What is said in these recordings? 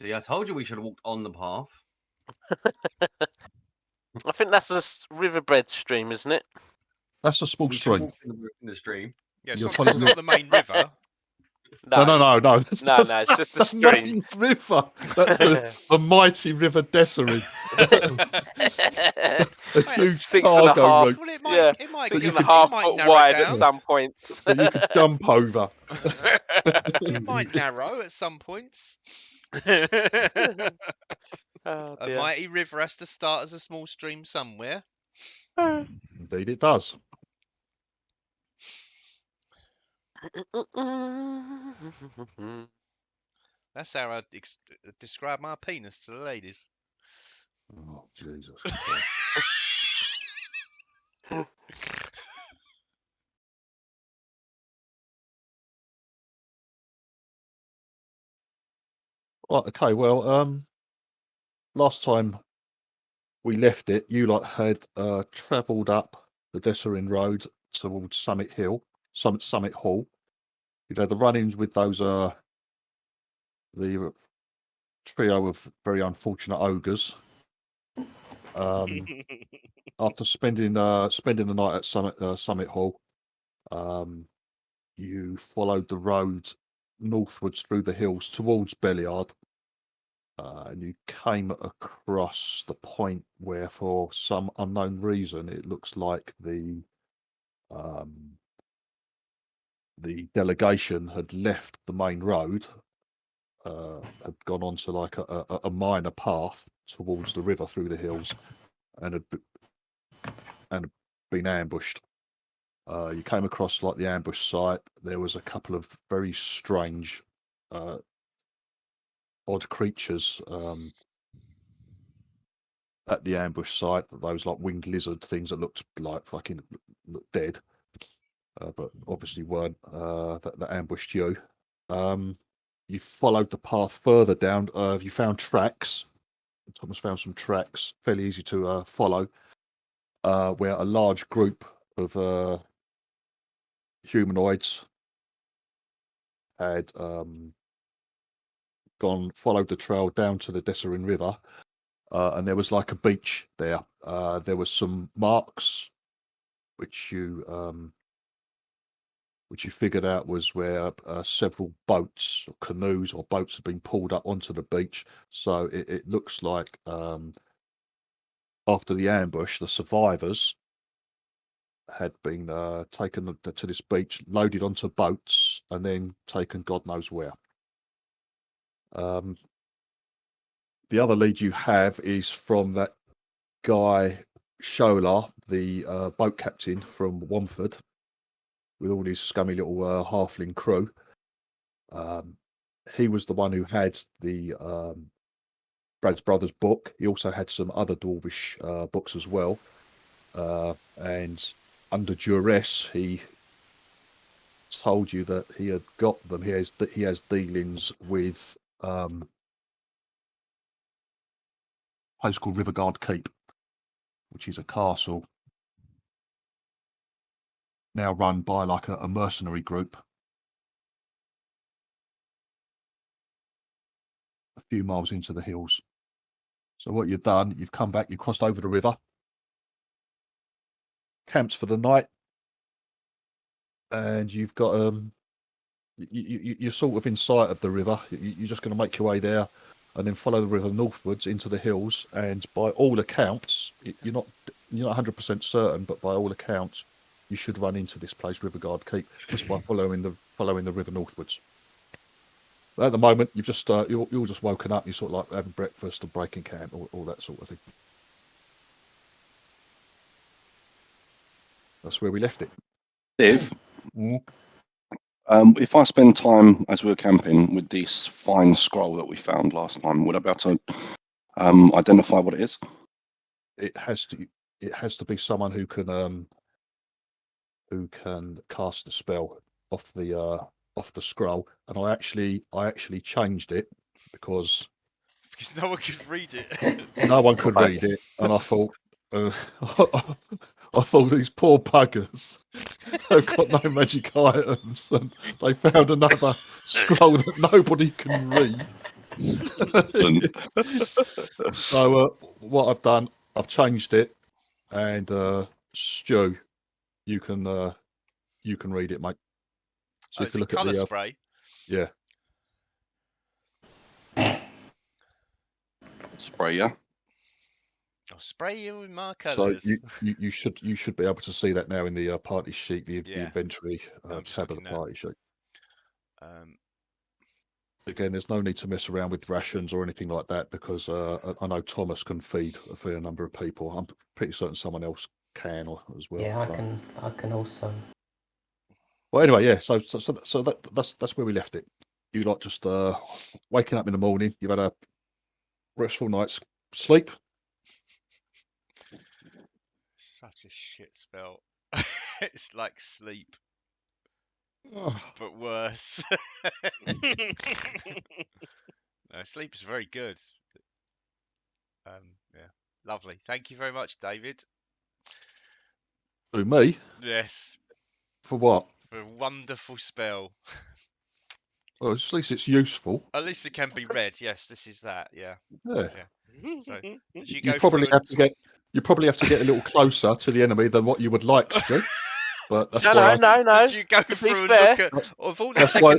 See, I told you we should have walked on the path. I think that's a riverbed stream, isn't it? That's a small We should stream. walk in the stream. Yeah, You're it's following not the main river. No. That's No, it's just a the stream. main river. That's the mighty River Dessery. A huge 6.5 cargo route Well, it might 6.5 might foot narrow wide down. at some points. that you could jump over. It might narrow at some points. Oh, A dear. mighty river has to start as a small stream somewhere. Indeed, it does. That's how I describe my penis to the ladies. Oh, Jesus. Right, okay, well, last time we left it, you had travelled up the Desserin Road towards Summit Hall. You've had the run-ins with those the trio of very unfortunate ogres. After spending the night at Summit Hall, you followed the road northwards through the hills towards Belliard, and you came across the point where, for some unknown reason, it looks like the delegation had left the main road, had gone on to like a minor path towards the river through the hills, and had been ambushed. You came across like the ambush site. There was a couple of very strange, odd creatures at the ambush site. Those like winged lizard things that looked like fucking looked dead, but obviously weren't. That ambushed you. You followed the path further down. You found tracks. Thomas found some tracks, fairly easy to follow, where a large group of humanoids had followed the trail down to the Desserin River, and there was like a beach there. There was some marks, which you figured out was where several boats or canoes or boats had been pulled up onto the beach. So it looks like after the ambush, the survivors had been taken to this beach, loaded onto boats, and then taken God knows where. The other lead you have is from that guy Sholar, the boat captain from Womford, with all his scummy little halfling crew. He was the one who had the Brad's Brothers book. He also had some other dwarvish books as well, and under duress, he told you that he had got them. He has dealings with a place called Riverguard Keep, which is a castle now run by like a mercenary group a few miles into the hills. So what you've done, you've come back, you've crossed over the river, camped for the night, and you've got you're sort of in sight of the river. You're just going to make your way there and then follow the river northwards into the hills. And by all accounts, you're not 100% certain, but by all accounts, you should run into this place, Riverguard Keep, just by following the river northwards. But at the moment, you've just you're just woken up. You're sort of like having breakfast or breaking camp, all that sort of thing. That's where we left it. Steve, Mm. if I spend time as we were camping with this fine scroll that we found last time, would I be able to identify what it is? It has to be someone who can cast the spell off the scroll. And I actually changed it because no one could read it. no one could read it, and I thought I thought these poor buggers have got no magic items, and they found another scroll that nobody can read. So what I've done, I've changed it, and Stu, you can read it, mate. So Oh, if is you it look at colour the spray? yeah, Spray, yeah. I'll spray you with my so colours. you should be able to see that now in the party sheet, the Yeah. inventory I'm just tab of the looking now. party sheet. Um, Again, there's no need to mess around with rations or anything like that because I know Thomas can feed a fair number of people. I'm pretty certain someone else can as well. Yeah, so. I can also. Well, anyway, yeah. So that's where we left it. You like just waking up in the morning. You've had a restful night's sleep. such a shit spell. It's like sleep, Oh, but worse. No, sleep is very good. Yeah, lovely. Thank you very much, David. who, me? Yes, For what? for a wonderful spell. Well, at least it's useful. At least it can be read. Yes, this is that. Yeah. Yeah. So, did you You go probably through? have to get a little closer to the enemy than what you would like, Stu. But that's No, why no, no. Did you go To be through and fair, look at of all the that's why.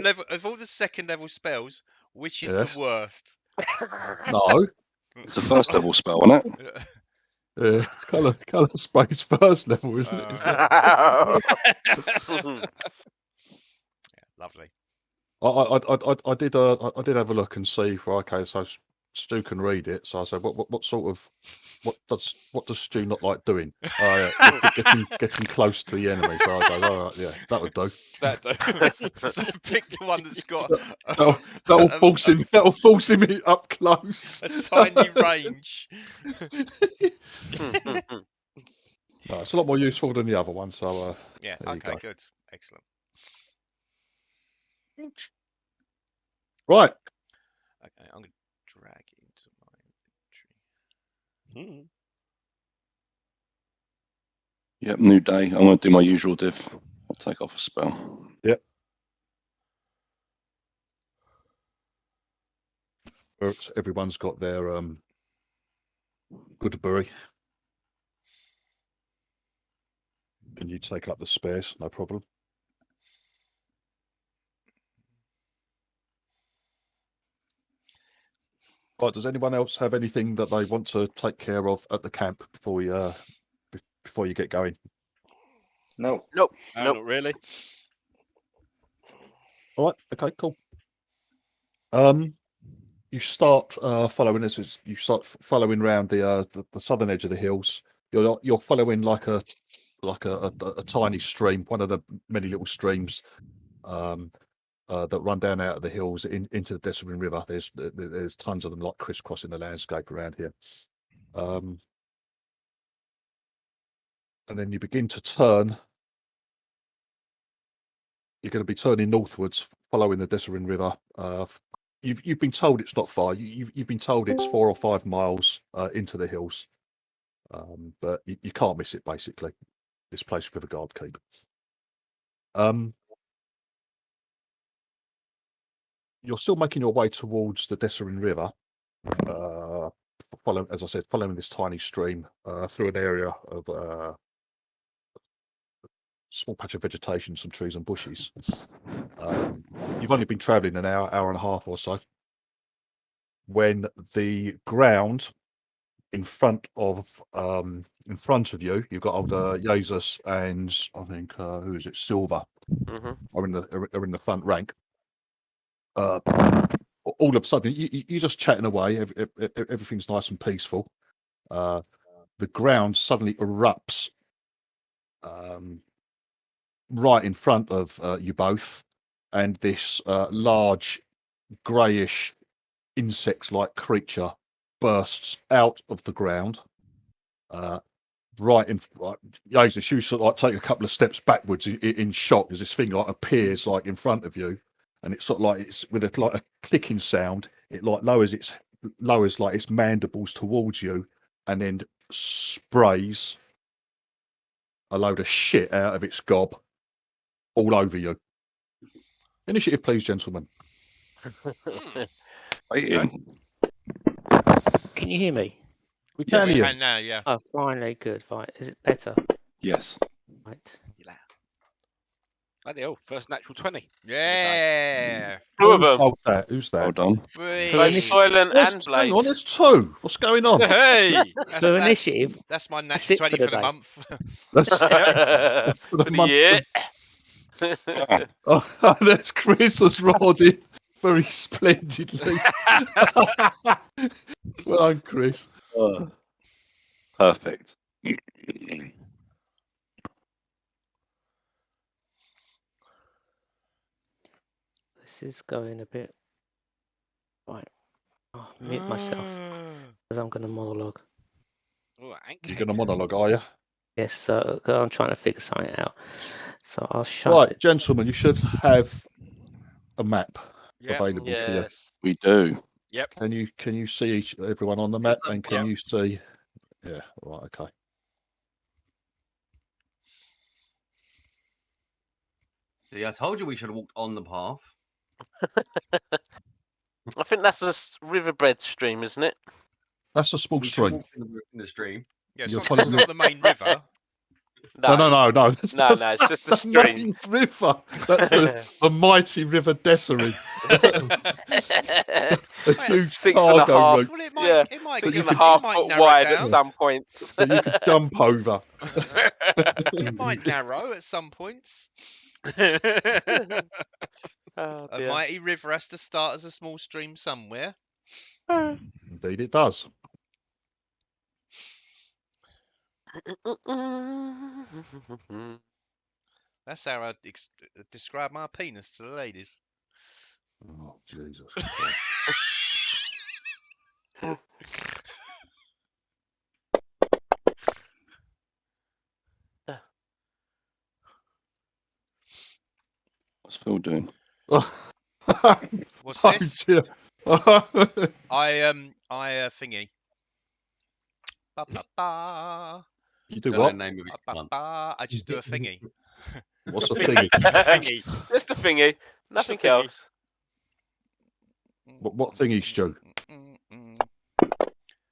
second level spells, which is Yes. the worst? No. It's a first level spell, isn't it? Yeah. It's colour space first level, isn't it? Yeah, lovely. I did have a look and see. Well, okay, so Stu can read it. So I said, what sort of what does Stu not like doing? Oh yeah, getting close to the enemy. So I go, all right, yeah, that would do. that though. So pick the one that's got That'll force him. That'll force him up close. a tiny range. No, it's a lot more useful than the other one. So Yeah. there you Okay. go. Good. Excellent. Right. Okay. I'm gonna drag it into my inventory. Yep, new day. I'm going to do my usual div. I'll take off a spell. Everyone's got their Goodberry, and you take up the spares, no problem. Right, does anyone else have anything that they want to take care of at the camp before you get going? No. Nope. No, Nope. not really. All right, okay, cool. You start following this. You start following around the southern edge of the hills. You're following like a tiny stream, one of the many little streams that run down out of the hills into the Desirine River. There's tons of them, like crisscrossing the landscape around here. And then you begin to turn. You're going to be turning northwards, following the Desirine River. You've been told it's not far. You've been told it's 4 or 5 miles into the hills, but you can't miss it. Basically, this place with a guard keep. You're still making your way towards the Desirine River, following this tiny stream through an area of small patch of vegetation, some trees and bushes. You've only been travelling an hour and a half or so, when the ground in front of you, you've got old Jesus and I think who is it, Silver, are in the front rank. All of a sudden, you're just chatting away. Everything's nice and peaceful. The ground suddenly erupts right in front of you both, and this large greyish insect-like creature bursts out of the ground. Jesus, you sort of like take a couple of steps backwards in shock as this thing like appears like in front of you, and it's sort of like it's with a clicking sound. It like lowers like its mandibles towards you, and then sprays a load of shit out of its gob all over you. Initiative, please, gentlemen. Waiting. Can you hear me? We Yes. can hear. And now, yeah. Oh, finally, good. Right, is it better? Yes. Right. Bloody hell, first natural 20. Yeah. Two of Who's them. told that? Who's Well that? done. Both Free. Soylent and Hang Blade. on, there's two. What's going on? Hey! For initiative, That's my that's natural it for 20 the for the day. month. That's For for the the month year. Oh, that's Chris was rodding very splendidly. Well done, Chris. Perfect. This is going a bit. Right. I'll mute myself because I'm going to monologue. Oh, You're going to monologue, are you? Yes, so I'm trying to figure something out. So I'll shut Right, it. gentlemen, you should have a map Yep. available to you. Yes. We do. Yep. Can you see everyone on the map, and can Yep. you see? Yeah, right, okay. See, I told you we should have walked on the path. I think that's a riverbed stream, isn't it? That's a small We should stream. walk in the stream. Yeah, You're it's following not the main river. No. That's, No, that's no, it's just a the stream. main river. That's the mighty River Desiree. A huge 6.5. cargo route Well, Yeah, it might, Six you and a could- half it might foot narrow wide it at down. some points. that you could jump over. It might narrow at some points. Oh, A dear. mighty river has to start as a small stream somewhere. Indeed, it does. That's how I describe my penis to the ladies. Oh, Jesus Christ. What's Phil doing? What's Oh, this? dear. I thingy. Ba ba ba. You do Don't know what? the name of each Ba, ba, one. ba. I just do a thingy. What's a thingy? Thingy. Just a thingy. Just a Nothing thingy. else. What thingy, Stu?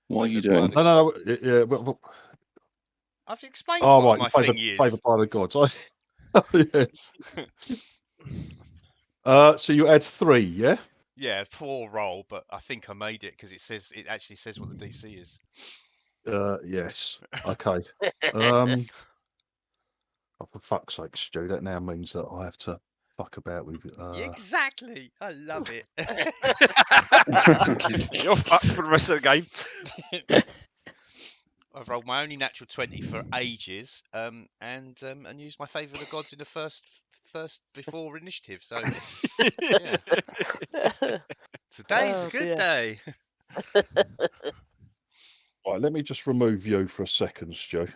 What are you doing? No. Yeah. I've explained Oh, what right. my Favoured thingy is. by the gods. Yes. So you add 3, yeah? Yeah, 4 roll, but I think I made it because it actually says what the DC is. Yes. Okay. Oh, for fuck's sake, Stu, that now means that I have to fuck about with. Exactly. I love it. You're fucked for the rest of the game. I've rolled my only natural 20 for ages, and used my favour of the gods in the first before initiative. So yeah. Today's Oh, a good dear. day. Right, let me just remove you for a second, Stu.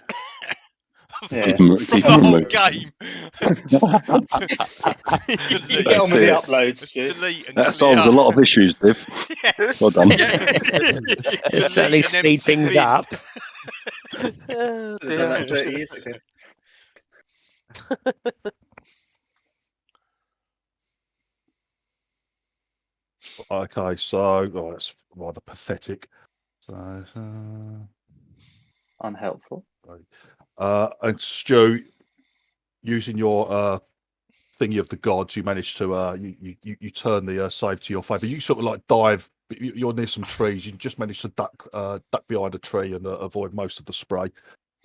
Yeah. Keep The him whole removed. game. Get Delete. Get on with the it. uploads, Stu. Delete and That clear. solves a lot of issues, Div. Yeah. Well done. It certainly Delete and empty speed things bin. up. Oh, Should've done that dear. 30 years ago. Okay, so that's rather pathetic. So, Unhelpful. and Stu, using your thingy of the gods, you managed to you turn the save to your favour. You sort of like dive. You're near some trees. You just managed to duck behind a tree and avoid most of the spray.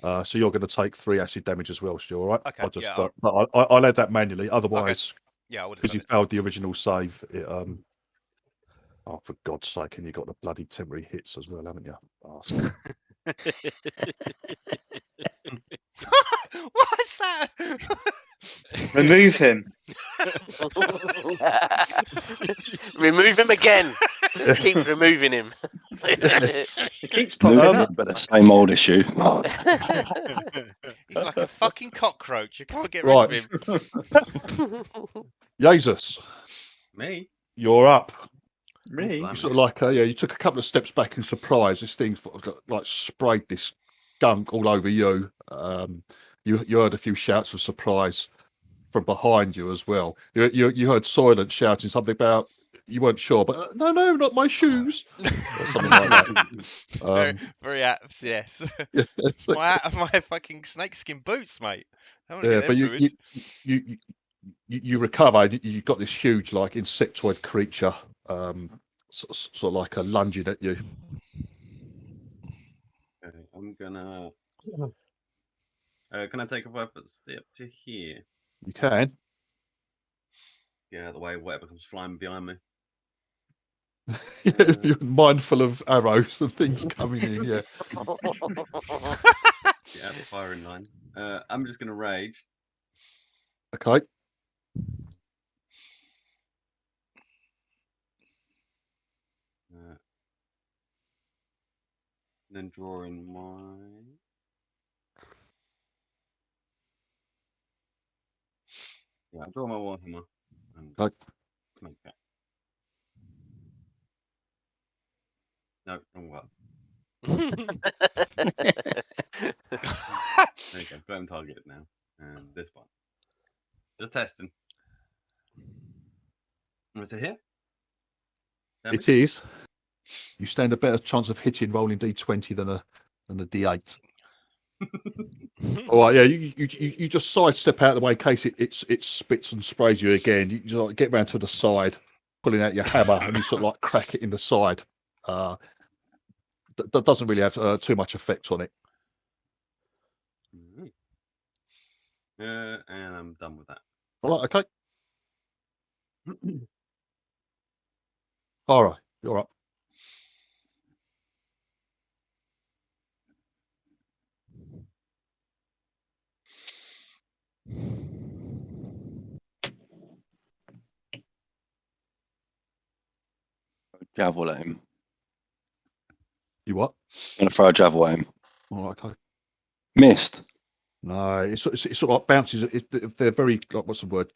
So you're going to take 3 acid damage as well, Stu. All right? Okay, I just yeah, I'll add that manually. Otherwise, Yeah, I would have because done you failed the original save, it oh, for God's sake, and you got the bloody temporary hits as well, haven't you? Bastard. it. What's that? Remove him. Remove him again. Just keep removing him. He keeps popping up. But the same old issue. He's like a fucking cockroach. You can't get rid of Right. him. Jesus, Me? you're up. Me? You sort of like, you took a couple of steps back in surprise. This thing sort of like sprayed this gunk all over you. You heard a few shouts of surprise from behind you as well. You heard Soylent shouting something about you weren't sure, but no, not my shoes, or something like that. Very apt, yes. Yeah, it's like- my fucking snakeskin boots, mate. I don't want to yeah, get but them ruined. you recover. You got this huge like insectoid creature, sort of like lunging at you. Okay, I'm gonna. Can I take a 5-foot step to here? You can. Get out of the way, whatever comes flying behind me. You're mindful of arrows and things coming in. Yeah. Get out the firing line. I'm just gonna rage. Okay. Then draw in my. Yeah, I'll draw my warhammer. And Okay. smack that. No, wrong one. There you go. Got him targeted now. And this one. Just testing. Was it here? It is. You stand a better chance of hitting rolling d20 than a d8. All right, yeah. You just sidestep out of the way in case it spits and sprays you again. You just like, get round to the side, pulling out your hammer, and you sort of like crack it in the side. That doesn't really have too much effect on it. And I'm done with that. All right, okay. All right, you're up. Javel at him. You what? I'm gonna throw a javel at him. All right, okay. Missed. No, it's sort of like bounces. They're very like, what's the word?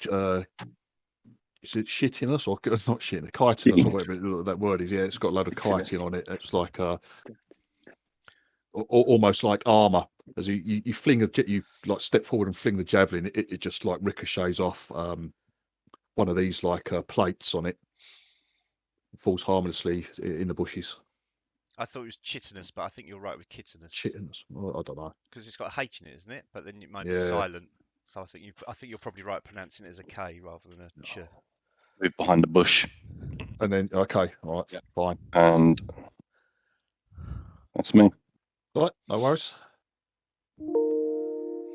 Is it shittiness or not shitting? Chitinous or whatever that word is. Yeah, it's got a load of chitin on it. It's like almost like armor. As you fling you like step forward and fling the javelin, it just like ricochets off one of these like plates on it. Falls harmlessly in the bushes. I thought it was chitinous, but I think you're right with kitinous. Chitinous. Well, I don't know. Because it's got a H in it, isn't it? But then it might be Yeah. silent. So I think you're probably right pronouncing it as a K rather than a ch. Move behind the bush. And then okay, all right, Yeah. fine. And that's me. All right, no worries.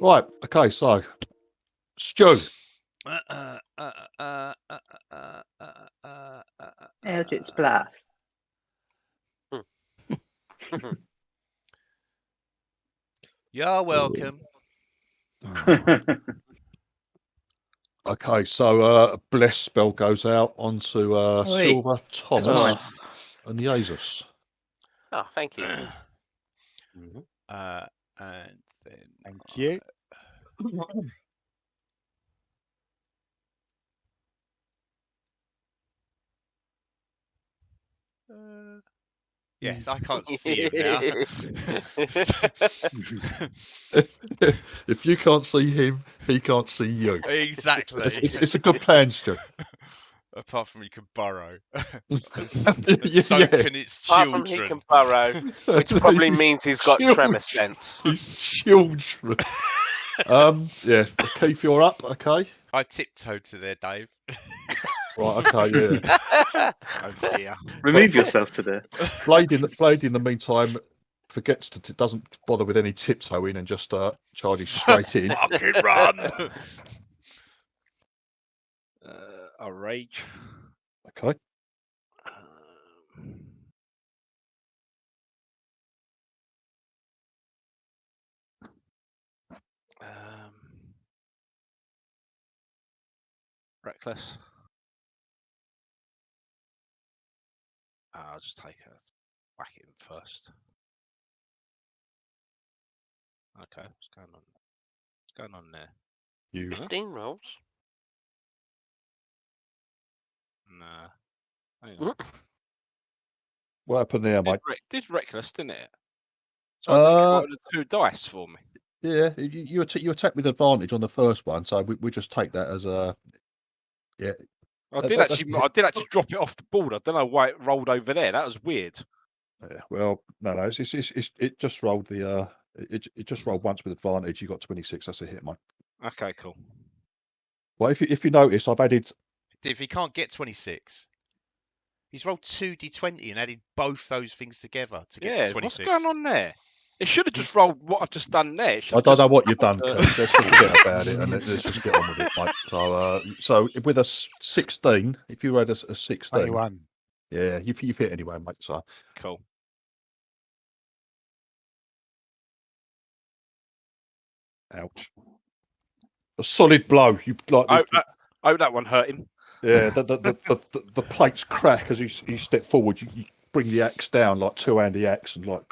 Right, okay, so Stu. Eldritch Blast. You're welcome. Okay, so bless spell goes out onto Sweet. Silver, Thomas, Alright. and Jesus. Oh, thank you. And then Thank you. yes, I can't see him now. If you can't see him, he can't see you. Exactly. It's a good plan, Stu. Apart from he can burrow Yeah, and so yeah. can its Apart from children. he can burrow, which probably His means he's got children. tremor sense. His children. Yeah, Keith, you're up. Okay. I tiptoed to there, Dave. Right. Okay. Yeah. Oh dear. Remove yourself to there. Blade in the meantime forgets to doesn't bother with any tiptoeing and just charges straight in. Fucking run! A rage. Okay. Reckless. I'll just take a whack it in first. Okay, what's going on? What's going on there? You 15 rolls. Nah. Hang on. what happened there, mate? Did reckless, didn't it? So I didn't come up with the 2 dice for me. Yeah, you attack with advantage on the first one, so we just take that as a yeah. I That- did that- actually, that's- I did actually drop it off the board. I don't know why it rolled over there. That was weird. Yeah, well, no, it just rolled the it just rolled once with advantage. You got 26. That's a hit, mate. Okay, cool. Well, if you notice, I've added. If he can't get 26, he's rolled 2d20 and added both those things together to get Yeah, to 26. what's going on there? It should have just rolled what I've just done there. I don't know what you've done, Keith. Let's just forget about it and let's just get on with it, mate. So with a 16, if you had a 16, 21. yeah, you've hit anyway, mate. So Cool. ouch. A solid blow. You like. Oh, that one hurt him. Yeah, the plates crack as you step forward. You bring the axe down, like two-handed axe, and like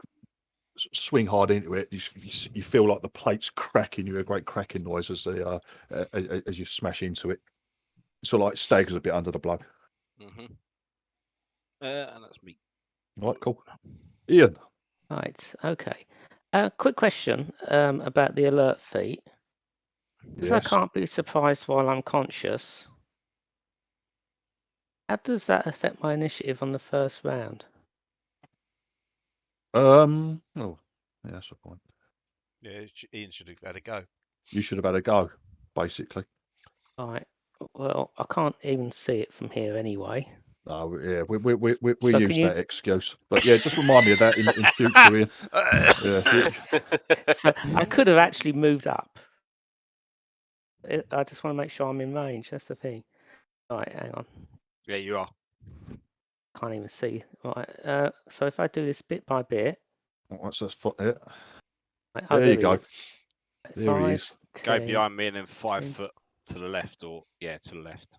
swing hard into it. You feel like the plates cracking. You hear a great cracking noise as as you smash into it. Sort of like staggers a bit under the blow. Mm-hmm. And that's me. Right, cool. Ian. Right. Okay. Quick question about the alert feat. Because I Yes. can't be surprised while I'm conscious. How does that affect my initiative on the first round? Oh, yeah, that's a point. Yeah, Ian should have had a go. You should have had a go, basically. Right. Well, I can't even see it from here anyway. Oh, yeah, we So use can you- that excuse. But yeah, just remind me of that in future, Ian. Yeah. So I could have actually moved up. I just want to make sure I'm in range. That's the thing. Right, hang on. Yeah, you are. Can't even see. Right. So if I do this bit by bit. What's that foot there? Right, There you go. he is. There he 5, is. Go 10. behind me and then 5 10. foot to the left, or yeah, to the left.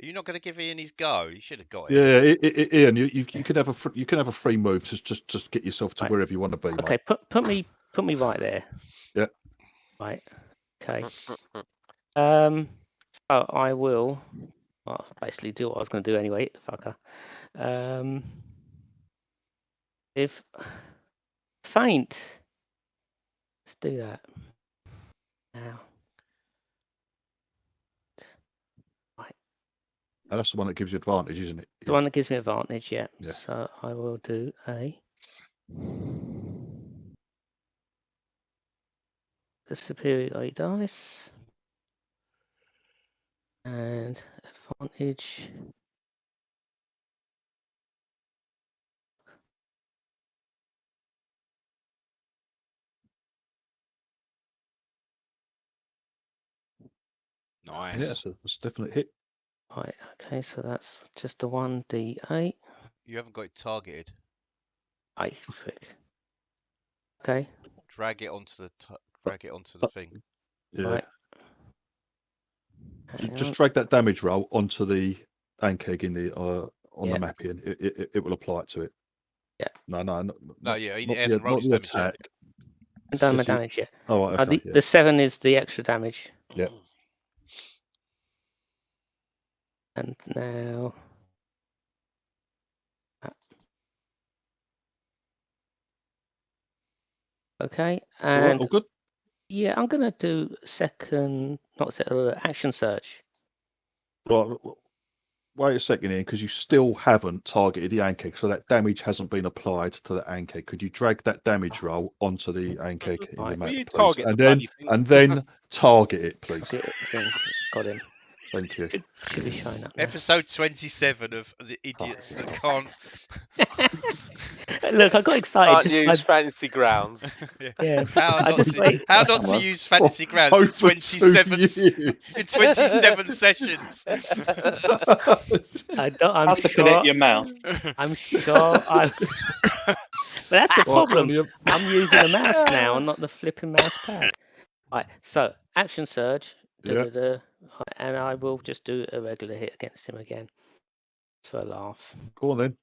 Are you not going to give Ian his go? He should have got it. Yeah, Ian, you can have a free move to just get yourself to Right. wherever you want to be. Okay, Mate. put me right there. Yeah. Right. Okay. So I will basically do what I was going to do anyway. Hit the fucker. If faint, let's do that now. And that's the one that gives you advantage, isn't it? The one that gives me advantage, yeah. Yeah. So I will do the superiority dice and advantage. Nice. Yeah, that's a definite hit. Right. Okay. So that's just a 1d8. You haven't got it targeted. Aye, frick. Okay. Drag it onto the thing. Yeah. Right. You Hang just on. drag that damage roll onto the anchor in the on Yeah. the map, Ian. It will apply it to it. Yeah. No, No, yeah, he not hasn't rolled his the damage yet. attack. I've done my Just you- damage yet. Oh, right, okay. The 7 is the extra damage. Yeah. And now. Okay. All right, And all good. yeah, I'm gonna do action search. Right. Wait a second, Ian, because you still haven't targeted the anchor, so that damage hasn't been applied to the anchor. Could you drag that damage roll onto the anchor in the Right. map, Will you please? target And the then bloody thing? target it, please. Get it thing. Got him. Thank you. Should be showing up now. Episode 27 of the idiots that can't. Look, I got excited. Can't Just use fancy grounds. yeah. How I not, just wait. how not to Well, use fantasy grounds in Over 2 27 years. in 27 sessions. I don't. How to connect your mouse. I'm sure. But that's the problem. I'm using a mouse now and not the flipping mouse pad. Right. So action surge. Yeah. And I will just do a regular hit against him again. For a laugh. Go on then.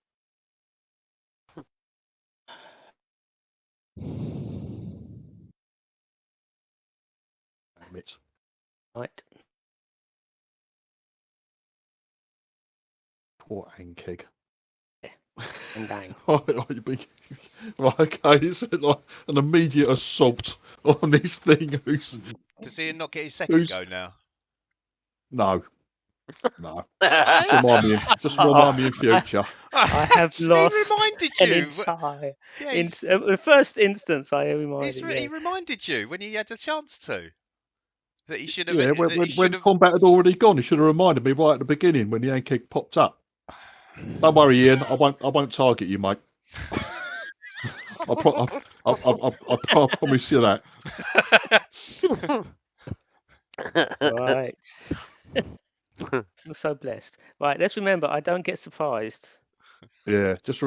Damn it. Right. Poor Ankeg. And bang. Right, okay, it's like an immediate assault on this thing. Does Ian not get his second Who's- go now? No, No. I Just remind me in future. I have lost He reminded an you. entire. Yeah, The first instance I he reminded. reminded you when he had a chance to. That he should have. Yeah, that he should when have. combat had already gone, he should have reminded me right at the beginning when the Yankee popped up. Don't worry, Ian. I won't target you, mate. I promise you that. Right. Feel so blessed. Right, let's remember, I don't get surprised. Yeah, just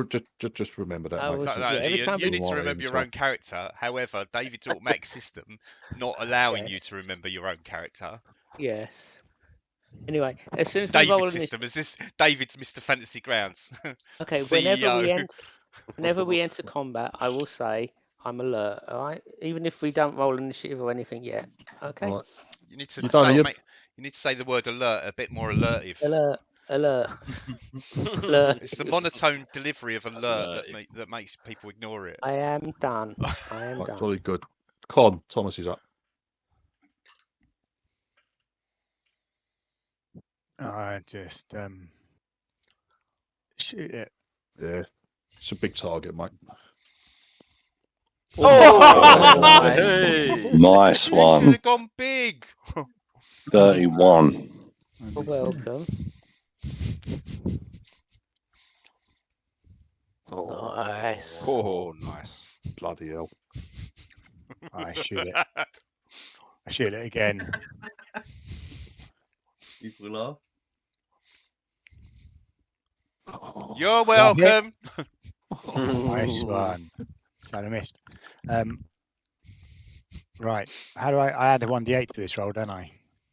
remember that, I mate. was- No, yeah, every Ian, time you we- need to Remind me remember every your time. own character. However, David's automatic system not allowing you Yes. to remember your own character. Yes. Anyway, as soon as we roll David's in this, system is this. David's Mr. Fantasy Grounds. okay, CEO. whenever we enter combat, I will say I'm alert. All right, even if we don't roll initiative or anything yet. Okay. Right. You need to You done, say, Ian? you need to say the word alert a bit more alertive. Alert. Alert. Alert. It's the monotone delivery of alert Alertive. that makes people ignore it. I am done. I am Right, done. jolly good. Con, Thomas is up. I just shoot it. Yeah, it's a big target, mate. Oh, Hey. Nice You should one. have gone big. 31. You're welcome. Oh, nice. Oh, nice. bloody hell. I shoot it. I shoot it again. People laugh. Oh, You're welcome. Nice one. So I missed. Right. How do I add a 1d8 to this roll, don't I?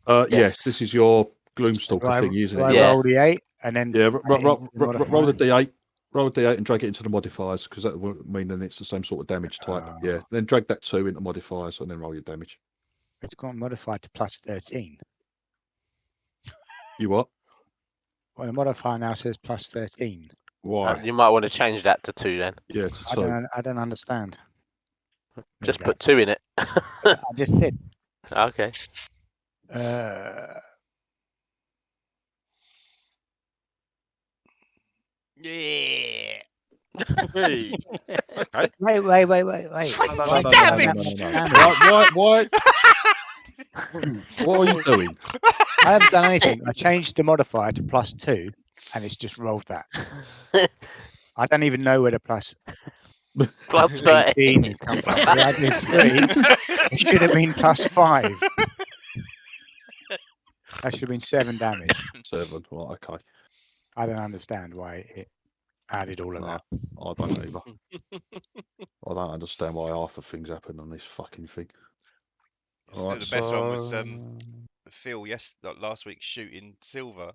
yes, Yes. this is your Do Gloomstalker I, thing, isn't do it? I Yeah. roll the 8 and then Yeah, add it into the roll the modifier? d8. Roll a d8 and drag it into the modifiers because that will mean then it's the same sort of damage type. Yeah, Ah. then drag that 2 into modifiers and then roll your damage. It's gone modified to plus 13. You what? Well, the modifier now says plus 13. Why? You might want to change that to 2 then. Yeah, to 2. I don't understand. There Just we go. put 2 in it. I just did. Okay. Yeah. Hey. Okay. Wait. Stab him! Why? What are you doing? I haven't done anything. I changed the modifier to plus 2 and it's just rolled that. I don't even know where the plus Plus 18 30. has come from. I did 3. It should have been plus 5. That should have been 7 damage. 7. Right, okay. I don't understand why it added all of No, that. I don't either. I don't understand why half the things happen on this fucking thing. Still Alright, the best one was so- Phil last week shooting Silver,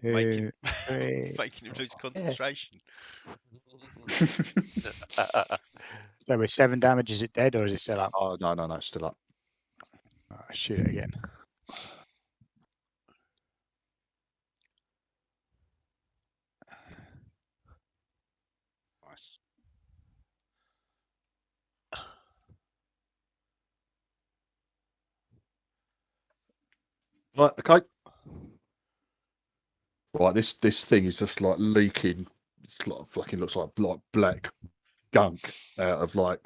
2, making 3. making him lose concentration. So with 7 damage, is it dead or is it still up? Oh, no, it's still up. Oh, shoot it again. Nice. Right, okay. Right, this thing is just like leaking. It's like fucking looks like black gunk out of like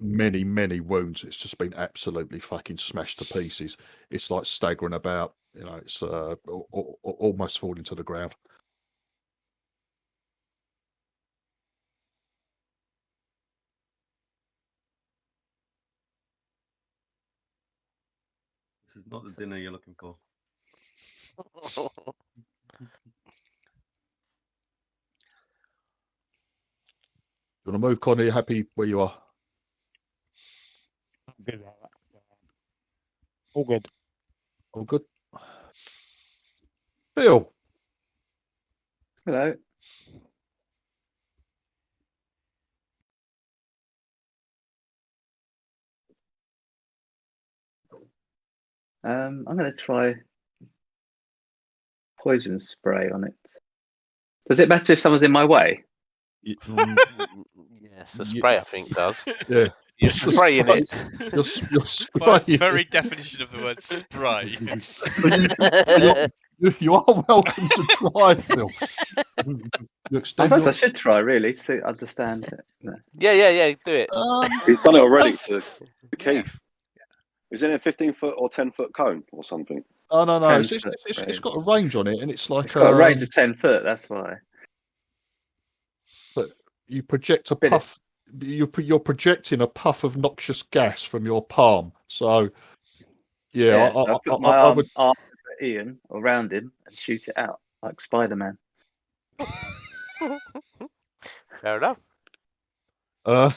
many wounds. It's just been absolutely fucking smashed to pieces. It's like staggering about. You know, it's almost falling to the ground. This is not the dinner you're looking for. You want to move, Connie? Are you happy where you are? Good. All good. All good. Phil. Hello. I'm going to try poison spray on it. Does it matter if someone's in my way? Yes, the spray I think does. Yeah. You're It's a spraying spray. it. You're By spraying. very definition of the word spray. You are welcome to try, Phil. You I extend suppose I your. should try really to understand it. No. Yeah. Do it. He's done it already Oh, to yeah. Keith. Is it a 15-foot or 10-foot cone or something? Oh no, 10 it's foot got a range on it, and it's like It's got a range of 10 foot. That's why. but you project a Spin it. puff. You're projecting a puff of noxious gas from your palm. So yeah, So I put my I arm would. over Ian or around him and shoot it out like Spider-Man. Fair enough. I'll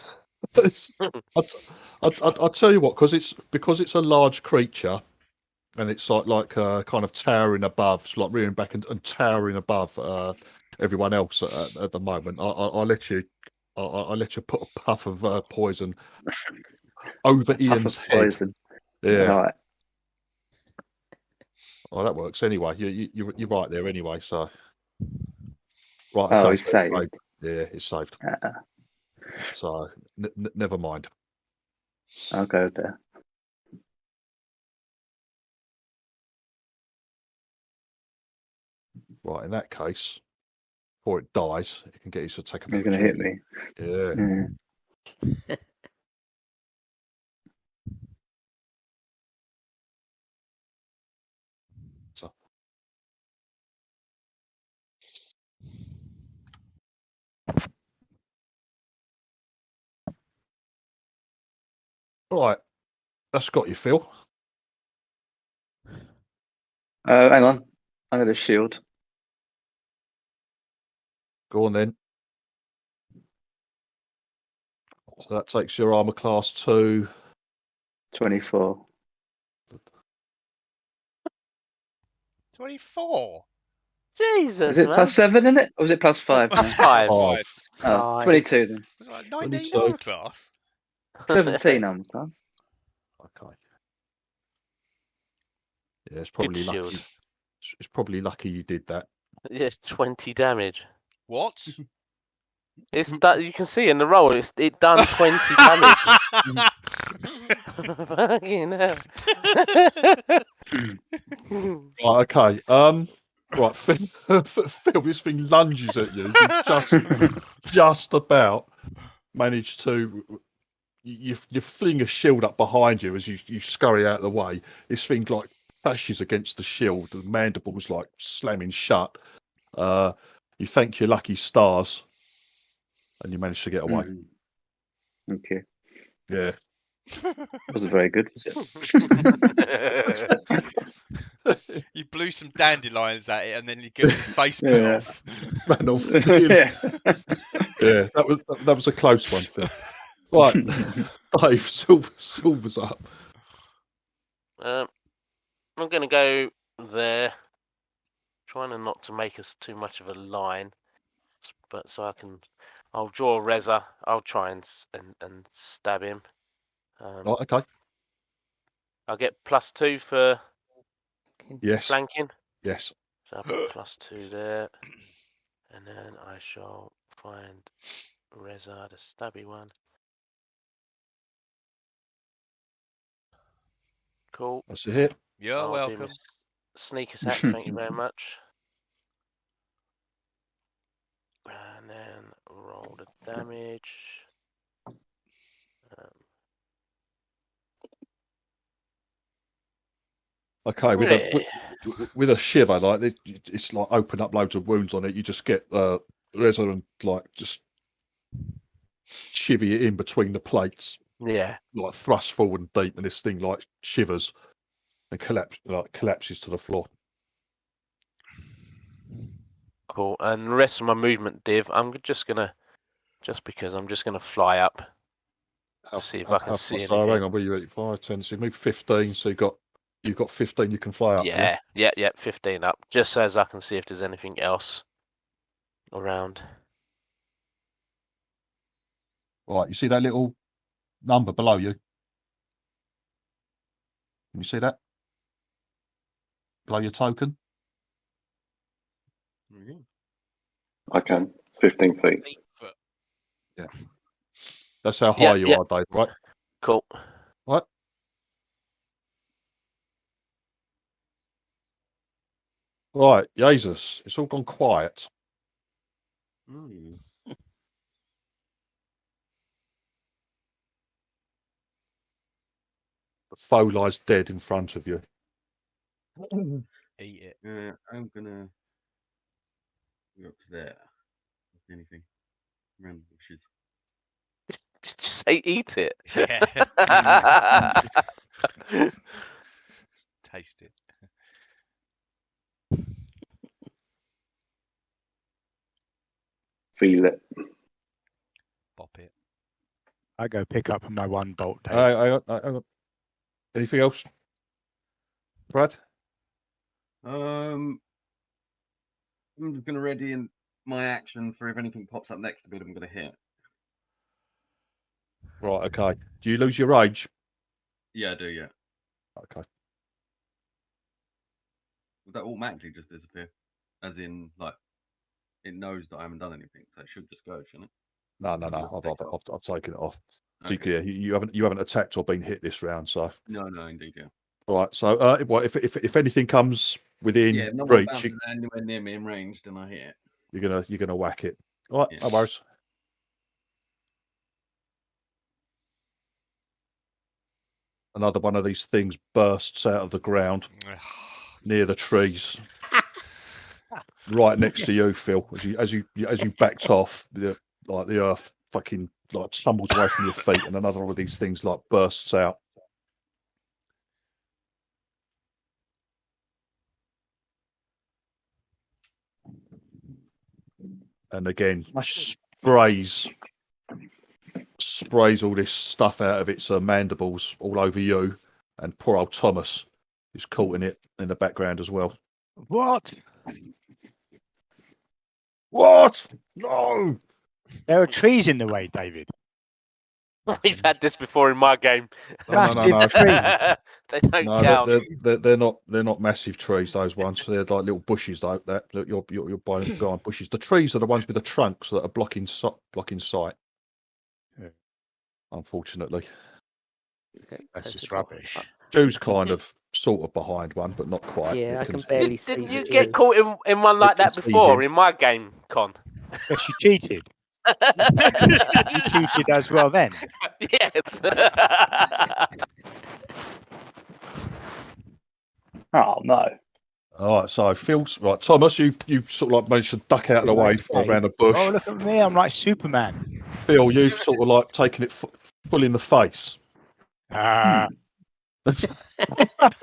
tell you what, because it's a large creature, and it's like kind of towering above, it's like rearing back and towering above everyone else at the moment. I'll let you put a puff of poison over Ian's Puff of head. poison. Yeah. All right. Oh, that works anyway. You're right there anyway. So right. Oh, Okay, he's so saved. Yeah, it's saved. So never mind. I'll go there. Right, in that case, before it dies, it can get you to take a bit. You're going to hit me. Yeah. So. All right, that's got you, Phil. Hang on. I'm going to shield. Go on then. So that takes your armor class to 24. 24. Jesus, Is it man. +7 in it? Or was it +5? Plus now? 5. Five. Oh, 22 then. Was like 19 22. armor class. 17 armor class. Okay. Yeah, it's Good probably lucky. shield. It's probably lucky you did that. Yes, 20 damage. What? It's that you can see in the roll. It done 20 damage. Fucking hell. Right, okay. Right, Phil, this thing lunges at you. You just about manage to. You fling a shield up behind you as you scurry out of the way. This thing like crashes against the shield. The mandibles like slamming shut. You thank your lucky stars, and you manage to get away. Okay. Yeah. Wasn't very good, was it? You blew some dandelions at it, and then you get your face put off. Ran off. Yeah, that was a close one, Phil. Right, Dave, Silver's up. I'm going to go there, trying not to make us too much of a line, but I'll draw a Reza. I'll try and stab him. Okay. I'll get +2 for flanking. Yes. So I'll put +2 there, and then I shall find Reza, the stabby one. Cool. That's a hit. You're welcome. Sneak attack, thank you very much. And then roll the damage. Okay, with a shiver, like it's like open up loads of wounds on it. You just get Reza and like just chivvy it in between the plates. Yeah. Like thrust forward and deep, and this thing like shivers and collapses to the floor. Cool. And the rest of my movement div, just because I'm just gonna fly up. See if I can see anything. Hang on, where you at? 5, 10, so you move 15, so you've got 15 you can fly up. Yeah, 15 up. Just so as I can see if there's anything else around. Right, you see that little number below you? Can you see that? Below your token? I can. 15 feet. Yeah. That's how high you are, Dave, right? Cool. What? Right, Jesus, it's all gone quiet. Mm. The foe lies dead in front of you. Eat it. I'm gonna go up to there. If anything. Around the bushes. Did you say eat it? Yeah. Taste it. Feel it. Bop it. I go pick up my 1 bolt, Dave. Hang on. Anything else, Brad? I'm just gonna ready in my action for if anything pops up next to it, I'm gonna hit. Right, okay. Do you lose your rage? Yeah, I do, yeah. Okay. Would that automatically just disappear? As in, like, it knows that I haven't done anything, so it should just go, shouldn't it? No. Take it off. I've taken it off. So Okay. yeah, you haven't attacked or been hit this round. So No, indeed, yeah. all right. So well, if anything comes within Yeah, if no one reach, bounces anywhere near me in range, then I hit it. you're gonna whack it. All right, Yeah. no worries. Another one of these things bursts out of the ground near the trees, right next to you, Phil. As you backed off, the earth fucking like tumbles away from your feet, and another one of these things like bursts out. And again, sprays all this stuff out of its mandibles all over you, and poor old Thomas is caught in it in the background as well. What? What? No! There are trees in the way, David. We've had this before in my game. Massive No. trees. They don't No, count. they're not massive trees. Those ones, they're like little bushes. Though that you're behind bushes. The trees are the ones with the trunks that are blocking sight. Yeah. Unfortunately, Okay, That's close just the door. rubbish. Stu's kind of sort of behind one, but not quite. Yeah, It I can barely see Didn't you Stu. get caught in one like can that see before him. in my game, Con? Yes, you cheated. You cheated as well then. Yes. Oh no. All right, so Phil's right. Thomas, you sort of like managed to duck out of the way around a bush. Oh, look at me. I'm like Superman. Phil, you've sort of like taken it full in the face. Ah. That's not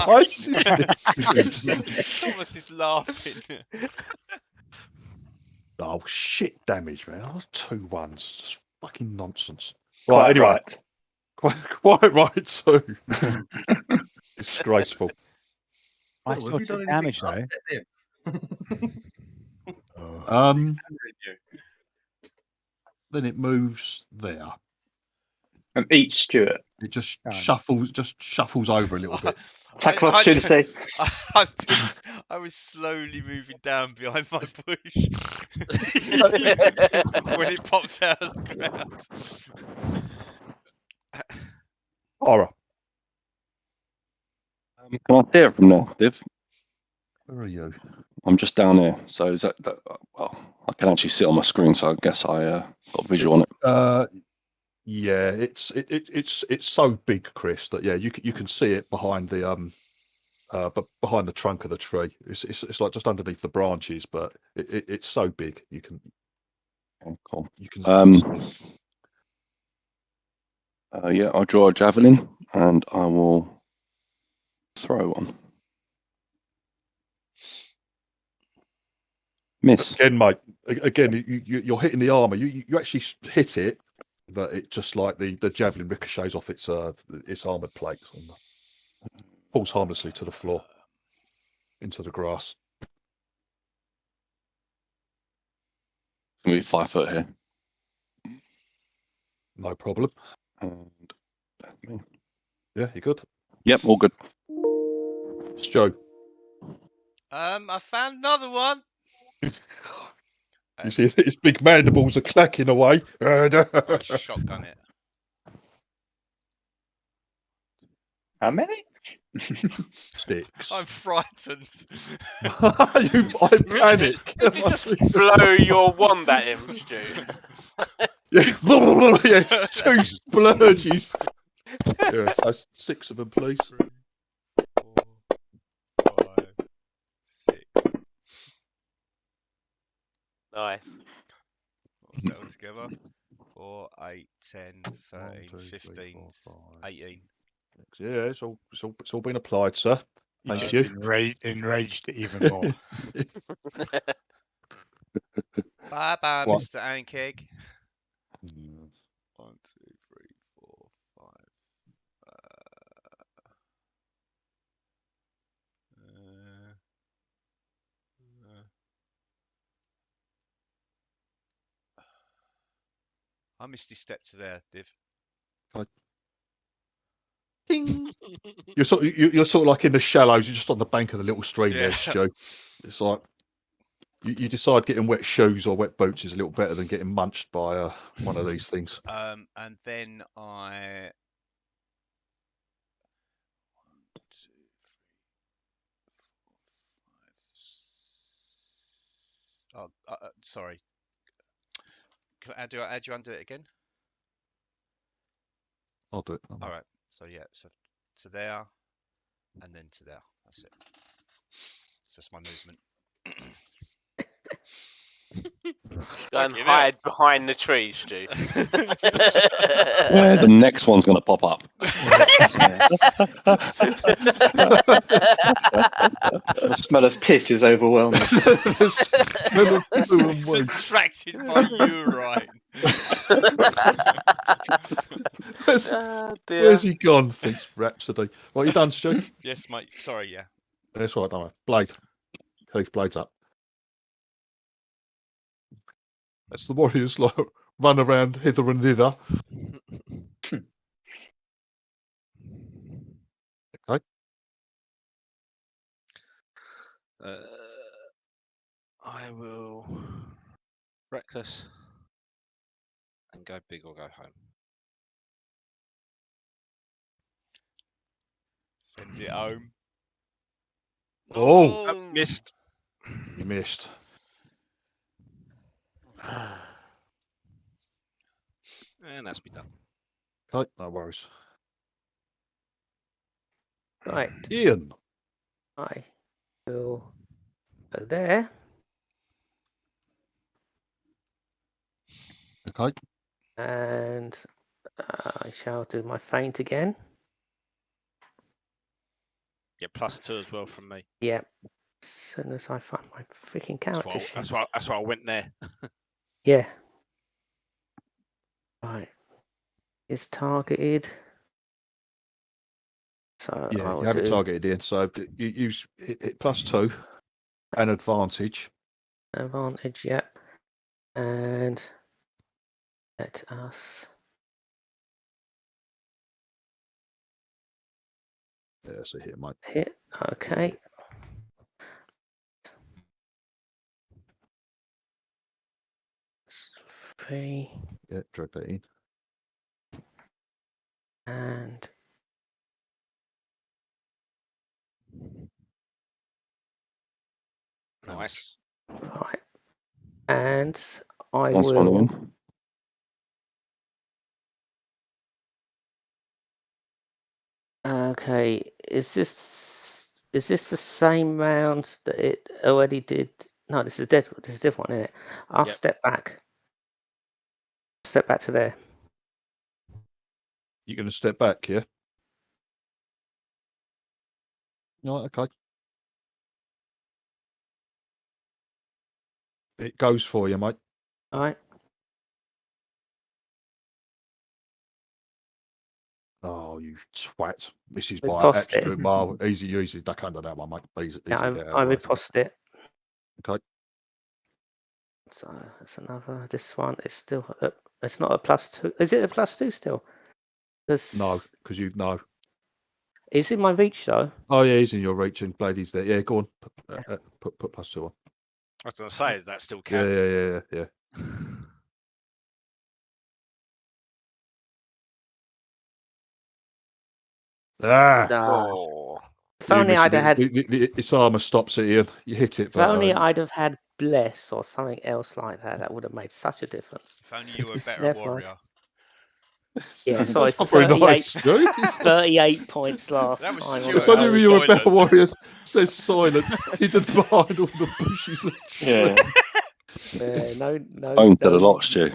very nice, is it? Thomas is laughing. Oh, shit damage, man. That was 2 1s. Just fucking nonsense. Quite Right, anyway. right. Quite right, too. Disgraceful. I still took damage, though. Then it moves there. And eat Stuart. It just shuffles over a little bit. Attack of opportunity. I was slowly moving down behind my bush when it pops out of the ground. Horror. Can I see it from there, Div? Where are you? I'm just down here. So is that well, I can actually see it on my screen, so I guess I got a visual on it. Yeah, it's so big, Chris, that yeah, you can see it behind the but behind the trunk of the tree. It's like just underneath the branches, but it's so big you can. Okay, cool. You can. Yeah, I'll draw a javelin and I will throw one. Miss. Again, mate. Again, you're hitting the armor. You actually hit it, but it just like the javelin ricochets off its armored plates and falls harmlessly to the floor into the grass. It's gonna be 5 foot here. No problem. And that's me. Yeah, you good? Yep, all good. It's Joe. I found another one. You see, his big mandibles are clacking away. I shotgun it. How many? Sticks. I'm frightened. I panic. Did you just blow your wand at him, Stu? Yeah, yes, 2 splurges. Yeah, so 6 of them, please. 3, 4, 5, 6. Nice. What's that all together? 4, 8, 10, 13, 1, 2, 3, 15, 4, 5, 18. Yeah, it's all been applied, sir. You Thank just you. enraged it even more. Bye bye, What? Mr. Ankeg. Mm. 1, 2, 3, 4, 5. I missed his step to there, Div. Ding. You're sort of like in the shallows. You're just on the bank of the little stream there, Yeah. Stu. It's like you decide getting wet shoes or wet boots is a little better than getting munched by one of these things. And then I. 1, 2, 3, 4, 5. Oh, sorry. How do you undo it again? I'll do it. All right. So yeah. So to there, and then to there. That's it. It's just my movement. Go and hide behind the trees, Stu. Where the next one's going to pop up. The smell of piss is overwhelming. It's attracted by urine. Where's he gone? Thinks Rhapsody. What, you done, Stu? Yes, mate. Sorry, yeah. That's right, don't worry. Blade. Keith, Blade's up. That's the warriors like run around hither and thither. Okay. I will reckless and go big or go home. Send it home. Oh, Missed. You missed. And that's me done. Okay, no worries. Right. Ian. I will go there. Okay. And I shall do my feint again. Yeah, +2 as well from me. Yeah. As soon as I find my freaking character sheet. That's why I went there. Yeah. Right. It's targeted. So Yeah, I'll you have it do targeted, Ian. So you use it +2 and advantage. advantage, yeah. And let us Yeah, so here, mate. hit. Okay. Three Yeah, drag that in. and Nice. right. And I Nice one, will Ian. okay. Is this the same round that it already did? No, this is different. This is different, isn't it? I'll Yep. step back. Step back to there. You're going to step back, yeah? Right, okay. It goes for you, mate. All right. Oh, you twat. This is We by post it. absolute mile. Easy, duck under that one, mate. Easy Yeah, get out of I the way. riposted it. Okay. So that's another. This one is still. It's not a +2. Is it a +2 still? No, because you know. Is it my reach though? Oh yeah, he's in your reach and Blady's there. Yeah, go on. Put +2 on. I was going to say, that still Yeah, count? yeah. Ah. Oh. If only I'd have had. Its armour stops it, Ian. You hit it, If but only I'd have had bless or something else like that. That would have made such a difference. If only you were a better Never mind. warrior. Yeah, sorry. that's not very 38, nice, Stu. 38 points last That was time. Stuart. If only was you were a better silent. warrior, says silent, hidden behind all the bushes and Yeah. Yeah, no, Owned to the lot, Stu.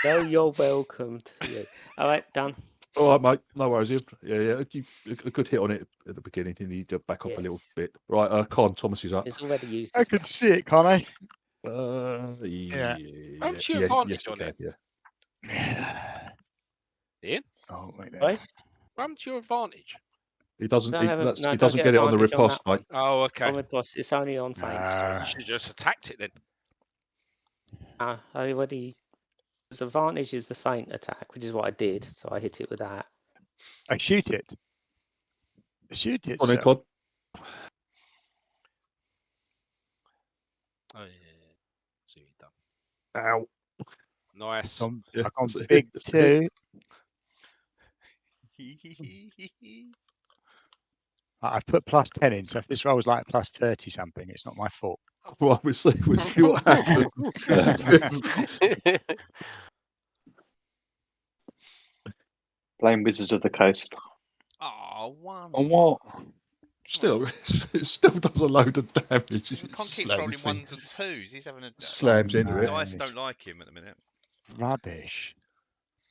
no, you're welcome to you. All right, done. All right, mate. No worries, Ian. Yeah. A good hit on it at the beginning. You need to back off a little Yes. bit. Right, Con, Thomas is up. It's already used. I his could see it, can't I? Yeah. Haven't you Yes, advantage you on can. it? Yeah. Ian? Oh, wait there. Right? Haven't you advantage? He doesn't. Don't He, have a- that's, no, he don't doesn't get get it on the advantage on riposte, mate. Oh, okay. On the boss, it's only on feints. You should have just attacked it then. I already. His advantage is the feint attack, which is what I did. So I hit it with that. I shoot it. Shoot it, On in, sir. Con. Oh, yeah. See what you've done. Ow. Nice. I've Yeah, gone that's it. big That's it. 2. I've put +10 in, so if this rolls like +30 something, it's not my fault. Well, we'll see what happens. Blame Wizards of the Coast. Oh, one. On what? Still, it still does a load of damage. You It can't keep slams rolling thing. ones and twos. He's having a Slams into it. dice. Don't like him at the minute. Rubbish.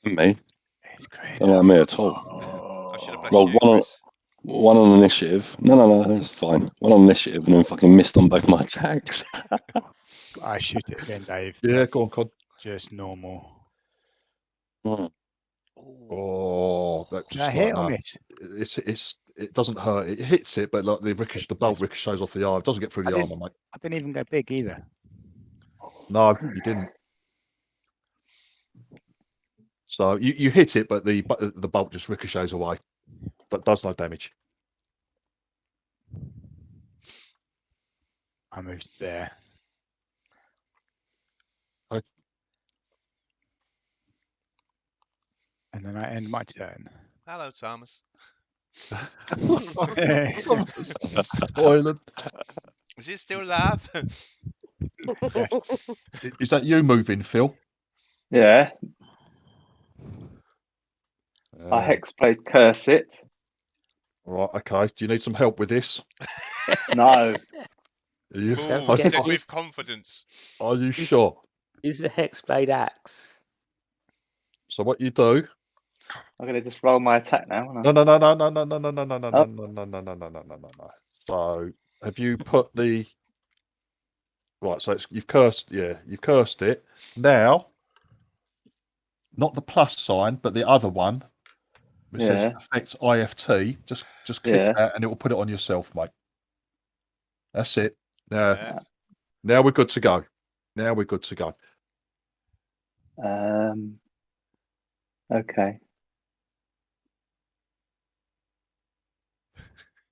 Me? It's crazy. Don't like me at all. I should have blessed Well, you, Chris. one on initiative. No, that's fine. One on initiative and then fucking missed on both my attacks. I shoot it again, Dave. Yeah, go on, Con. Just normal. Oh, that Did I just hit like or that. miss? It doesn't hurt. It hits it, but like the bolt ricochets off the arm. It doesn't get through I the didn't- armor, mate. I didn't even go big either. No, you didn't. So you hit it, but the bolt just ricochets away. That does no damage. I moved there. Right. And then I end my turn. Hello, Thomas. Spoiler. Is he still alive? Yes. Is that you moving, Phil? Yeah. I hexblade curse it. Right, okay. Do you need some help with this? No. Are you, Don't Ooh, forget said to with confidence. are you sure? Use the hexblade axe. So what you do? I'm gonna just roll my attack now. aren't I? No. So have you put the right? So you've cursed. Yeah, you've cursed it. Now, not the plus sign, but the other one. It says affects IFT. Just click that, and it will put it on yourself, mate. That's it. Now we're good to go. Now we're good to go. Okay.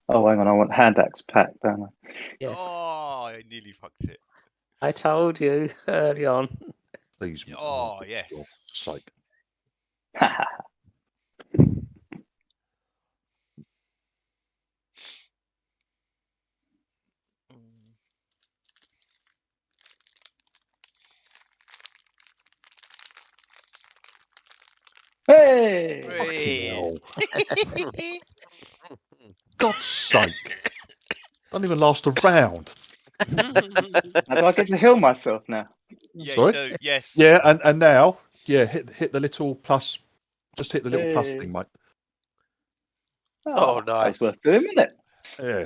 Oh, hang on. I want hand axe pack, don't I? Yes. Oh, I nearly fucked it. I told you early on. Please. Oh, for yes. your sake. Hey! God's sake. Don't even last a round. Now, do I get to heal myself now? Yeah, Sorry? you do. Yes. Yeah, and now, yeah, hit the little plus. Just hit the little plus thing, mate. Oh, That nice. was worth doing, wasn't it? Yeah.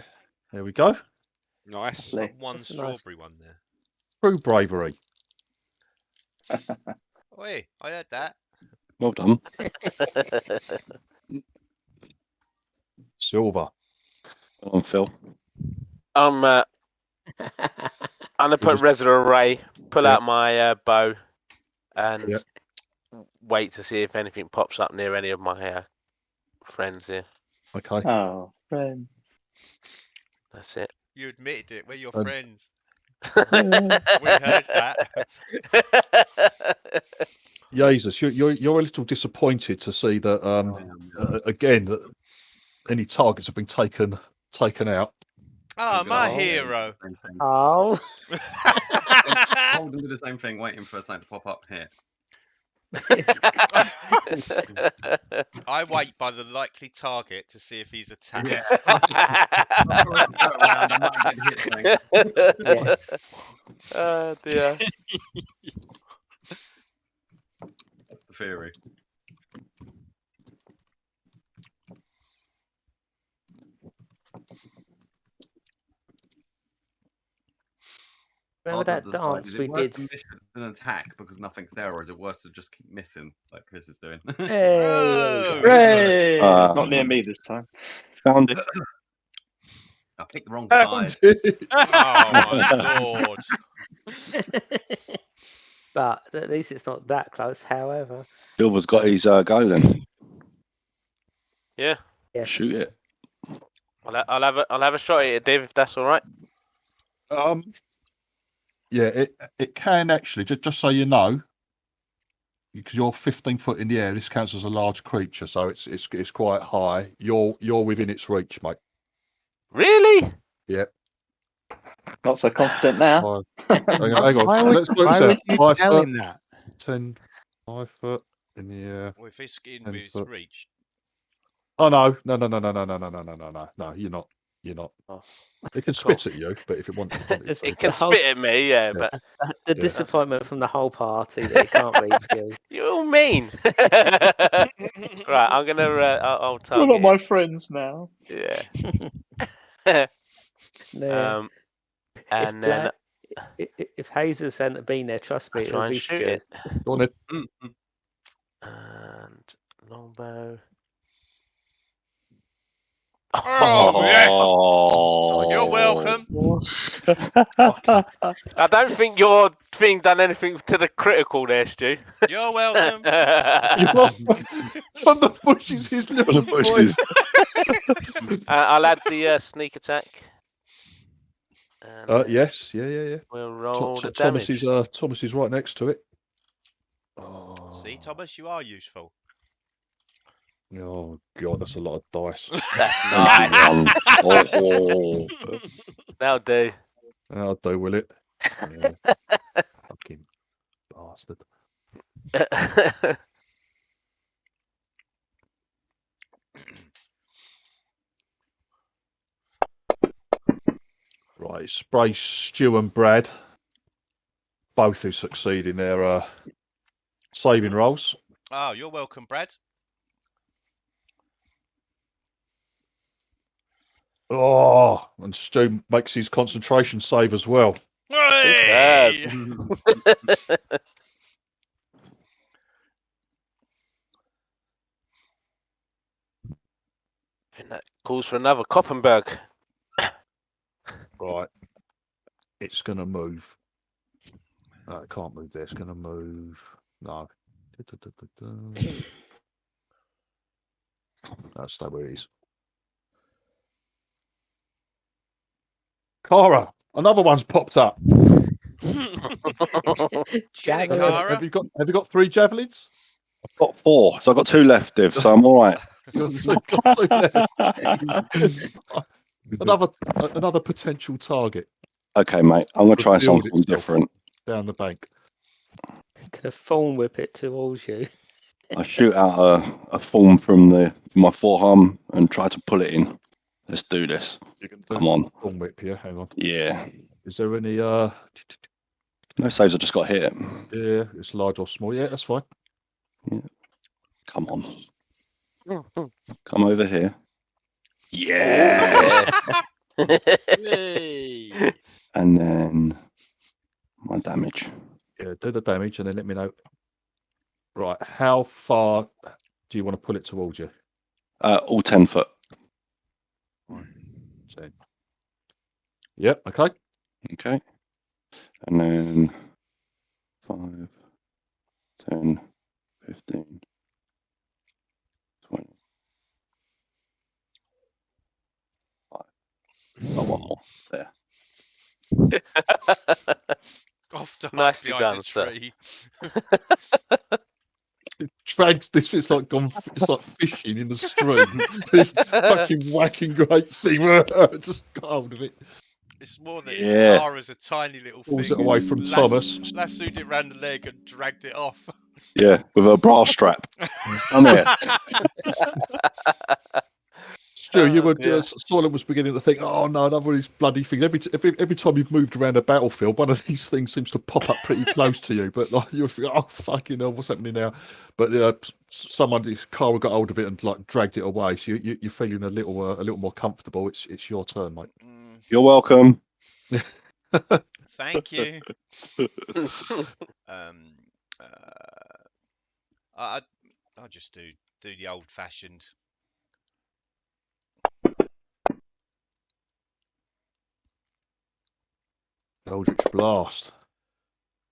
There we go. Nice. Lovely. One That's a nice- strawberry one there. True bravery. Oi, I heard that. Well done. Silver. Well done, Phil. I'm gonna put Resident Array, pull out my bow, and wait to see if anything pops up near any of my friends here. Okay. Oh, friend. That's it. You admitted it. We're your Um, friends. We heard that. Jesus, you're a little disappointed to see that again that any targets have been taken out. Ah, Good my old Holden did hero. the same thing. Oh, Holden did the same thing, waiting for something to pop up here. it's I wait by the likely target to see if he's attacked. Yeah. I'll throw a dirt around, I might get hit, thanks. yes. Oh dear. That's the theory. Remember Hard to that decide. dance Is it we worse did? to miss an attack because nothing's there, or is it worse to just keep missing like Chris is doing? Hey, there we Oh! go. Hooray! It's not near me this time. Found it. I picked the wrong Found side. it. Oh my lord! But at least it's not that close. However, Silver's got his go then. Yeah. yes. Shoot it. I'll have a shot at it, Dave, if that's all right. Yeah, it can actually, just so you know, because you're 15 foot in the air, this counts as a large creature, so it's quite high. You're within its reach, mate. Really? Yep. Not so confident now. Hang on. Why would, Let's work why this would out. you 5 tell foot, him that? 10, 5 foot in the air. Well, if it's in 10 with his foot. reach. Oh no, you're not. Oh, It can Cool. spit at you, but if it wanted It's- to, It can The whole- spit at me, yeah, but the disappointment from the whole party that it can't reach you. you're all mean. Right, I'm gonna. I'll You're target. not my friends now. it. Yeah. There. And then If Jesus hadn't been there, trust me, I it try would and be shoot scared. it. go on then. And longbow. Oh, yeah. Oh, You're welcome. I don't think your thing done anything to the critical there, Stu. You're welcome. On the bushes, his little the bushes. I'll add the sneak attack. And Yes, yeah. we'll roll the Thomas damage. is right next to it. Oh. See, Thomas, you are useful. Oh god, that's a lot of dice. That's nice. Oh. That'll do. I'll do, will it? Yeah. Fucking bastard. Right, spray Stu and Brad. Both who succeed in their saving rolls. Oh, you're welcome, Brad. Oh, and Stu makes his concentration save as well. Hey! I think that calls for another Koppenberg. Right. It's going to move. No, it can't move there. It's going to move. No. That's stay where it is. Cara, another one's popped up. Javelin. Cara. Have you got 3 javelins? I've got 4, so I've got 2 left, Div, so I'm all right. You've got 2 left. Another potential target Okay, mate. I'm going to try Revealed something itself. different. down the bank. Gonna phone whip it towards you. I shoot out a form from my forearm and try to pull it in. Let's do this. You can do Come on. Long whip here. Hang on. Yeah. Is there any? No saves. I just got hit. Yeah, it's large or small. Yeah, that's fine. Come on. Come over here. Yes. And then my damage. Yeah, do the damage and then let me know. Right, how far do you want to pull it towards you? All 10 foot. 10. Yep. Okay. Okay. And then 5, 10, 15, 20. Oh, one more. There. Off to hide Nicely behind done, a sir. tree. drags this. It's like it's like fishing in the stream. This fucking whacking great thing. Just got hold of it. It's more that Yeah. his car is a tiny little Pulls thing. it away from Thomas. Lassoed it round the leg and dragged it off. Yeah, with a bra strap. Come here. Stu, you Oh, were dear. Soylent was beginning to think, oh no, another of these bloody things. Every time you've moved around a battlefield, one of these things seems to pop up pretty close to you. But like you're thinking, oh fucking hell, what's happening now? But someone's car got hold of it and like dragged it away. So you're feeling a little more comfortable. It's your turn, mate. You're welcome. Thank you. I'll just do the old fashioned. Eldritch Blast.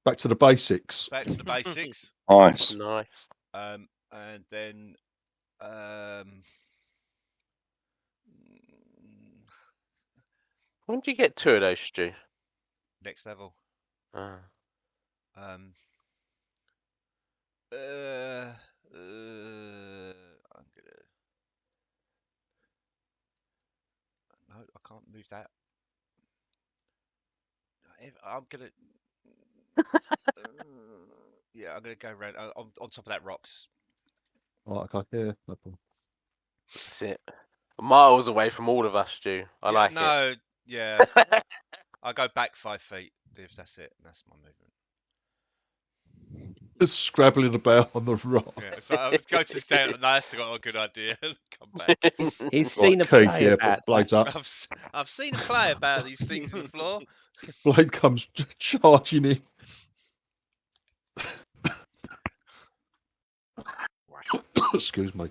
Back to the basics. Back to the basics. Nice. Nice. And then When did you get 2 of those, Stu? next level. Ah. I'm gonna. No, I can't move that. I'm gonna. Yeah, I'm gonna go around on top of that rocks. Right, okay, yeah, no problem. That's it. Miles away from all of us, Stu. I Yeah, like no, yeah. it. I go back 5 feet. If that's it. That's my movement. Just scrabbling about on the rock. Yeah, so I would go to stand. No, that's not a good idea. Come back. He's seen a Keith, play yeah, about that. Blades up. I've seen a play about these things in the floor. Blade comes charging in. Excuse me.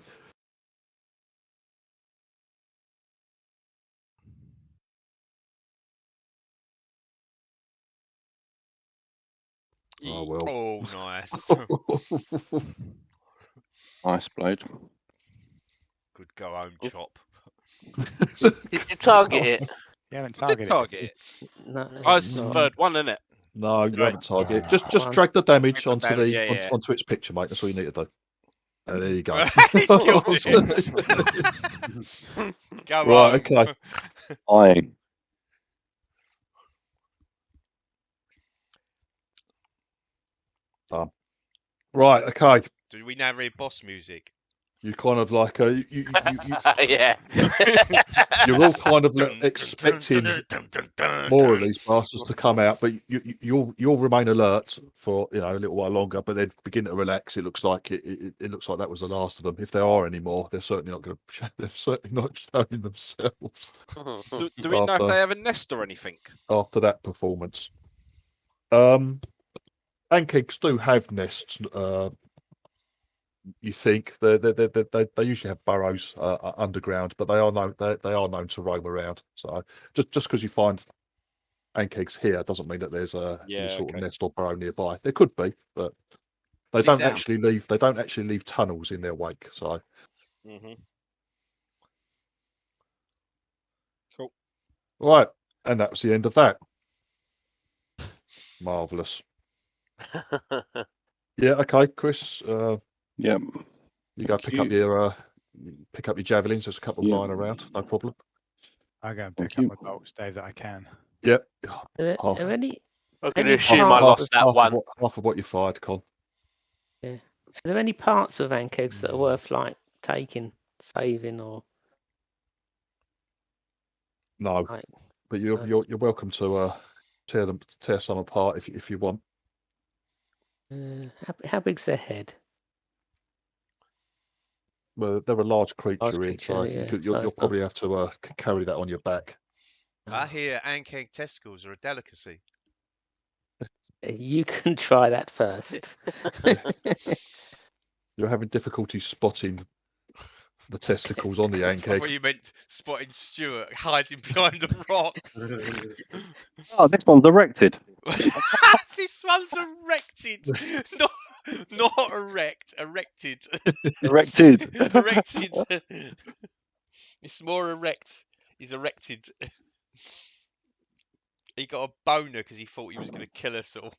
Oh well. Oh, nice. Nice, Blade. Good go home, chop. Did you target it? You haven't I did targeted target it. it. No, Oh, it's it's the not. third one, isn't it? No, you Right. haven't targeted. Yeah. Just One. drag the damage Drag the onto damage, the yeah. onto its picture, mate. That's all you need to do. There you go. He's killed it. Go Right, home. okay. Aye. Done. Right, okay. Do we now read boss music? You kind of like Yeah. you're all kind of expecting more of these bastards to come out, but you'll remain alert for a little while longer, but then begin to relax. It looks like it looks like that was the last of them. If there are any more, they're certainly not going to. They're certainly not showing themselves Do we know if After- they have a nest or anything? after that performance. Ankegs do have nests. You think they usually have burrows underground, but they are known to roam around. So just because you find ankegs here doesn't mean that there's any sort of nest or burrow nearby. There could be, but they Sit don't down. actually leave. They don't actually leave tunnels in their wake. So Cool. right, and that was the end of that. Marvelous. Yeah. Okay, Chris. Yep. You go Thank pick up your javelins. There's a couple Yeah. lying around. No problem. I go and Thank pick up you. my bolts, Dave, that I can. Yep. Are there Half- any I'm going to Any assume I parts lost of- that one. Half of what you fired, Con. are there any parts of ankegs that are worth like taking, saving, or No, like? but you're welcome to tear some apart if you want. How big's their head? Well, they're a large creature, creature, so yeah, you'll it's probably have to carry that on your back. I hear ankeg testicles are a delicacy. You can try that first. You're having difficulty spotting the testicles on the I thought ankeg. you meant spotting Stuart hiding behind the rocks. Oh, this one's erected. This one's erected, not erect, erected. Erected. Erected. It's more erect. He's erected. He got a boner because he thought he was going to kill us all.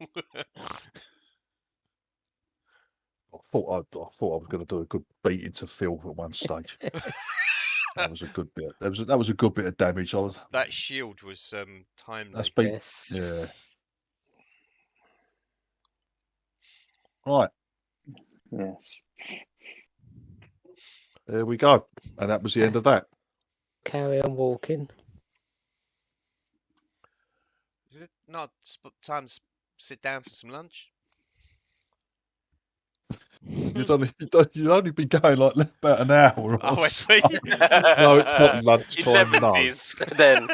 I thought I was going to do a good beating to Phil at one stage. That was a good bit. That was a good bit of damage. That shield was timely. That's been Yes. yeah. Right, Yes. there we go, and that was the end of that. Carry on walking. Is it not time to sit down for some lunch? You'd only been going like about an hour. Oh, Or it's so. No, it's not lunchtime. No, Then.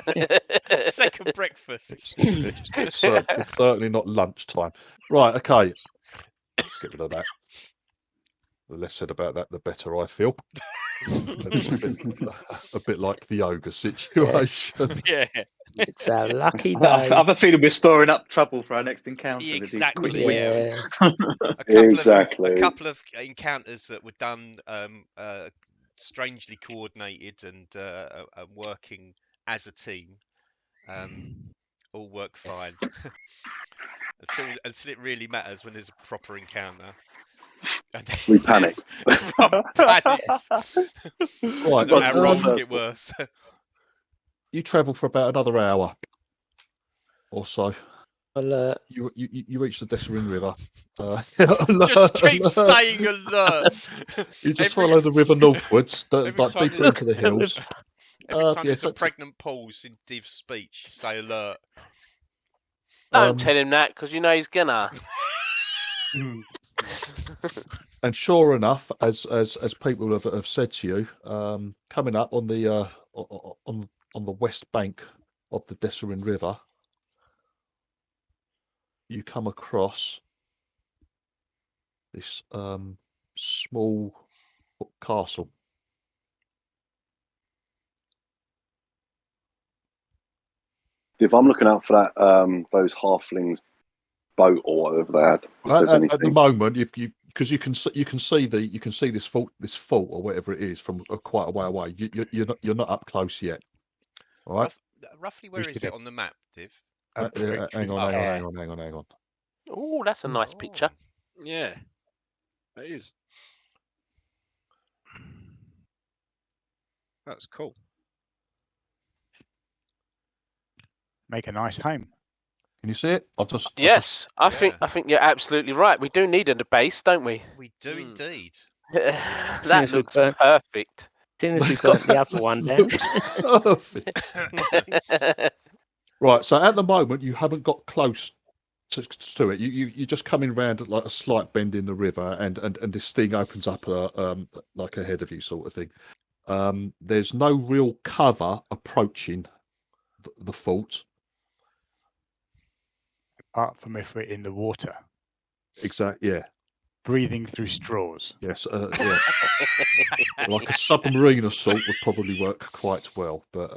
second breakfast. it's certainly not lunchtime. Right, okay. Let's get rid of that. The less said about that, the better I feel. a bit like the ogre situation. Yeah. It's a lucky I day. have a feeling we're storing up trouble for our next encounter. with these Exactly. quick wins. Yeah. Exactly. A couple of encounters that were done strangely coordinated and working as a team. All work fine. Until it really matters when there's a proper encounter. And We panic. Everyone panics. Right, And our rolls get worse. You travel for about another hour or so. Alert. You reach the Desserin River. Just keep saying alert. You just follow the river northwards, like time deeper there's- into the hills. Every time there's a so- pregnant pause in Div's speech, say alert. Don't tell him that, because you know he's gonna. And sure enough, as people have said to you, coming up on the west bank of the Desserin River, you come across this small castle. If I'm looking out for that, those halflings boat or whatever they had. If there's anything. At the moment, because you can see this fault or whatever it is from quite a way away. You're not up close yet. All right. Roughly, where is it on the map, Div? Hang on. Oh, that's a nice picture. Yeah, it is. That's cool. Make a nice home. Can you see it? Yes, I think you're absolutely right. We do need a base, don't we? We do indeed. That looks perfect. As soon as we burnt the other one down. Perfect. Right. So at the moment, you haven't got close to it. You're just coming round like a slight bend in the river, and this thing opens up like ahead of you, sort of thing. There's no real cover approaching the fort. Apart from if we're in the water. Exactly. Yeah. Breathing through straws. Yes. Like a submarine assault would probably work quite well, but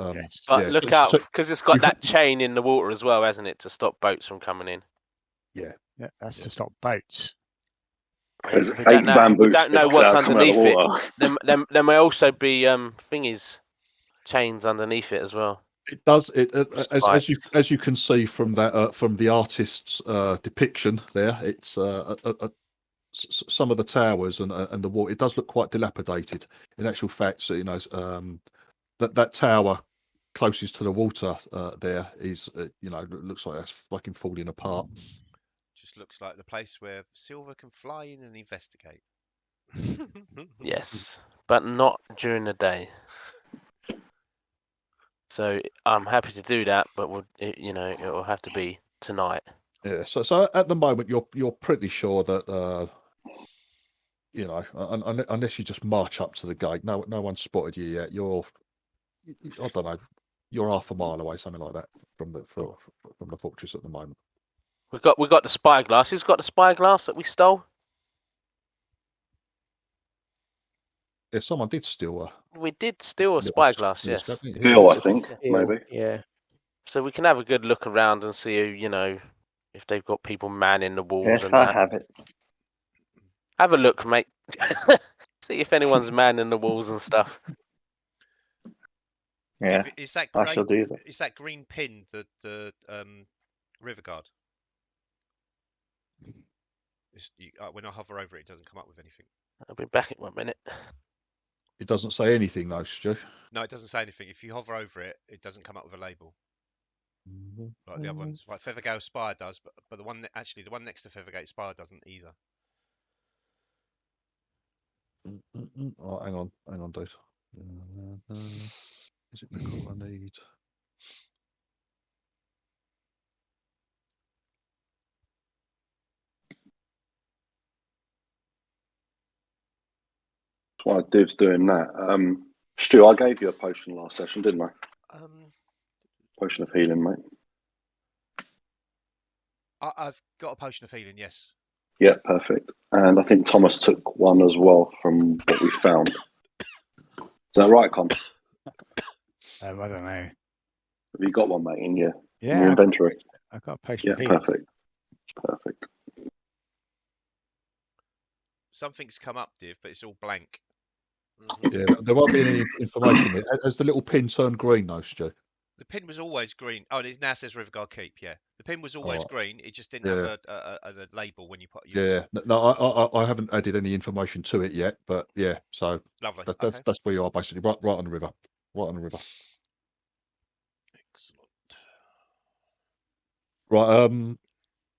But look out, because it's got that chain in the water as well, hasn't it, to stop boats from coming in? Yeah. That's to stop boats. There's We 8 bamboo we don't know sticks what's out coming out of underneath the it. water. There may also be chains underneath it as well. It does. As you can see from that from the artist's depiction there, it's some of the towers and the wall. It does look quite dilapidated. In actual fact, so, that tower closest to the water there is looks like that's fucking falling apart. Just looks like the place where Silver can fly in and investigate. Yes, but not during the day. So I'm happy to do that, but it will have to be tonight. Yeah. So at the moment, you're pretty sure that unless you just march up to the gate, no one's spotted you yet. I don't know. You're half a mile away, something like that, from the fortress at the moment. We got the spyglass. Who's got the spyglass that we stole? Yeah, someone did steal. We did steal a spyglass, yes. Still, I think, maybe. Yeah. So we can have a good look around and see if they've got people manning the walls. Yes, and I that. have it. Have a look, mate. See if anyone's manning the walls and stuff. Yeah, Is that I shall do that. Is that green pin the river guard? When I hover over it, it doesn't come up with anything. I'll be back in 1 minute. It doesn't say anything though, Stu. No, it doesn't say anything. If you hover over it, it doesn't come up with a label like the other ones. Like Feathergale Spire does, but the one next to Feathergate Spire doesn't either. Oh, hang on, dude. Is it the call I need? That's why Div's doing that. Stu, I gave you a potion last session, didn't I? Potion of healing, mate. I've got a potion of healing, yes. Yeah, perfect. And I think Thomas took one as well from what we found. Is that right, Con? I don't know. Have you got one, mate, in your Yeah, inventory? I've got a potion of Yeah, healing. perfect. Something's come up, Div, but it's all blank. Yeah, there won't be any information there. Has the little pin turned green though, Stu? The pin was always green. Oh, it now says Riverguard Keep. Yeah, the pin was always green. It just didn't have a label when you put. Yeah, no, I haven't added any information to it yet, but yeah, so Lovely. That's where you are basically, right on the river, Excellent. Right,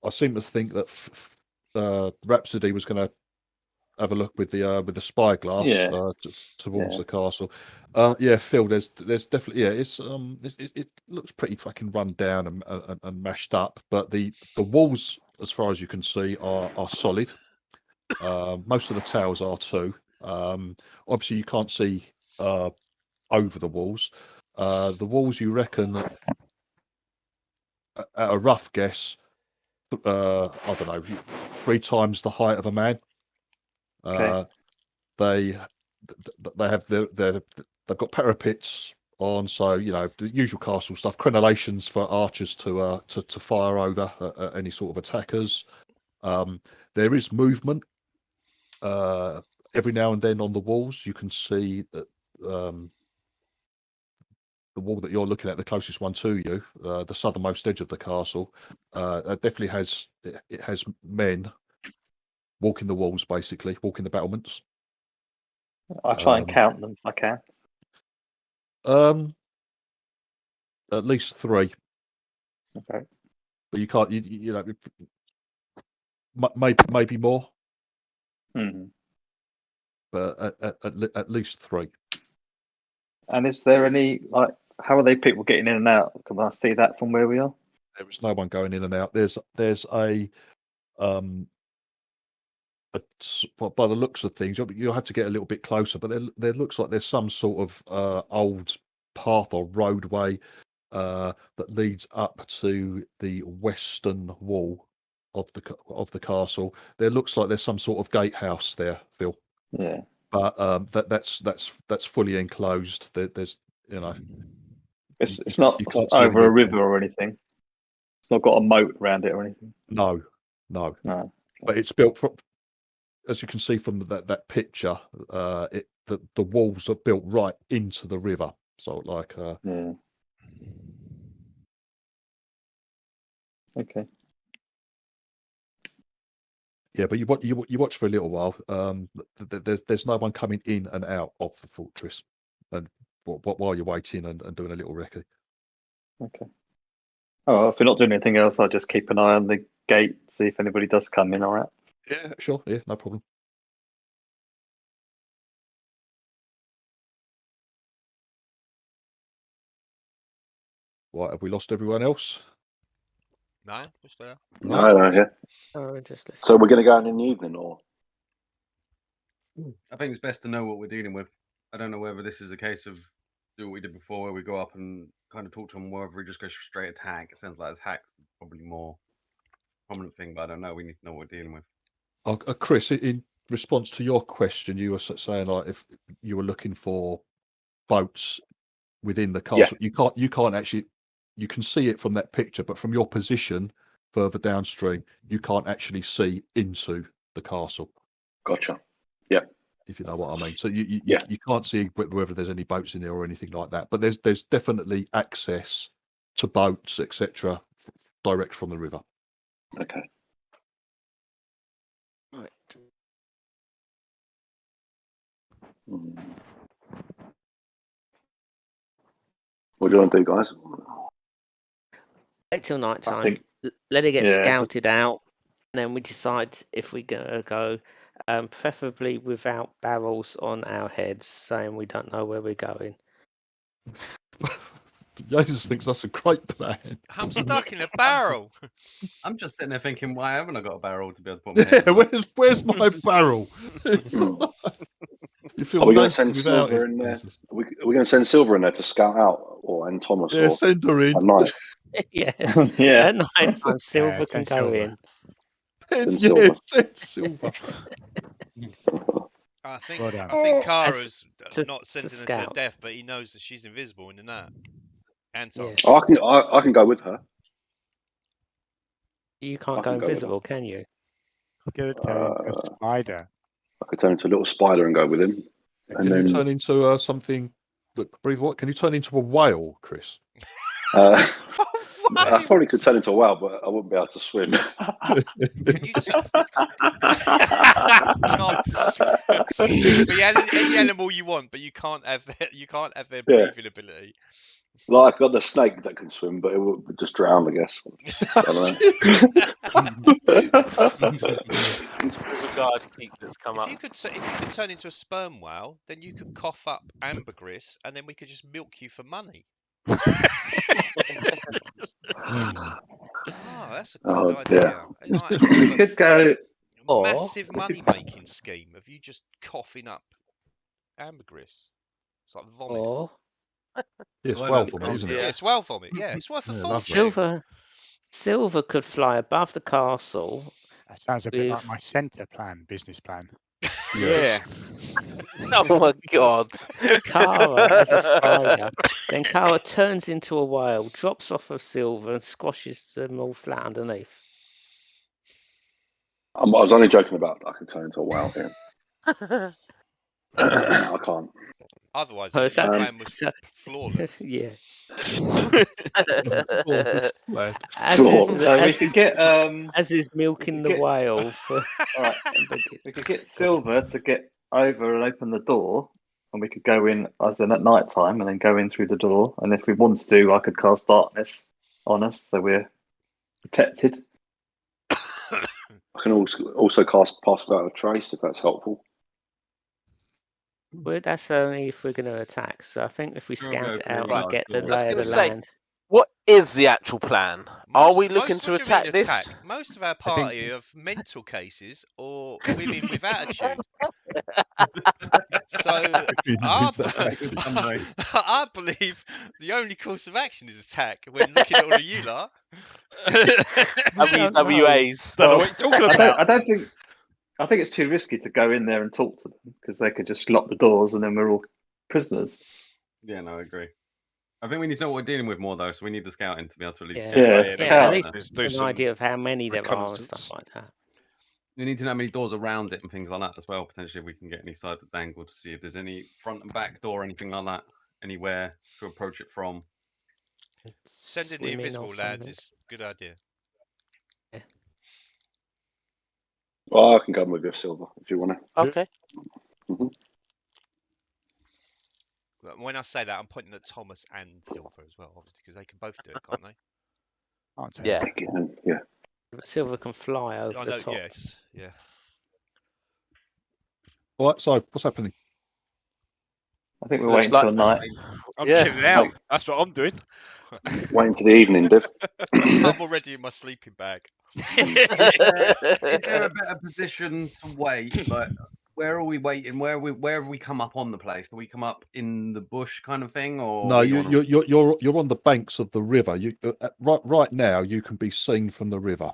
I seem to think that Rhapsody was going to have a look with the spyglass towards the castle. Yeah, Phil, there's definitely it's it looks pretty fucking run down and mashed up, but the walls, as far as you can see, are solid. Most of the towers are too. Obviously, you can't see over the walls. The walls, you reckon, at a rough guess, I don't know, 3 times the height of a man. They have they've got parapets on, so the usual castle stuff, crenellations for archers to fire over any sort of attackers. There is movement every now and then on the walls. You can see that the wall that you're looking at, the closest one to you, the southernmost edge of the castle, definitely has men walking the walls, basically walking the battlements. I try and count them if I can. At least 3. Okay. But you can't. You know, maybe more. Mm-hmm. But at least 3. And is there any how are they people getting in and out? Can I see that from where we are? There is no one going in and out. There's a by the looks of things, you'll have to get a little bit closer. But there looks like there's some sort of old path or roadway that leads up to the western wall of the castle. There looks like there's some sort of gatehouse there, Phil. Yeah. But that's fully enclosed. There's it's not over a river or anything. It's not got a moat around it or anything. No. But it's built as you can see from that picture. The walls are built right into the river. So yeah. Okay. Yeah, but you watch for a little while. There's no one coming in and out of the fortress, and while you're waiting and doing a little recce. Okay. Oh, if we're not doing anything else, I'll just keep an eye on the gate, see if anybody does come in. All right. Yeah, sure. Yeah, no problem. Right, have we lost everyone else? No, what's there? No, yeah. So we're going to go in the evening, or? I think it's best to know what we're dealing with. I don't know whether this is a case of do what we did before, where we go up and kind of talk to them, or whether we just go straight attack. It sounds like attack's probably more prominent thing, but I don't know. We need to know what we're dealing with. Chris, in response to your question, you were saying like if you were looking for boats within the castle, you can't actually. You can see it from that picture, but from your position further downstream, you can't actually see into the castle. Gotcha. Yeah. If you know what I mean. So you can't see whether there's any boats in there or anything like that. But there's definitely access to boats, etc., direct from the river. Okay. What do you want to do, guys? Wait till night I time. think, Let it get yeah, scouted out, and then we decide if we're gonna go. Preferably without barrels on our heads, saying we don't know where we're going. Jesus thinks that's a great plan. I'm stuck in a barrel. I'm just sitting there thinking, why haven't I got a barrel to be able to put my head Yeah, in? where's my barrel? It's Hmm. like, you feel Are we going naked to send without Silver it, in there? Jesus. Are we going to send Silver in there to scout out, and Thomas, Yeah, or send her at in. night? Yeah, yeah. at night time, Silver can send go Silver. in. Send Yeah, Silver. send Silver. I think Well done. I think Kara's to- not to sending her to scout. death, but he knows that she's invisible in the night. And Tom. Yeah, I can go with her. you I can't go can go with invisible, can you? Could turn into a spider. I could turn into a little spider and go with him. And Can then you turn into something? Look, breathe. What? Can you turn into a whale, Chris? I probably could turn into a whale, but I wouldn't be able to swim. Can you you can be any animal you want, but you can't have their breathing ability. Like I've got the snake that can swim, but it would just drown, I guess. I don't know. If you could turn into a sperm whale, then you could cough up ambergris, and then we could just milk you for money. Oh, that's a good idea. Like, We could go. massive money-making scheme of you just coughing up ambergris. It's like vomit. Or It's well for me, isn't it? Yeah, it's well vomit. Yeah, it's worth a fortune. Silver could fly above the castle. That sounds a bit like my centre plan, business plan. Yeah. Oh my God. Kara as a spider. Then Kara turns into a whale, drops off of Silver, and squashes them all flat underneath. I was only joking about I can turn into a whale here. I can't. Otherwise, Oh, your so- plan was flawless. Yeah. We could get as is milking the whale. Alright, we could get Silver to get over and open the door, and we could go in as in at night time, and then go in through the door. And if we wanted to, I could cast darkness on us, so we're protected. I can also cast Pass Without a Trace if that's helpful. Well, that's only if we're going to attack. So I think if we scout it out and get the lay of the land. What is the actual plan? Are we looking to what do you attack mean this? attack? Most of our party are mental cases or women with attitude. So I believe the only course of action is attack when looking at all of you lot. WWAs. Don't know what you're talking about. I think it's too risky to go in there and talk to them, because they could just lock the doors and then we're all prisoners. Yeah, no, I agree. I think we need to know what we're dealing with more, though, so we need the scouting to be able to at least at least an idea of how many there are and stuff like that. We need to know how many doors around it and things like that as well. Potentially, if we can get any side of the angle to see if there's any front and back door or anything like that, anywhere to approach it from. Sending the invisible lads is a good idea. Yeah. Well, I can go with your Silver if you want to. Okay. When I say that, I'm pointing at Thomas and Silver as well, obviously, because they can both do it, can't they? Yeah. Yeah. But Silver can fly over the top. Yes. Yeah. All right, so what's happening? I think we're waiting till night. I'm chilling out. That's what I'm doing. Waiting to the evening, Div. I'm already in my sleeping bag. Is there a better position to wait? Like, where are we waiting? Where have we come up on the place? Do we come up in the bush kind of thing, or No, you're on the banks of the river. You right now you can be seen from the river.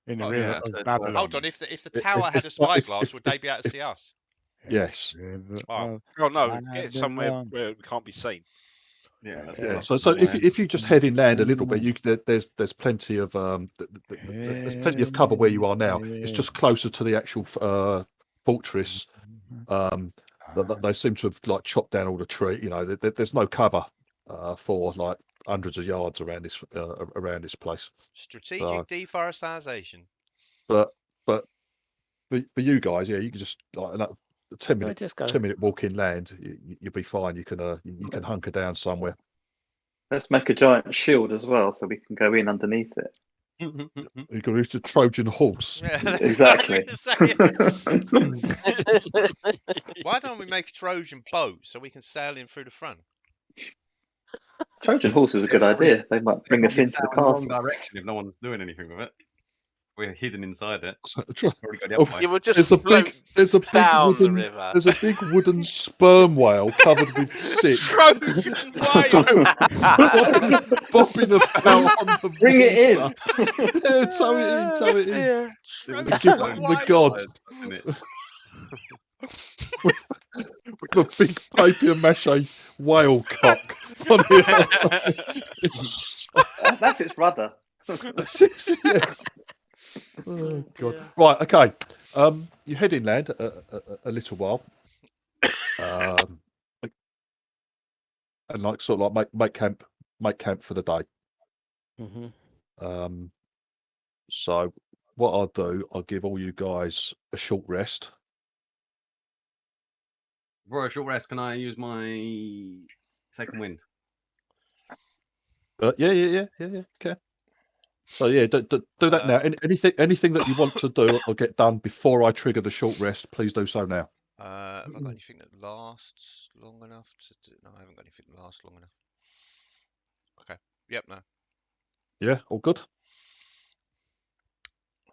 In the river of Babylon. Hold on, if the tower had a spyglass, would they be able to see us? Yes. Oh no, get somewhere where we can't be seen. Yeah. So if you just head inland a little bit, there's plenty of there's plenty of cover where you are now. It's just closer to the actual fortress. They seem to have like chopped down all the tree. You know, there's no cover for like hundreds of yards around this place. Strategic deforestation. But for you guys, yeah, you can just like 10-minute just go. 10-minute walk inland, you'll be fine. You can hunker down somewhere. Let's make a giant shield as well, so we can go in underneath it. You can use the Trojan horse. Yeah, that's Exactly. what I was gonna say. Why don't we make a Trojan boat so we can sail in through the front? Trojan horse is a good idea. They might bring us into the in the wrong castle. direction if no one's doing anything with it. We're hidden inside it. So, Already got the other way. You would just there's a float big down the wooden river. there's a big wooden sperm whale covered with sick Trojan whale! bobbing about on the Bring it in. water. Yeah, tow it in. Yeah. Give them the gods. With a big papier mache whale cock on the That's its rudder. yes. Oh god. Right, okay. You head inland a little while. And like sort of like make camp for the day. Mm-hmm. So what I'll do, I'll give all you guys a short rest. For a short rest, can I use my second wind? Yeah. Okay. So yeah, do that now. Anything that you want to do or get done before I trigger the short rest, please do so now. Have I got anything that lasts long enough to do? No, I haven't got anything that lasts long enough. Okay. Yep. No. Yeah, all good.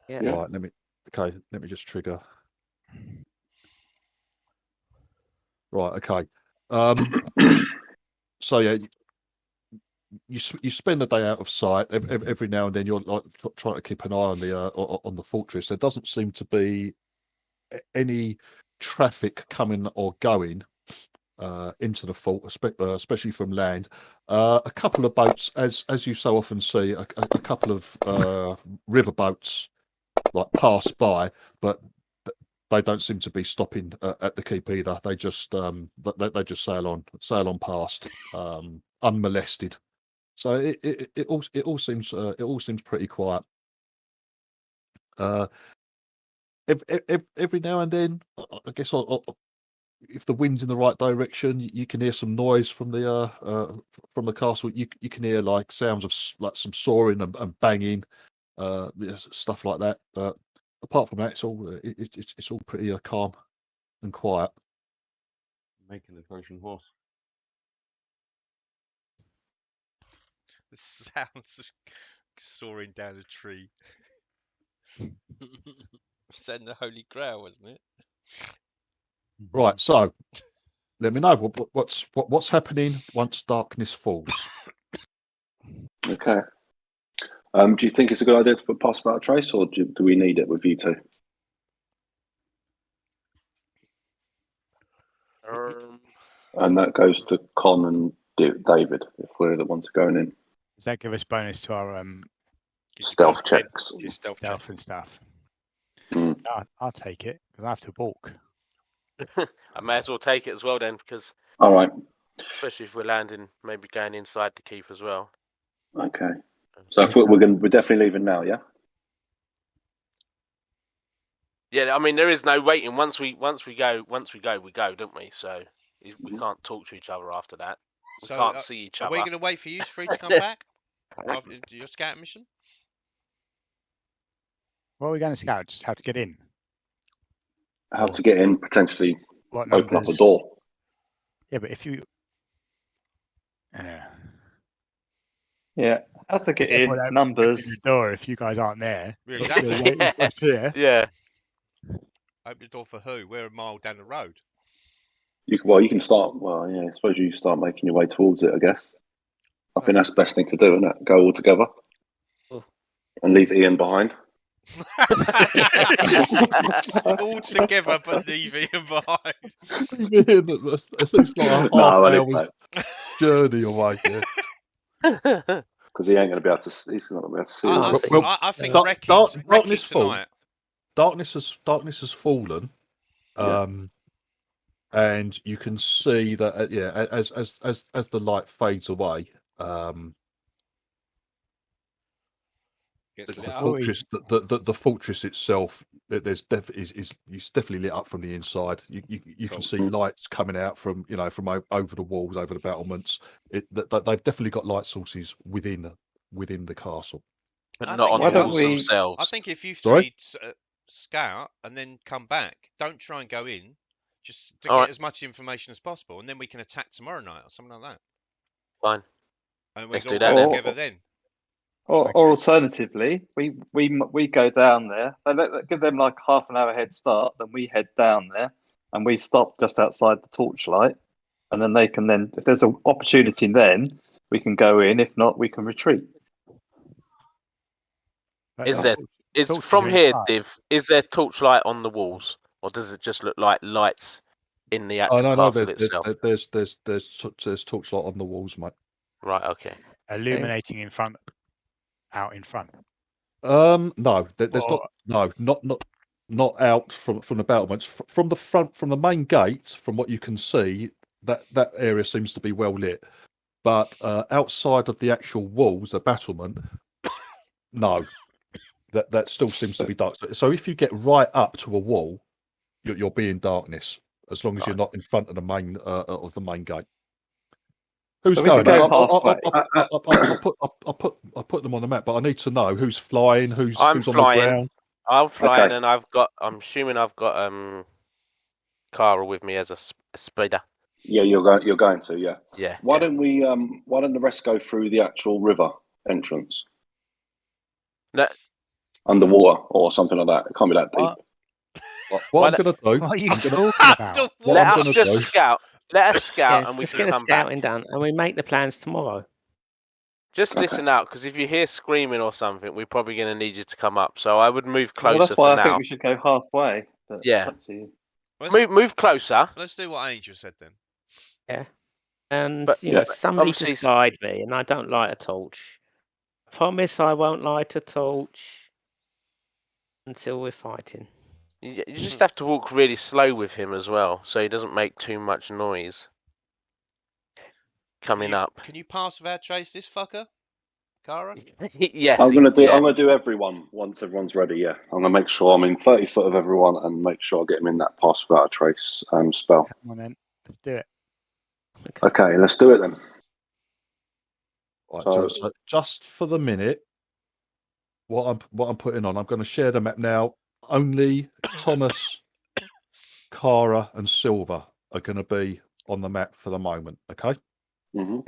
Yeah. Right. Let me just trigger. Right. Okay. So yeah, you spend the day out of sight. Every now and then you're like trying to keep an eye on the fortress. There doesn't seem to be any traffic coming or going into the fort, especially from land. A couple of boats, as you so often see, a couple of river boats like pass by, but they don't seem to be stopping at the keep either. They just sail on past unmolested. So it all seems pretty quiet. Every now and then, I guess if the wind's in the right direction, you can hear some noise from the castle. You can hear like sounds of like some sawing and banging, stuff like that. But apart from that, it's all pretty calm and quiet. Making the Trojan horse. The sounds of soaring down a tree. Send the Holy Grail, wasn't it? Right. So let me know what's happening once darkness falls. Okay. Do you think it's a good idea to put pass without a trace, or do we need it with you two? And that goes to Con and David if we're the ones going in. Does that give us bonus to our Stealth checks. Stealth and stuff? Mm. I'll take it because I have to walk. I may as well take it as well then, because All right. especially if we're landing, maybe going inside the keep as well. Okay. So if we're definitely leaving now, yeah. Yeah, I mean there is no waiting. Once we go, we go, don't we? So we can't talk to each other after that. We So can't see each are other. we going to wait for you three to come back after your scout mission? Well, we're going to scout. Just how to get in. How to get in? Potentially What open up a numbers? door. Yeah, but if you. Yeah, how to get Well, in, that- numbers. the door if you guys aren't there. Yeah, You're exactly. waiting for us here. Yeah. Open the door for who? We're a mile down the road. You can start. Well, yeah. I suppose you start making your way towards it. I guess. I think that's the best thing to do, isn't it? Go all together and leave Ian behind. All together, but leave Ian behind. At least like a half hour's journey away. Yeah. Because he ain't going to be able to. He's not going to be able to see. I think darkness tonight. Darkness has fallen, and you can see that as the light fades away, Gets The lit up. fortress, the fortress itself, there's it's definitely lit up from the inside. You can Cool. see lights coming out from over the walls, over the battlements. They've definitely got light sources within the castle. But I not think on the Why don't walls we- I themselves. think if you Sorry? three scout and then come back, don't try and go in, just to All get right. as much information as possible, and then we can attack tomorrow night or something like that. Fine. And we Let's go do all that go then. together then. Or alternatively, we go down there. Give them like half an hour head start. Then we head down there and we stop just outside the torchlight, and then they can if there's an opportunity, then we can go in. If not, we can retreat. Is there torches from are here, inside. Div? Is there torchlight on the walls, or does it just look like lights in the actual No, castle itself? there's torchlight on the walls, mate. Right. Okay. illuminating in front, out in front. No, there's Or- not out from the battlements. From the front, from the main gate, from what you can see, that area seems to be well lit. But outside of the actual walls, the battlement, no, that still seems to be dark. So if you get right up to a wall, you'll be in darkness as long as you're not in front of the main gate. Who's So we could going? go halfway. I'll put them on the map, but I need to know who's flying, who's I'm on the flying. ground. I'm flying, Okay. and I'm assuming I've got Kara with me as a speeder. Yeah, you're going to, yeah. Yeah. Why don't the rest go through the actual river entrance? No. Underwater or something like that. It can't be that deep. What I'm going to do? What are you I'm gonna- talking about? What Let I'm us gonna just do- scout. Let us scout, Yeah, and we let's can get the come back. scouting done, and we make the plans tomorrow. Just Okay. listen out, because if you hear screaming or something, we're probably going to need you to come up. So I would move Well, closer that's why for I now. think we should go halfway. But Yeah. Up to you. Move closer. Let's do what Angel said then. Yeah. And But, somebody obviously just guide me, and I don't light a torch. I promise I won't light a torch until we're fighting. You just have to walk really slow with him as well, so he doesn't make too much noise coming up. Can you pass without trace this fucker, Kara? Yes. I'm gonna yeah. do everyone once everyone's ready. Yeah, I'm gonna make sure I'm in 30 foot of everyone and make sure I get them in that pass without a trace spell. Come on then, let's do it. Okay, let's do it then. Right, So- so just for the minute, what I'm putting on, I'm going to share the map now. Only Thomas, Kara, and Silver are going to be on the map for the moment. Okay. Mm-hmm.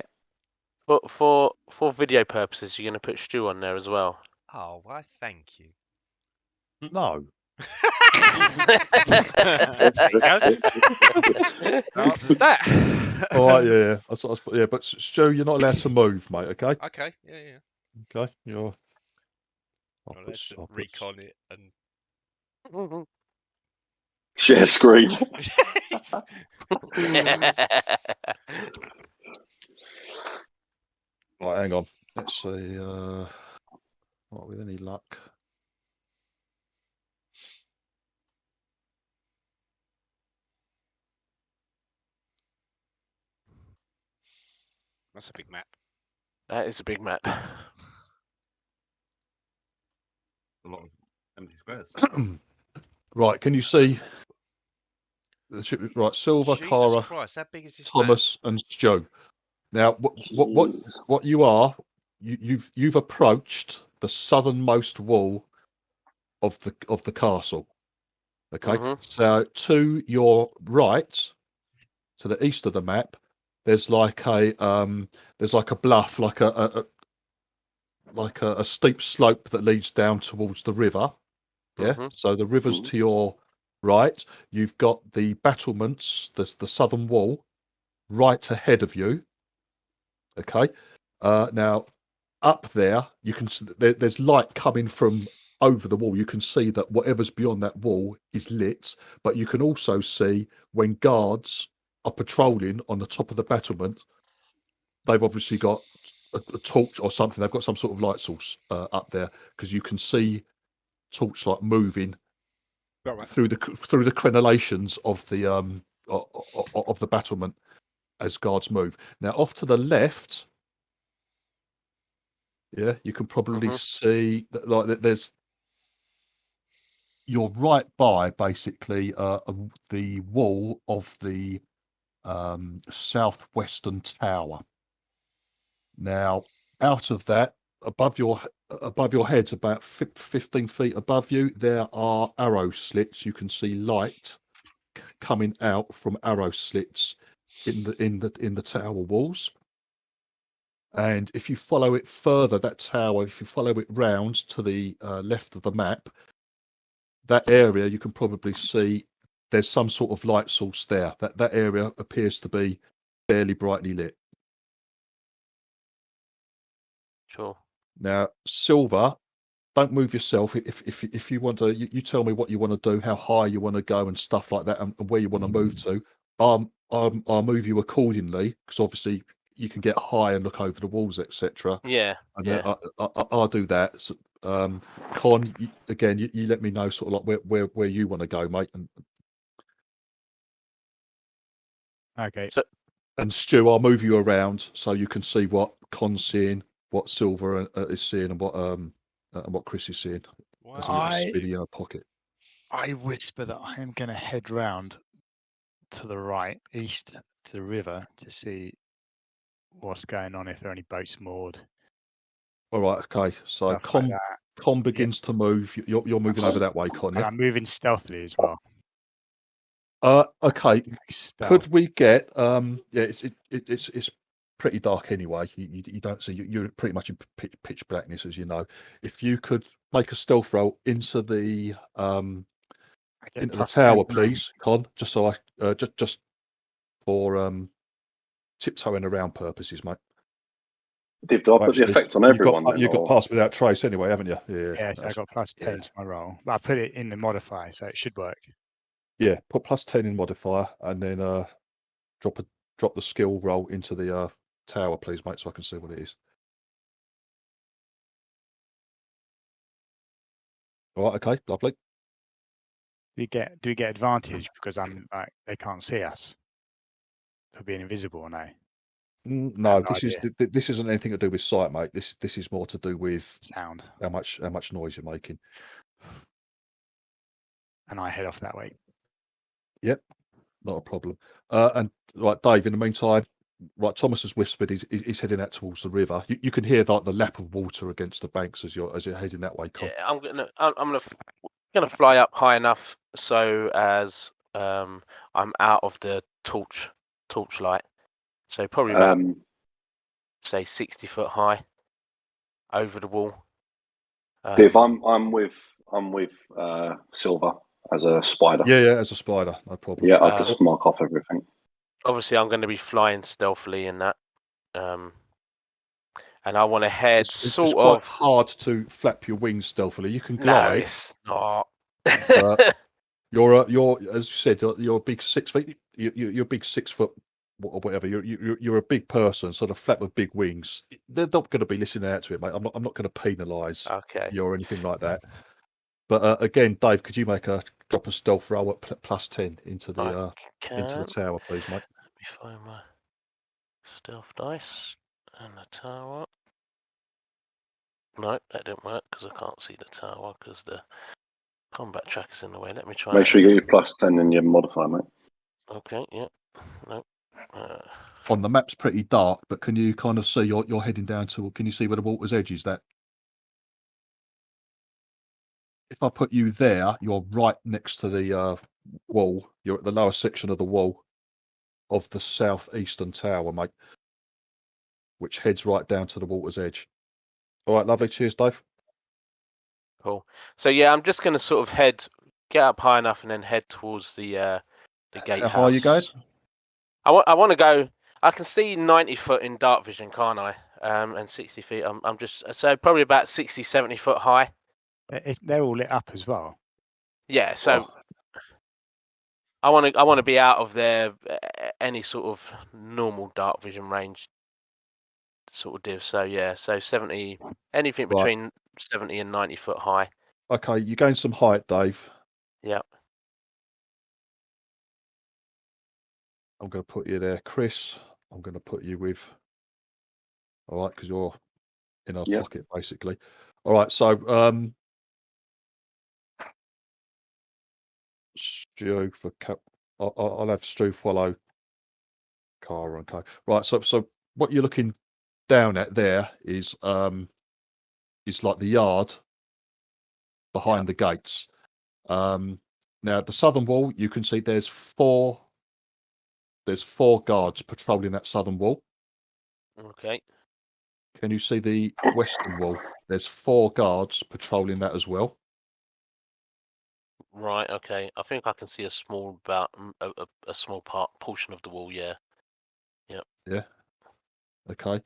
But for video purposes, you're going to put Stu on there as well. Oh, why? Thank you. No. Answers that. All right. Yeah. That's what I was, yeah. But Stu, you're not allowed to move, mate. Okay. Okay. Yeah. Okay. You're. Well, let's I'll put- recon it and. Share screen. Right, hang on. Let's see. What with any luck? That's a big map. That is a big map. A lot of empty squares. Right, can you see? Right, Silver, Jesus Kara, Christ, how big is this Thomas, and Stu. Now, Jeez. what you are? You've approached the southernmost wall of the castle. Okay, Mhm. so to your right, to the east of the map, there's like a bluff, like a steep slope that leads down towards the river. Yeah. Mhm. So the river's Mhm. to your right. You've got the battlements, the southern wall, right ahead of you. Okay. Now up there, you can there's light coming from over the wall. You can see that whatever's beyond that wall is lit, but you can also see when guards are patrolling on the top of the battlement, they've obviously got a torch or something. They've got some sort of light source up there because you can see torchlight moving through the crenellations of the battlement as guards move. Now off to the left, Yeah, you can probably Mhm. see that, like there's. You're right by basically the wall of the southwestern tower. Now, out of that, above your heads, about 15 feet above you, there are arrow slits. You can see light coming out from arrow slits in the tower walls. And if you follow it further, that tower, if you follow it round to the left of the map, that area you can probably see there's some sort of light source there. That area appears to be fairly brightly lit. Sure. Now, Silver, don't move yourself. If you want to, you tell me what you want to do, how high you want to go, and stuff like that, and where you want to move to. I'll move you accordingly, because obviously you can get high and look over the walls, etc. Yeah. And Yeah. then I'll do that. So, Con, again, you let me know sort of like where you want to go, mate. Okay. So And Stu, I'll move you around so you can see what Con's seeing, what Silver is seeing, and what Chris is seeing. As a little spidey in a pocket. I whisper that I am going to head round to the right, east to the river, to see what's going on, if there are any boats moored. All right, okay. So Stuff like that. Con begins to move. You're moving over that way, Con. And Yeah. I'm moving stealthily as well. Okay. Stealth. Could we get yeah? It's pretty dark anyway. You don't see. You're pretty much in pitch blackness, as you know. If you could make a stealth roll into the tower, please, Con. Just so I just for tiptoeing around purposes, mate. Div, do I put the effect on everyone then? You've got Or... pass without trace anyway, haven't you? Yeah, so I got plus 10 to my roll. But I put it in the modifier, so it should work. Yeah, put plus 10 in modifier, and then drop the skill roll into the tower, please, mate, so I can see what it is. All right, okay, lovely. Do we get advantage because I'm like they can't see us for being invisible or no? No, this isn't anything to do with sight, mate. This is more to do with sound. How much noise you're making. And I head off that way. Yep, not a problem. And right, Dave. In the meantime, right, Thomas has whispered. He's heading out towards the river. You can hear like the lap of water against the banks as you're heading that way. Con. yeah, I'm gonna fly up high enough so as I'm out of the torchlight. So probably about say 60 foot high over the wall. Div, I'm with Silver as a spider. Yeah, as a spider, no problem. Yeah, I'll just mark off everything. Obviously, I'm going to be flying stealthily in that, and I want to head It's quite hard to flap your wings stealthily. You can glide. No, it's not. You're as you said, you're a big 6 feet. You're a big 6 foot or whatever. You're a big person, sort of flap with big wings. They're not going to be listening out to it, mate. I'm not going to penalise you or anything like that. But again, Dave, could you drop a stealth roll at plus 10 into the tower, please, mate? Let me find my stealth dice and the tower. No, that didn't work because I can't see the tower because the combat tracker's in the way. Let me try. Make sure you get your plus 10 in your modifier, mate. Okay, yeah. No. On the map's pretty dark, but can you kind of see you're heading down to? Can you see where the water's edge is? That if I put you there, you're right next to the wall. You're at the lower section of the wall of the southeastern tower, mate, which heads right down to the water's edge. All right, lovely. Cheers, Dave. Cool. So yeah, I'm just going to sort of get up high enough and then head towards the gatehouse. How high are you going? I want to go. I can see 90 foot in dark vision, can't I? And 60 feet. I'm just so probably about 60, 70 foot high. They're all lit up as well. Yeah. So I want to be out of their any sort of normal dark vision range sort of div. So yeah. So 70, anything between 70 and 90 foot high. Okay, you gain some height, Dave. Yep. I'm going to put you there, Chris. I'm going to put you with. All right, because you're in her Yep. pocket, basically. All right, so Stu for Cap. I'll have Stu follow Cara and Co. Right, so what you're looking down at there is like the yard behind the gates. Now the southern wall, you can see there's four guards patrolling that southern wall. Okay. Can you see the western wall? There's 4 guards patrolling that as well. Right. Okay. I think I can see a small a small portion of the wall. Yeah. Yeah. Okay.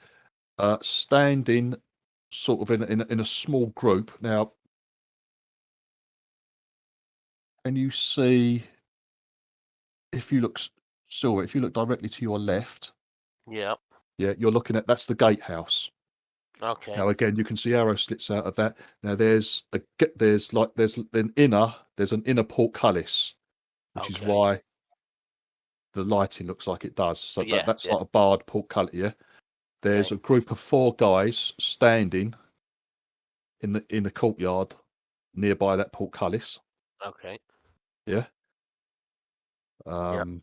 Standing sort of in a small group. Now, can you see if you look Silver, if you look directly to your left, Yeah. yeah, you're looking at that's the gatehouse. Okay. Now again, you can see arrow slits out of that. Now there's an inner portcullis, which is Okay. why the lighting looks like it does. So Yeah, that's yeah. like a barred portcullis. Yeah. There's Okay. a group of 4 guys standing in the courtyard nearby that portcullis. Okay. Yeah. Yep.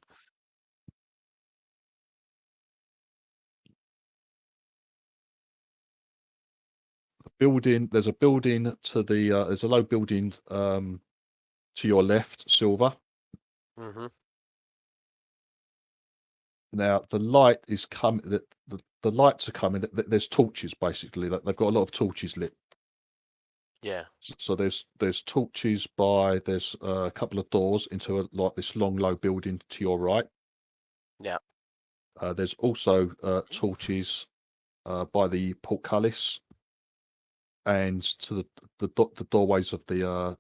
Building. There's a building to the. There's a low building to your left, Silver. Mhm. Now the light is coming. The lights are coming. There's torches basically. They've got a lot of torches lit. Yeah. So there's torches by. There's a couple of doors into like this long low building to your right. Yeah. There's also torches by the portcullis and to the doorways of the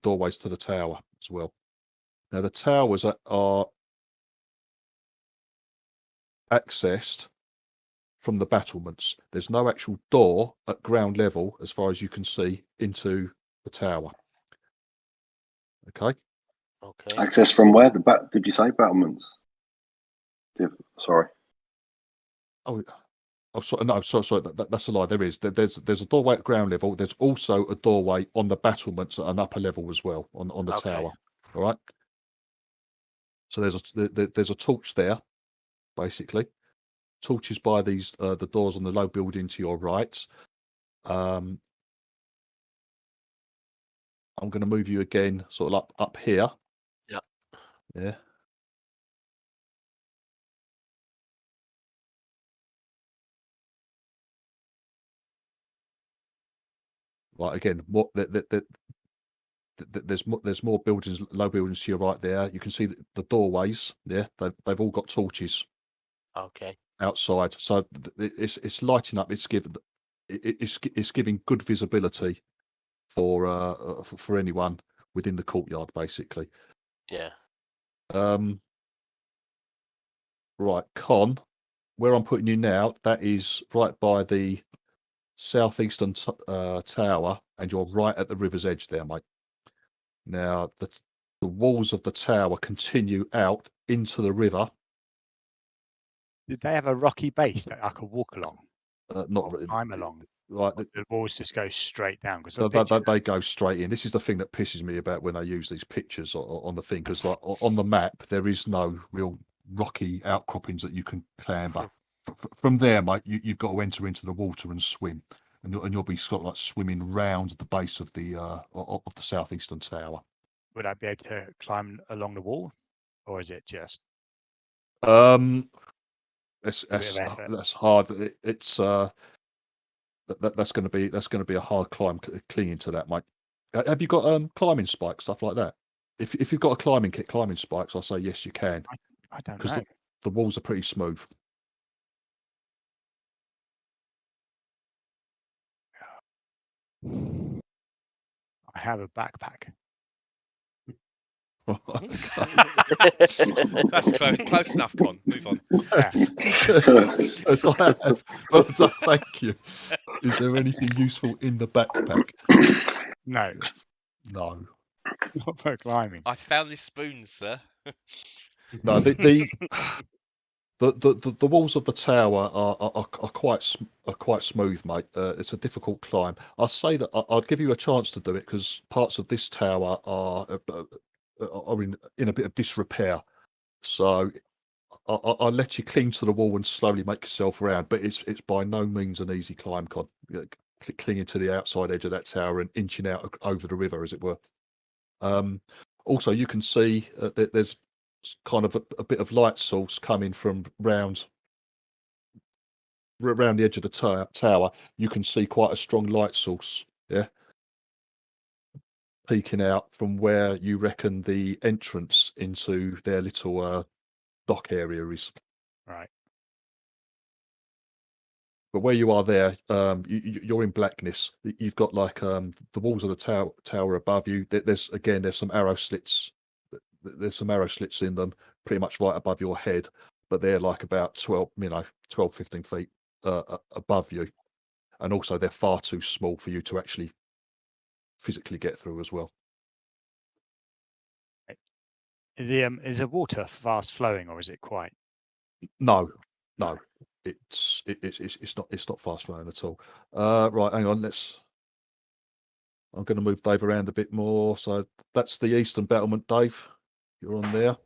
doorways to the tower as well. Now the towers are accessed from the battlements. There's no actual door at ground level, as far as you can see, into the tower. Okay. Okay. Access from where? Did you say battlements? Sorry. Oh, sorry, no, sorry. That's a lie. There's a doorway at ground level. There's also a doorway on the battlements at an upper level as well on the Okay. tower. All right. So there's a torch there, basically. Torches by these the doors on the low building to your right. I'm going to move you again, sort of up here. Yeah. Yeah. Right. Again, what there's more buildings, low buildings to your right there. You can see the doorways. Yeah, they've all got torches. Okay. Outside, so it's lighting up. It's giving good visibility for anyone within the courtyard, basically. Yeah. Right, Con, where I'm putting you now, that is right by the southeastern tower, and you're right at the river's edge there, mate. Now the walls of the tower continue out into the river. Did they have a rocky base that I could walk along? Not really. I'm along. Right, the walls just go straight down because they go straight in. This is the thing that pisses me about when they use these pictures on the thing, because like on the map there is no real rocky outcroppings that you can clamber. From there, mate, you've got to enter into the water and swim, and you'll be sort of like swimming round the base of the southeastern tower. Would I be able to climb along the wall, or is it just? That's hard. It's that's going to be a hard climb clinging to that, mate. Have you got climbing spikes, stuff like that? If you've got a climbing kit, climbing spikes, I'll say yes, you can. I don't know. Because the walls are pretty smooth. I have a backpack. That's close enough, Con. Move on. As I have. Well done, thank you. Is there anything useful in the backpack? No. No. Not for climbing. I found this spoon, sir. No, The walls of the tower are quite smooth, mate. It's a difficult climb. I'll say that I'll give you a chance to do it because parts of this tower are in a bit of disrepair. So I'll let you cling to the wall and slowly make yourself around. But it's by no means an easy climb, Con. Clinging to the outside edge of that tower and inching out over the river, as it were. Also, you can see that there's kind of a bit of light source coming from round the edge of the tower. You can see quite a strong light source, peeking out from where you reckon the entrance into their little dock area is. Right. But where you are there, you're in blackness. You've got like the walls of the tower above you. There's some arrow slits. There's some arrow slits in them, pretty much right above your head, but they're like about 12, 15 feet above you, and also they're far too small for you to actually physically get through as well. Is the water fast flowing, or is it quiet? No, it's not fast flowing at all. Right, hang on. I'm going to move Dave around a bit more. So that's the eastern battlement, Dave. You're on there.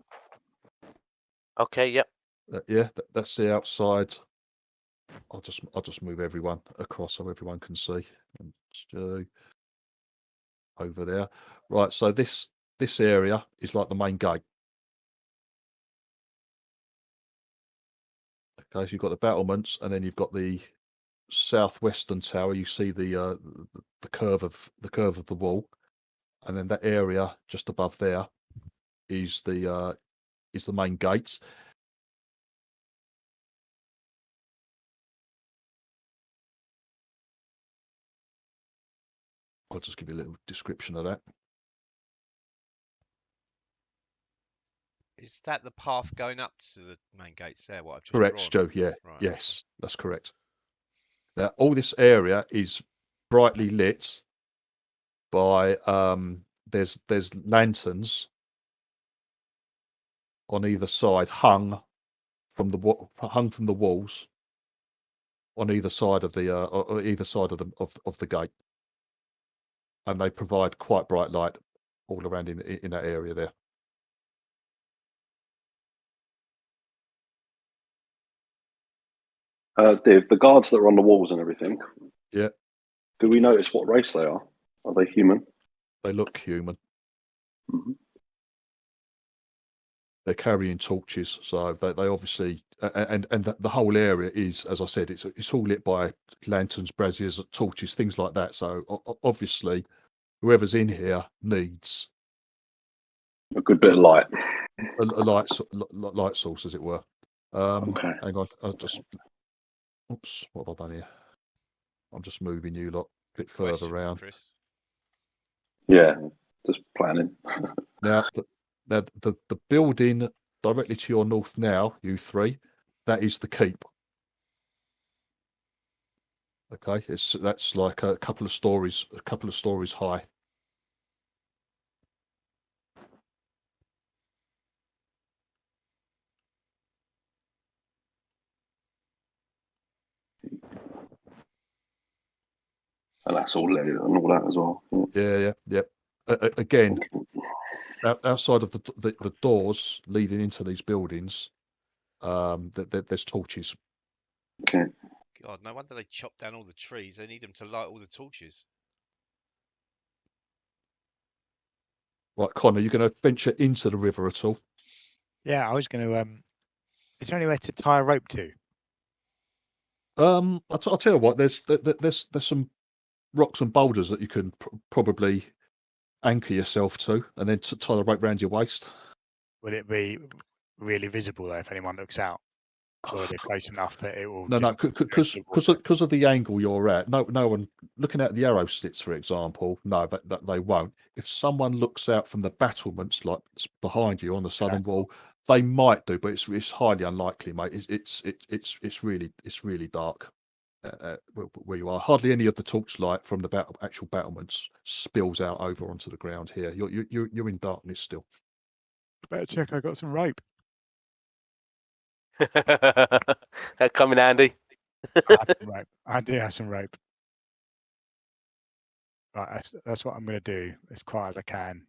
Okay. Yep. That's the outside. I'll just move everyone across so everyone can see. And over there. Right. So this area is like the main gate. Okay. So you've got the battlements, and then you've got the southwestern tower. You see the curve of the wall, and then that area just above there is the main gates. I'll just give you a little description of that. Is that the path going up to the main gates there? What I've just Correct, drawn? Stu. Yeah. Right. Yes, that's correct. Now, all this area is brightly lit by there's lanterns on either side, hung from the walls on either side of the gate, and they provide quite bright light all around in that area there. Dave, the guards that are on the walls and everything. Yeah. Do we notice what race they are? Are they human? They look human. Mm-hmm. They're carrying torches, so they obviously and the whole area is, as I said, it's all lit by lanterns, braziers, torches, things like that. So obviously, whoever's in here needs a good bit of light, a light source, as it were. Okay. Hang on, oops, what have I done here? I'm just moving you lot a bit further around. Chris. Yeah, just planning. Now, the building directly to your north now, you three, that is the keep. Okay, that's like a couple of stories high. And that's all lit and all that as well. Yeah. Again, outside of the doors leading into these buildings, there's torches. Okay. God, no wonder they chopped down all the trees. They need them to light all the torches. Right, Connor, you're going to venture into the river at all? Yeah, I was going to. Is there anywhere to tie a rope to? I'll tell you what. There's some rocks and boulders that you can probably anchor yourself to, and then tie the rope around your waist. Would it be really visible though if anyone looks out, or are they close enough that it will? No, because of the angle you're at. No one looking at the arrow slits, for example. No, that they won't. If someone looks out from the battlements, like behind you on the southern wall, they might do, but it's highly unlikely, mate. It's really dark where you are. Hardly any of the torchlight from the actual battlements spills out over onto the ground here. You're in darkness still. Better check I got some rope. That come in handy. I have some rope. I do have some rope. Right, that's what I'm going to do as quiet as I can.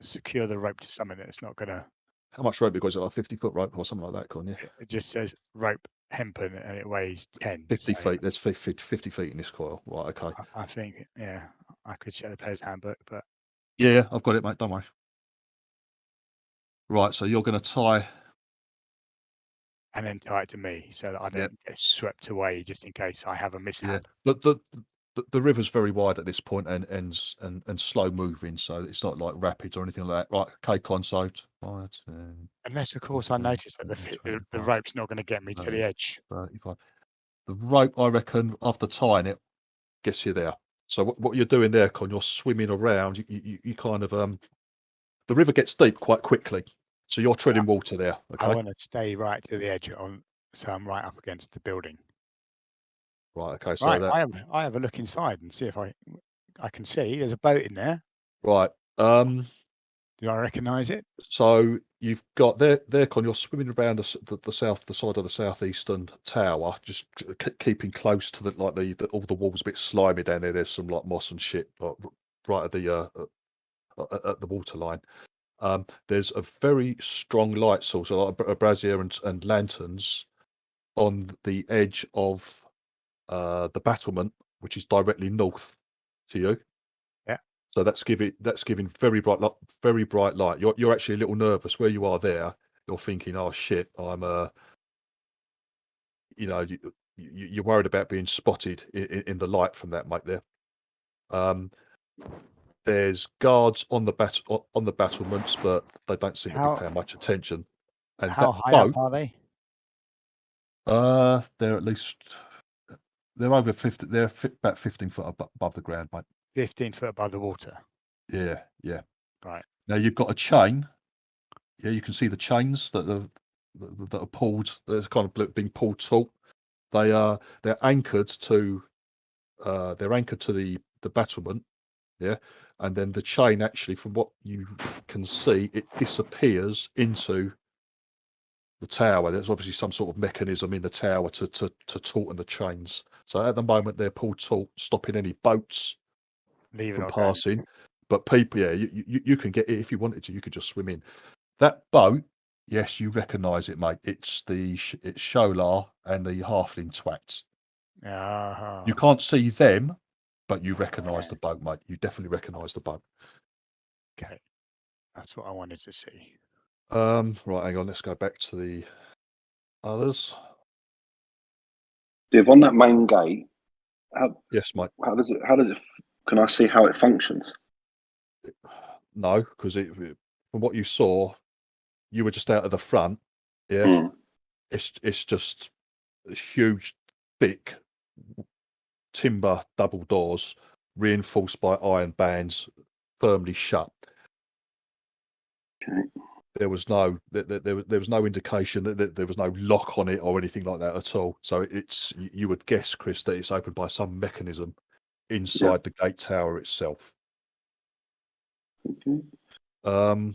Secure the rope to something that's not going to. How much rope? Because it's like 50-foot rope or something like that, Con, yeah? It just says rope hempen and it weighs 10. 50 so feet. There's 50 feet in this coil. Right, okay. I think, yeah, I could share the player's handbook, but. Yeah, I've got it, mate. Don't worry. Right, so you're going to tie. And then tie it to me so that I don't get swept away just in case I have a mishap. Yeah, the river's very wide at this point and slow moving, so it's not like rapids or anything like that. Right, okay, console. Unless, of course, I notice that the rope's not going to get me to the edge. 35. The rope, I reckon, after tying it, gets you there. So what you're doing there, Con, you're swimming around. You kind of the river gets deep quite quickly, so you're treading water there. Okay. I want to stay right to the edge so I'm right up against the building. Right. Okay. So Right. that I have a look inside and see if I can see. There's a boat in there. right. Do I recognise it? So you've got there, Con. You're swimming around the side of the southeastern tower, just keeping close to all the walls a bit slimy down there. There's some like moss and shit right at the waterline. There's a very strong light source, like a brazier and lanterns, on the edge of the battlement, which is directly north to you. Yeah. So that's giving very bright light. You're actually a little nervous where you are there. You're thinking, oh shit, I'm you're worried about being spotted in the light from that, mate. There. There's guards on the battlements, but they don't seem to be paying much attention. And how high up are they? They're at least they're over 50. They're about 15 foot above the ground, mate. 15 foot above the water. Yeah. Right. Now you've got a chain. Yeah, you can see the chains that are pulled. There's kind of being pulled taut. They're anchored to the battlement. Yeah, and then the chain actually, from what you can see, it disappears into the tower. There's obviously some sort of mechanism in the tower to tauten the chains. So at the moment they're pulled taut, stopping any boats from passing. But people, yeah, you can get it if you wanted to. You could just swim in. That boat, yes, you recognise it, mate. It's Sholar and the halfling twats. You can't see them, but you recognise the boat, mate. You definitely recognise the boat. Okay, that's what I wanted to see. Right, hang on. Let's go back to the others. Div, on that main gate. Yes, mate. How does it? Can I see how it functions? No, because from what you saw, you were just out of the front. Yeah, it's just huge, thick timber double doors, reinforced by iron bands, firmly shut. Okay. There was no indication that there was no lock on it or anything like that at all. So you would guess, Chris, that it's opened by some mechanism inside the gate tower itself. Okay.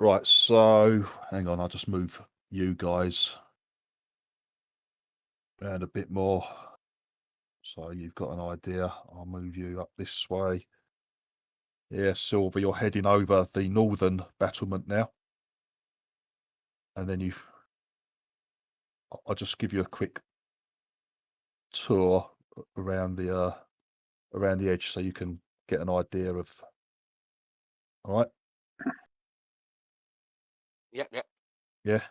Right. So hang on, I'll just move you guys around a bit more. So you've got an idea. I'll move you up this way. Yeah, Silver, you're heading over the northern battlement now. And then I'll just give you a quick tour around the edge so you can get an idea of. All right. Yep. Yeah.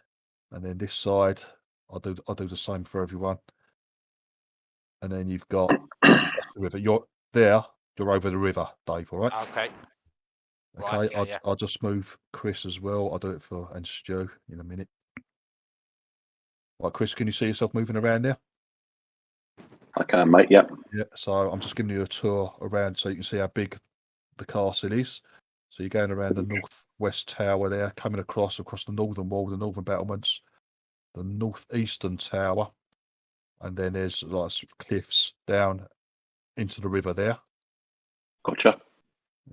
And then this side, I'll do the same for everyone. And then you've got the river. You're there. You're over the river, Dave. All right. Okay. Okay. Right, I'll just move Chris as well. I'll do it and Stu in a minute. Right, Chris, can you see yourself moving around there? I can, mate. Yep. Yeah. So I'm just giving you a tour around so you can see how big the castle is. So you're going around the northwest tower there, coming across the northern wall, the northern battlements, the northeastern tower, and then there's like cliffs down into the river there. Gotcha.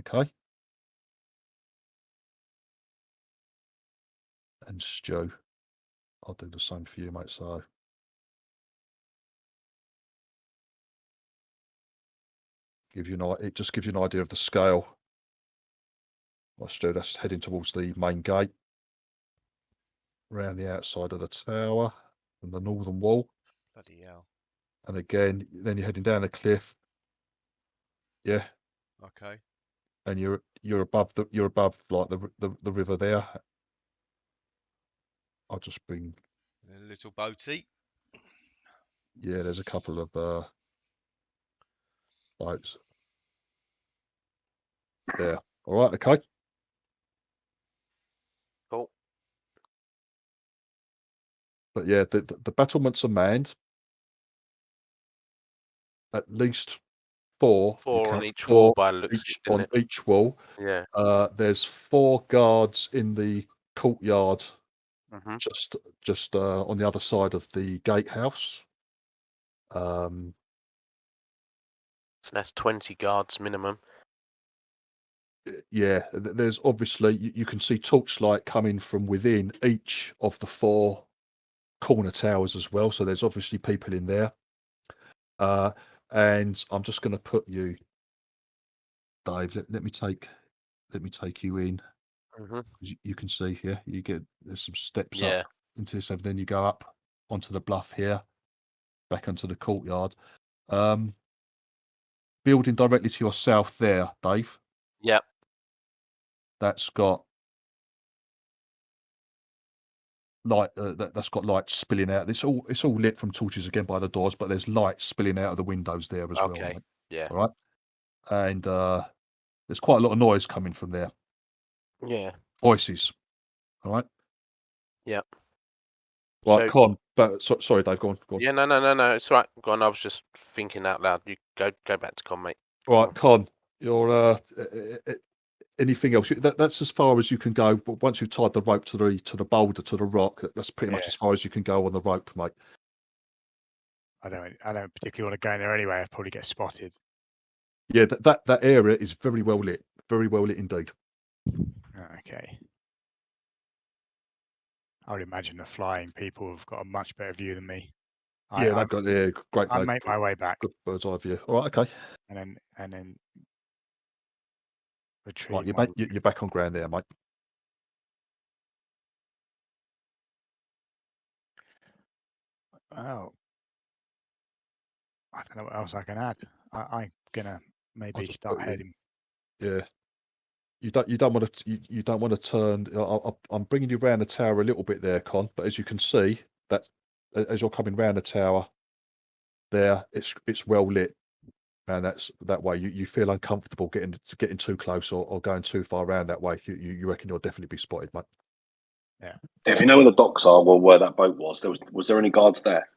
Okay. And Stu, I'll do the same for you, mate. So it just gives you an idea of the scale. Let's do. That's heading towards the main gate, around the outside of the tower and the northern wall. Bloody hell. And again, then you're heading down the cliff. Yeah. Okay. And you're above like the river there. I'll just bring A little boaty. Yeah, there's a couple of boats there. All right, okay. Cool. But yeah, the battlements are manned. At least four. Four on each wall by the looks each of it, on isn't it? each wall. Yeah. There's 4 guards in the courtyard, Mhm. just on the other side of the gatehouse. So that's 20 guards minimum. Yeah, there's obviously you can see torchlight coming from within each of the 4 corner towers as well. So there's obviously people in there. And I'm just going to put you, Dave. Let me take you in. Mhm. You can see here. There's some steps Yeah. up into this, and then you go up onto the bluff here, back onto the courtyard. Building directly to your south there, Dave. Yep. That's got light. That's got light spilling out. It's all lit from torches again by the doors, but there's light spilling out of the windows there as well. Okay. Mate. Yeah. All right. And there's quite a lot of noise coming from there. Yeah. Voices. All right. Yep. Right, So- Con. But sorry, Dave. Go on. Yeah. No. It's right. Go on. I was just thinking out loud. You go back to Con, mate. Right, Con. You're anything else? That's as far as you can go. But once you've tied the rope to the boulder, to the rock, that's pretty much Yeah. as far as you can go on the rope, mate. I don't particularly want to go in there anyway. I'll probably get spotted. Yeah, that area is very well lit. Very well lit indeed. Okay. I would imagine the flying people have got a much better view than me. Yeah, they've got great. I'll make my way back. Good bird's eye view. All right, okay. And then retrieve. Right, you're back on ground there, mate. Oh, I don't know what else I can add. I'm gonna maybe start heading. Yeah. You don't want to turn. I'm bringing you around the tower a little bit there, Con. But as you can see, that as you're coming round the tower, there it's well lit, and that way you feel uncomfortable getting too close or going too far around that way. You reckon you'll definitely be spotted, mate. Yeah. If you know where the docks are, well, where that boat was there any guards there?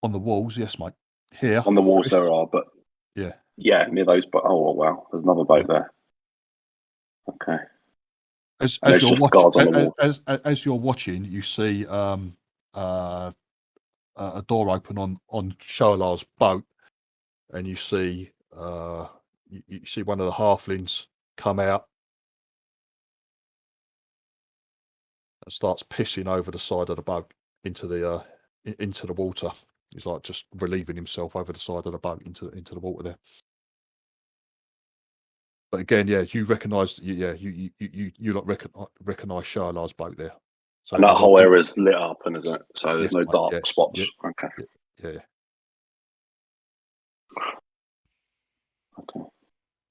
On the walls, yes, mate. Here on the walls there are, but yeah, near those. But oh wow, there's another boat there. Okay. As you're watching, you see a door open on Sholar's boat, and you see you see one of the halflings come out and starts pissing over the side of the boat into the water. He's like just relieving himself over the side of the boat into the water there. But again, yeah, you recognise, you recognise Sholar's boat there. So and that whole area is lit up, and is it? So there's no dark spots. Yeah, okay. Yeah. Okay.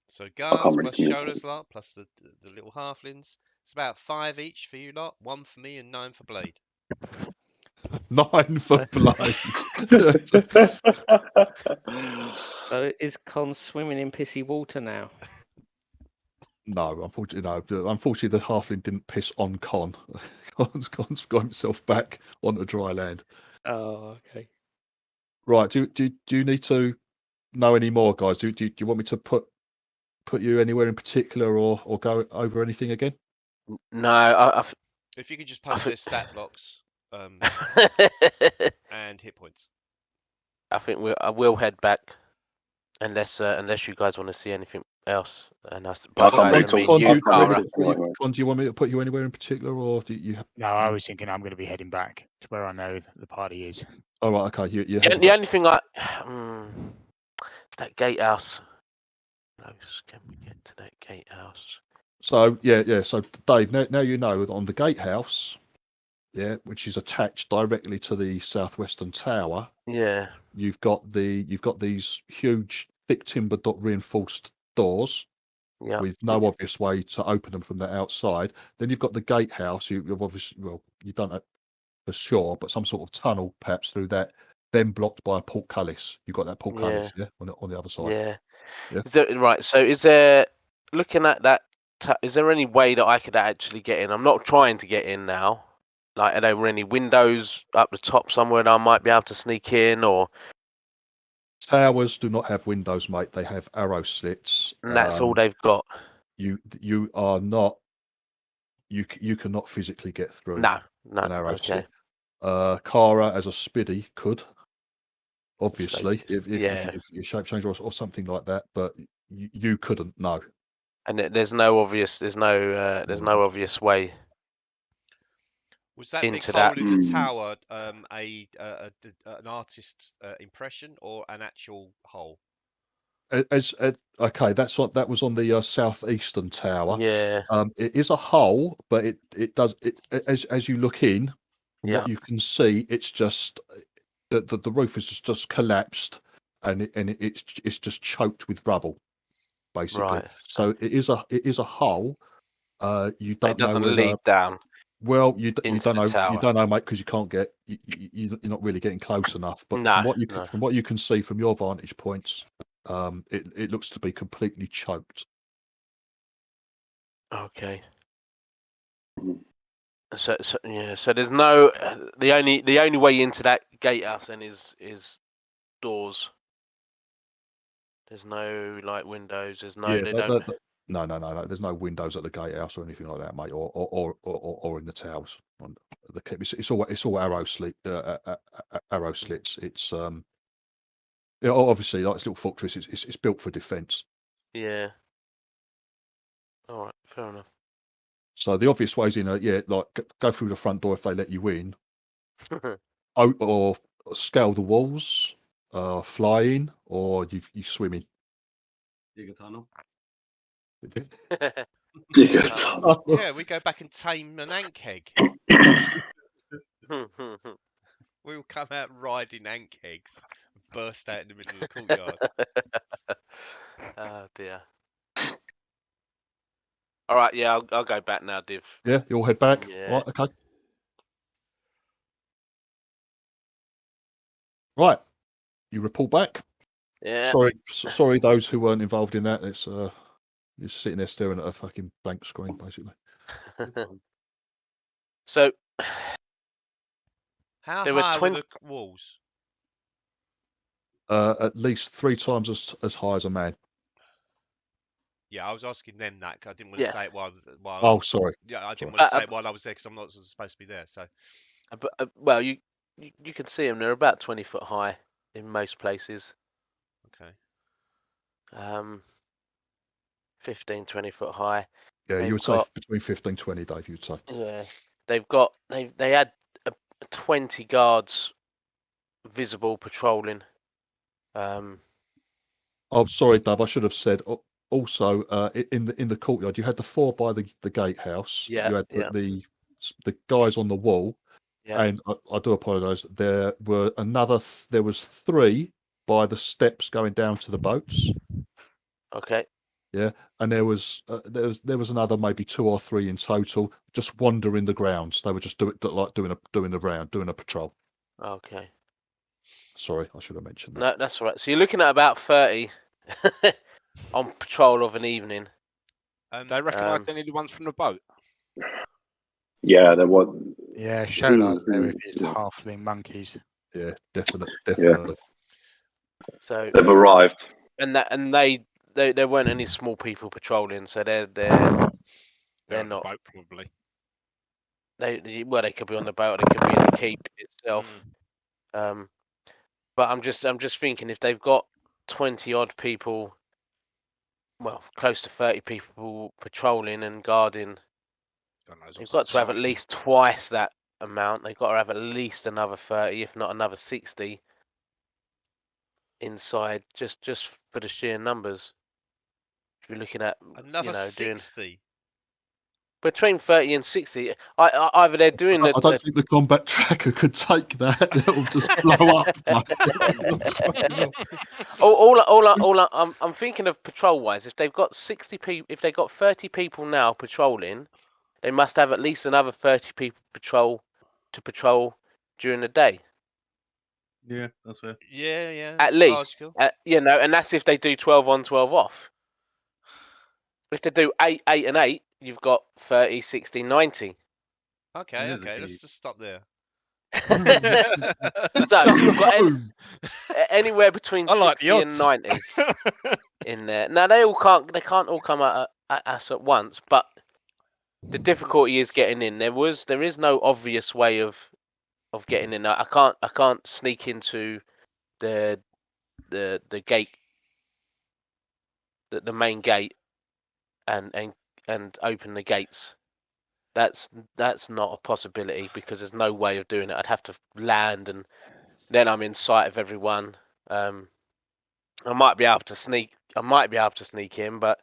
So guards really plus Sholar's lot plus the little halflings. It's about 5 each for you lot. 1 for me and 9 for Blade. 9 for Blade. So is Con swimming in pissy water now? No, unfortunately, the halfling didn't piss on Con. Con's got himself back onto dry land. Oh, okay. Right. Do you need to know any more, guys? Do you want me to put you anywhere in particular, or go over anything again? No, if you could just post their stat blocks and hit points. I think I will head back unless you guys want to see anything else, and that's I by can't guys. really I talk. mean, Con, you, do Cara. you want me to put you anywhere in particular, or do you? No, I was thinking I'm going to be heading back to where I know the party is. Oh right, okay. You're The, heading the back. only thing I that gatehouse. Close. Can we get to that gatehouse? So yeah. So Dave, now you know on the gatehouse, yeah, which is attached directly to the southwestern tower. Yeah. You've got these huge, thick timber reinforced doors Yeah. with no obvious way to open them from the outside. Then you've got the gatehouse. You've obviously, well, you don't know for sure, but some sort of tunnel perhaps through that. Then blocked by a portcullis. You've got that portcullis, yeah, on the other side. Yeah. Yeah. Is there, right. So is there, looking at that, is there any way that I could actually get in? I'm not trying to get in now. Like, are there any windows up the top somewhere that I might be able to sneak in, or? Towers do not have windows, mate. They have arrow slits. And that's all they've got. You are not. You cannot physically get through No. an arrow Okay. slit. Kara as a spiddy could, obviously, if you shape change or something like that, but you couldn't. No. And there's no obvious way. Was that into big hole that. in the tower an artist's impression or an actual hole? Okay, that was on the southeastern tower. Yeah. It is a hole, but it does as you look in, from what you can see, it's just the roof is just collapsed, and it's just choked with rubble, basically. Right. So it is a hole. You don't It doesn't know whether, lead down. well, you don't know, tower. mate, because you can't get you're not really getting close enough. But No, from what you can see from your vantage points, it looks to be completely choked. Okay. So there's no the only way into that gatehouse then is doors. There's no like windows. There's no No. There's no windows at the gatehouse or anything like that, mate, or in the towers. It's all arrow slits. It's obviously, like this little fortress. It's built for defence. Yeah. All right. Fair enough. So the obvious ways in, like go through the front door if they let you in, or scale the walls, fly in, or you swim in. Dig a tunnel. Yeah, we go back and tame an ankheg. We'll come out riding ankhegs, burst out in the middle of the courtyard. Oh dear. All right, yeah, I'll go back now, Div. Yeah, you'll head back. Yeah. Right, okay. Right, you report back. Yeah. Sorry, those who weren't involved in that. It's you're sitting there staring at a fucking blank screen, basically. So, how there high were were the walls? At least 3 times as high as a man. Yeah, I was asking them that 'cause I didn't want to say it while. Oh, sorry. Yeah, I didn't Sorry. want to say it while I was there because I'm not supposed to be there. So. But well, you can see them. They're about 20 foot high in most places. Okay. 15, 20 foot high. Yeah, you would say between 15 and 20, Dave. You'd say. Yeah, they had 20 guards visible patrolling. Oh, sorry, Dave. I should have said. Also, in the courtyard, you had the 4 by the gatehouse. Yeah, you had the guys on the wall. Yeah. And I do apologise. There was 3 by the steps going down to the boats. Okay. Yeah, and there was another maybe 2 or 3 in total, just wandering the grounds. They were just doing a round, doing a patrol. Okay. Sorry, I should have mentioned that. No, that's all right. So you're looking at about 30 on patrol of an evening. They recognise any of the ones from the boat? Yeah, there was. Yeah, Sholar's there with his halfling monkeys. Yeah, definitely. So they've arrived, and there weren't any small people patrolling, so they're on not. The boat, probably. They could be on the boat, they could be in the keep itself. But I'm just thinking if they've got 20 odd people well, close to 30 people patrolling and guarding. God knows They've what's got to have at inside. least twice that amount. They've got to have at least another 30, if not another 60 inside, just for the sheer numbers. If you're looking at, Another doing 60. between 30 and 60, either they're doing I don't think the combat tracker could take that. It'll just blow up. I'm thinking of patrol wise. If they've got 60 people, if they've got 30 people now patrolling, they must have at least another 30 people patrol during the day. Yeah, that's fair. Yeah, At that's least, logical. and that's if they do 12 on, 12 off. If they do 8, 8 and 8, you've got 30, 60, 90. Okay, let's just stop there. So you've got anywhere between I like 60 the and odds. 90 in there. Now they can't all come at us at once, but the difficulty is getting in. There is no obvious way of getting in. I can't sneak into the gate, the main gate, and open the gates. That's not a possibility because there's no way of doing it. I'd have to land, and then I'm in sight of everyone. I might be able to sneak in, but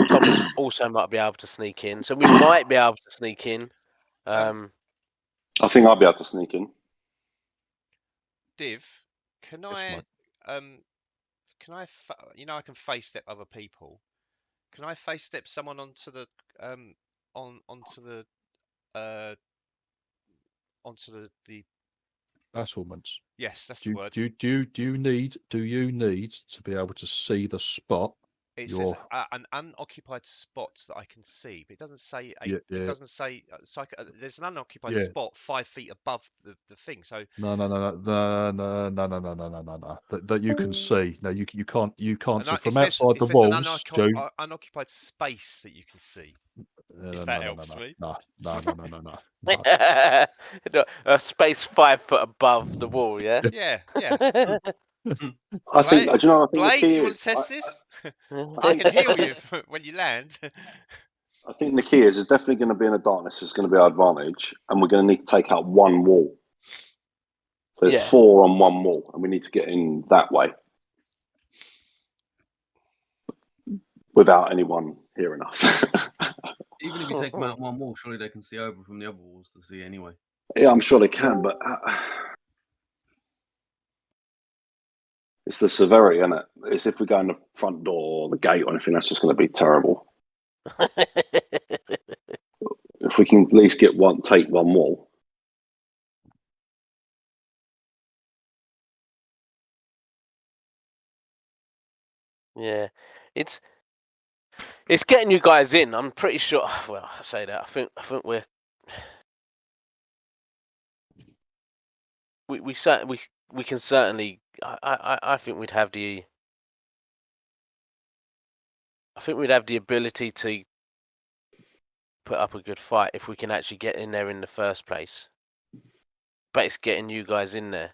Thomas also might be able to sneak in, so we might be able to sneak in. I think I'll be able to sneak in. Div, can I I can face step other people. Can I face step someone onto the battlements? Yes, that's the word. Do you need to be able to see the spot? It says an unoccupied spot that I can see, but it doesn't say. It doesn't say. There's an unoccupied spot 5 feet above the thing. So no. That you can see. No, you can't. So from outside the walls, an unoccupied space that you can see. If that helps me. No. A space 5 foot above the wall. Yeah. Yeah. I think. Do you know? I think Blade, the key do you want is. to test this? I can heal you when you land. I think the key is definitely going to be in the darkness. Is going to be our advantage, and we're going to need to take out one wall. So there's 4 on one wall, and we need to get in that way without anyone hearing us. Even if you take them out one wall, surely they can see over from the other walls to see anyway. Yeah, I'm sure they can, but it's the severity, isn't it? It's if we go in the front door or the gate or anything, that's just going to be terrible. If we can at least take one wall. Yeah, it's getting you guys in. I'm pretty sure. Well, I say that. I think we can certainly. I think we'd have the. I think we'd have the ability to put up a good fight if we can actually get in there in the first place. But it's getting you guys in there.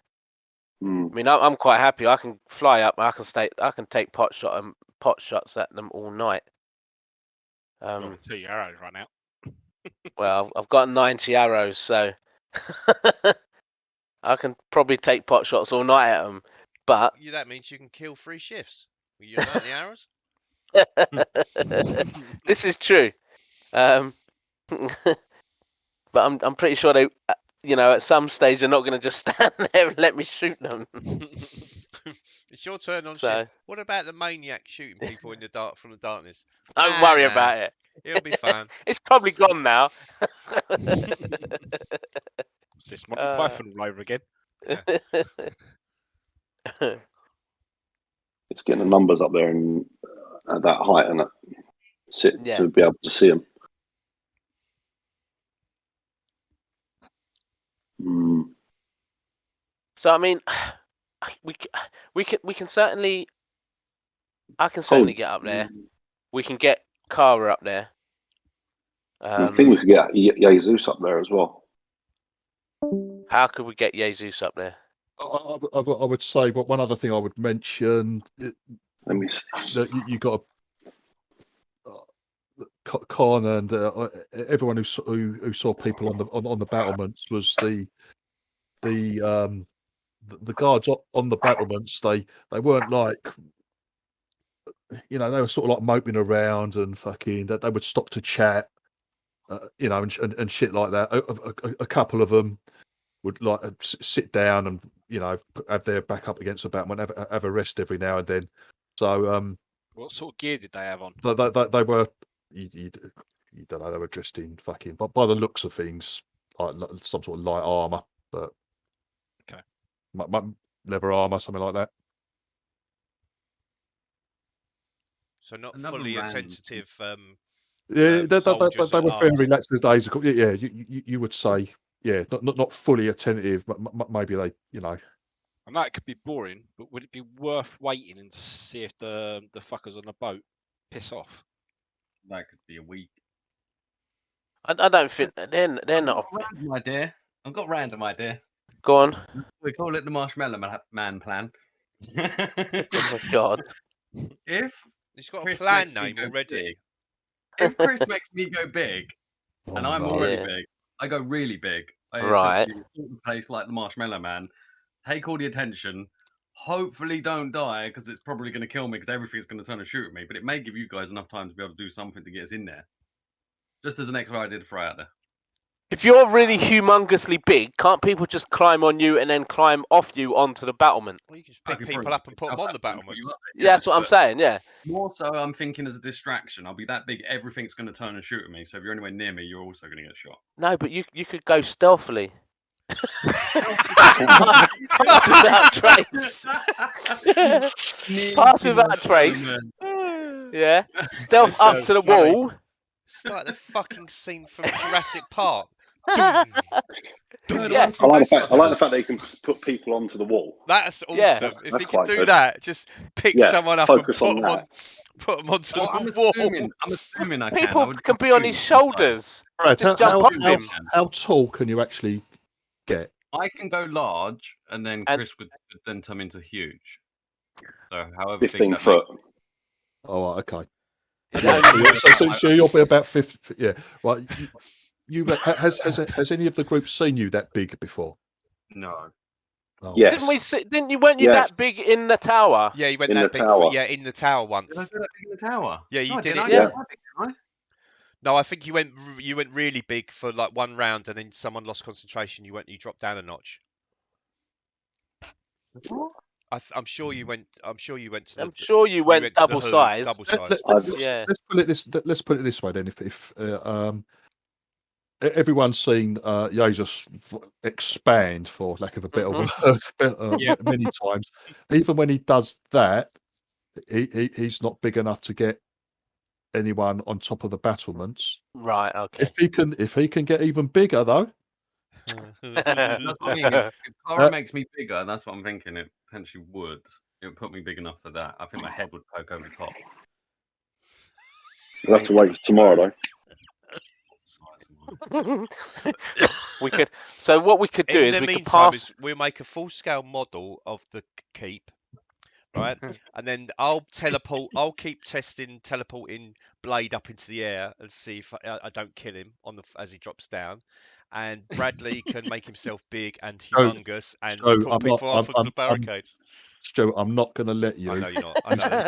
I mean, I'm quite happy. I can fly up. I can take pot shots at them all night. 2 arrows run out. Well, I've got 90 arrows, so I can probably take pot shots all night at them. But that means you can kill 3 shifts with your 90 arrows. This is true. But I'm pretty sure they, at some stage they're not going to just stand there and let me shoot them. It's your turn on shift. What about the maniac shooting people in the dark from the darkness? Don't worry about it. It'll be fun. It's probably gone now. It's this Monty Python all over again. It's getting the numbers up there and at that height, and to be able to see them. So I mean, we can certainly. I can certainly get up there. We can get Kara up there. I think we could get Jesus up there as well. How could we get Jesus up there? I would say, but one other thing I would mention, Let me see. that you got Con and everyone who saw people on the battlements was the guards on the battlements. They weren't like, they were sort of like moping around and fucking that they would stop to chat, and shit like that. A couple of them would like sit down and have their back up against the battlement, have a rest every now and then. So what sort of gear did they have on? they were you don't know, they were dressed in fucking, but by the looks of things, like some sort of light armor, but okay, leather armor, something like that. So not Another fully random- sensitive. Yeah, they soldiers were at fairly arms. relaxed these days. Yeah, you would say, yeah, not fully attentive, but maybe they, I know it could be boring, but would it be worth waiting and see if the fuckers on the boat piss off? That could be a week. I don't think they're not. Random idea. I've got a random idea. Go on. We call it the Marshmallow Man plan. Oh my god. If He's got a Chris plan makes me name go already. big- if Chris makes me go big, and I'm already Yeah. big, I go really big. I Right. essentially sort the place like the Marshmallow Man, take all the attention, hopefully don't die because it's probably going to kill me because everything's going to turn and shoot at me. But it may give you guys enough time to be able to do something to get us in there. Just as an extra idea to throw out there. If you're really humongously big, can't people just climb on you and then climb off you onto the battlement? Well, you can just I pick could people probably up and put them on the put you battlements. up there, Yeah, that's what I'm but saying. Yeah. More so, I'm thinking as a distraction. I'll be that big, everything's going to turn and shoot at me. So if you're anywhere near me, you're also going to get shot. No, but you could go stealthily. Pass without trace. Pass without trace. Yeah. Stealth up so to the funny. wall. It's like the fucking scene from Jurassic Park. Yeah. I like the fact that you can put people onto the wall. That's awesome. Yeah. That's If you can quite do good. that, just pick Yeah, someone up and focus put on them that. put them onto Well, the wall. I'm assuming I can. I People would can be on his assume, like, shoulders. Brad, Just jump off him. how tall can you actually get? I can go large, and then And- Chris would then turn into huge. So, however 15 big that foot. Oh, right, okay. And Yeah, only- so you'll be about 50. Yeah, right. Has any of the group seen you that big before? No. Oh, Yes. Didn't we? Didn't you? Weren't you Yes. that big in the tower? Yeah, you went In that the big. tower. Yeah, in the tower Did I once. do that big in the tower? Yeah, you No, did I it. didn't. I Yeah. did that big, didn't No, I think you went really big for like one round, and then someone lost concentration. You dropped down a notch. I? What? I'm sure you went. I'm sure you went to the. I'm sure you went to the double Who, size. Double Let's, size. Yeah. let's put it this way then. If everyone's seen Jesus expand, for lack of a better word, Yeah. many times, even when he does that, he's not big enough to get anyone on top of the battlements. Right. Okay. If he can get even bigger though, That's what I mean. If Clara makes me bigger, that's what I'm thinking. It potentially would. It would put me big enough for that. I think my head would poke over the top. We'll have to wait for tomorrow, though. We could. So what we could do In is the we could meantime, pass. we'll make a full-scale model of the keep, right? And then I'll keep teleporting Blade up into the air and see if I don't kill him as he drops down. And Bradley can make himself big and humongous and put people up onto the barricades. Stu, I'm not going to let you. I know you're not. I know. I'm joking.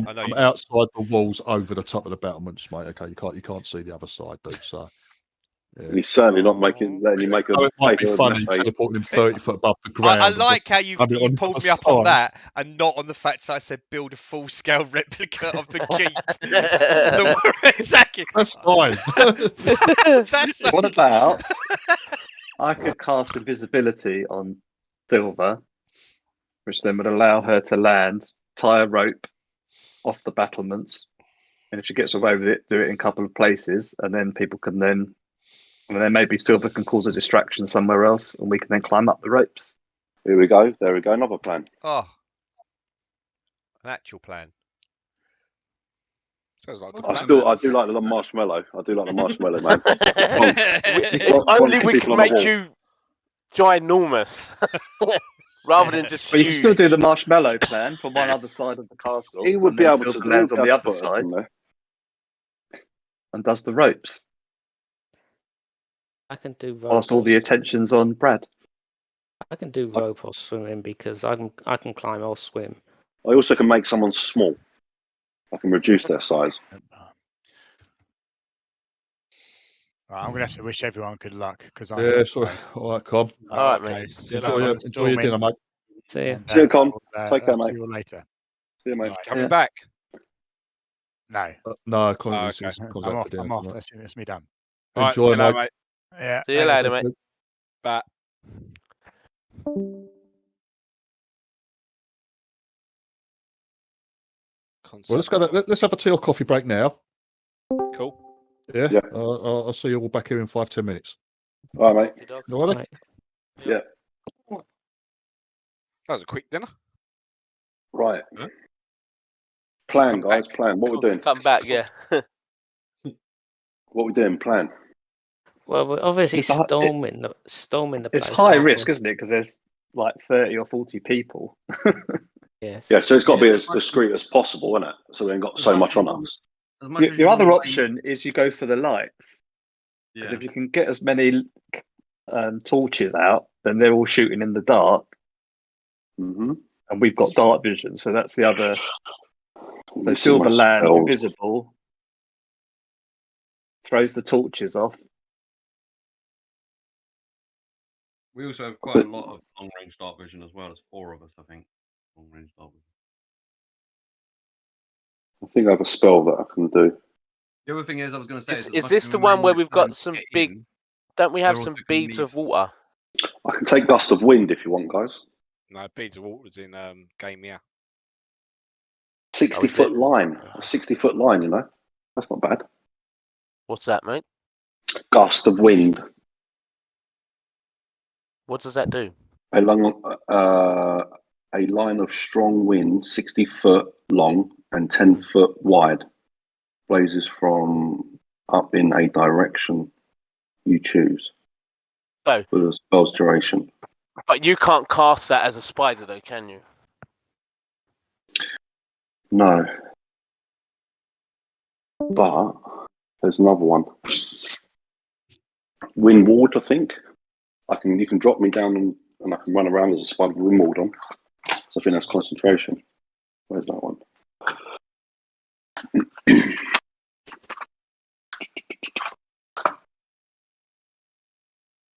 I know I'm you're not. outside the walls, over the top of the battlements, mate. Okay, you can't see the other side, dude. So. Yeah. And he's certainly not letting you make a it might be paper funny mache. teleporting him 30 foot above the ground. I like how you on the pulled other me up on side. that and not on the fact that I said build a full-scale replica of the keep. Exactly. That's fine. That's What about I could cast invisibility on Silver, which then would allow her to land, tie a rope off the battlements, and if she gets away with it, do it in a couple of places, and then people can then maybe Silver can cause a distraction somewhere else, and we can then climb up the ropes. Here we go. There we go. Another plan. an actual plan. Sounds like a good I plan. do like the marshmallow. I do like the marshmallow, man. If only we could make you ginormous, rather than just But you can still do the huge. marshmallow plan from one other side of the castle. He would and be then able to Silver do. lands He'd on be the able to other put side everything there. and does the ropes. I can do rope. Whilst all the attention's on Brad. I can do rope or swimming because I can climb or swim. I also can make someone small. I can reduce their size. Right, I'm gonna have to wish everyone good luck because I Yeah, have sorry. All right, Con. All right, okay, mate. See you good luck later, on Enjoy the your dinner, storming, mate. See ya. and, See you, Con. I'll, Take care, I'll see mate. you all later. See you, mate. Right. Coming Yeah. back. No, No, Con Oh, is okay. Con's I'm out off. for dinner I'm off. tonight. That's me done. All right. See Enjoy, you later, mate. mate. Yeah. See you thanks. later, mate. Bye. Well, let's have a tea or coffee break now. Cool. Yeah. Yeah. I'll see you all back here in 5-10 minutes. All right, mate. All right. Right. Yeah. That was a quick dinner. Right. Huh? Plan, Come guys. back. Plan. What we're doing. Come back, yeah. What we're doing. Plan. Well, we're obviously It's a- storming the It's place. high aren't risk, we? isn't it? Because there's like 30 or 40 people. Yes. Yeah. So it's got to be as discreet as possible, isn't it? So we ain't got so much on us. As much as Your you other wanna option is you go for the lights. Because Yeah. if you can get as many torches out, then they're all shooting in the dark, Mm-hmm. and we've got dark vision. So that's the other. So This is Silver my lands spells. invisible, throws the torches off. We also have quite a lot of long range dark vision as well. There's 4 of us, I think. Long range dark vision. I think I have a spell that I can do. The other thing is, I was going to say, Is this the one where we've got some big? Don't we have we're some also gonna beads of need- water? I can take gust of wind if you want, guys. No, beads of water's in game, yeah. 60-foot line. A 60-foot line, you know. That's not bad. What's that, mate? Gust of wind. What does that do? A line of strong wind, 60 foot long and 10 foot wide, blazes from up in a direction you choose So, for the spell's duration. but you can't cast that as a spider, though, can you? No. But there's another one. Windward, I think. You can drop me down and I can run around as a spider with windward on. So I think that's concentration. Where's that one?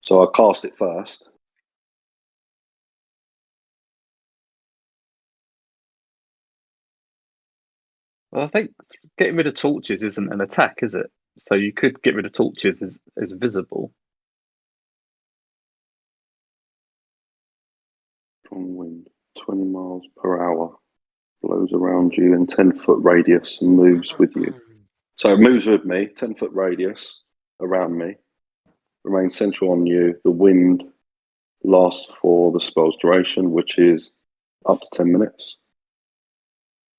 So I cast it first. Well, I think getting rid of torches isn't an attack, is it? So you could get rid of torches as visible. Strong wind, 20 miles per hour, blows around you in 10-foot radius and moves with you. So it moves with me, 10-foot radius around me, remains central on you. The wind lasts for the spell's duration, which is up to 10 minutes.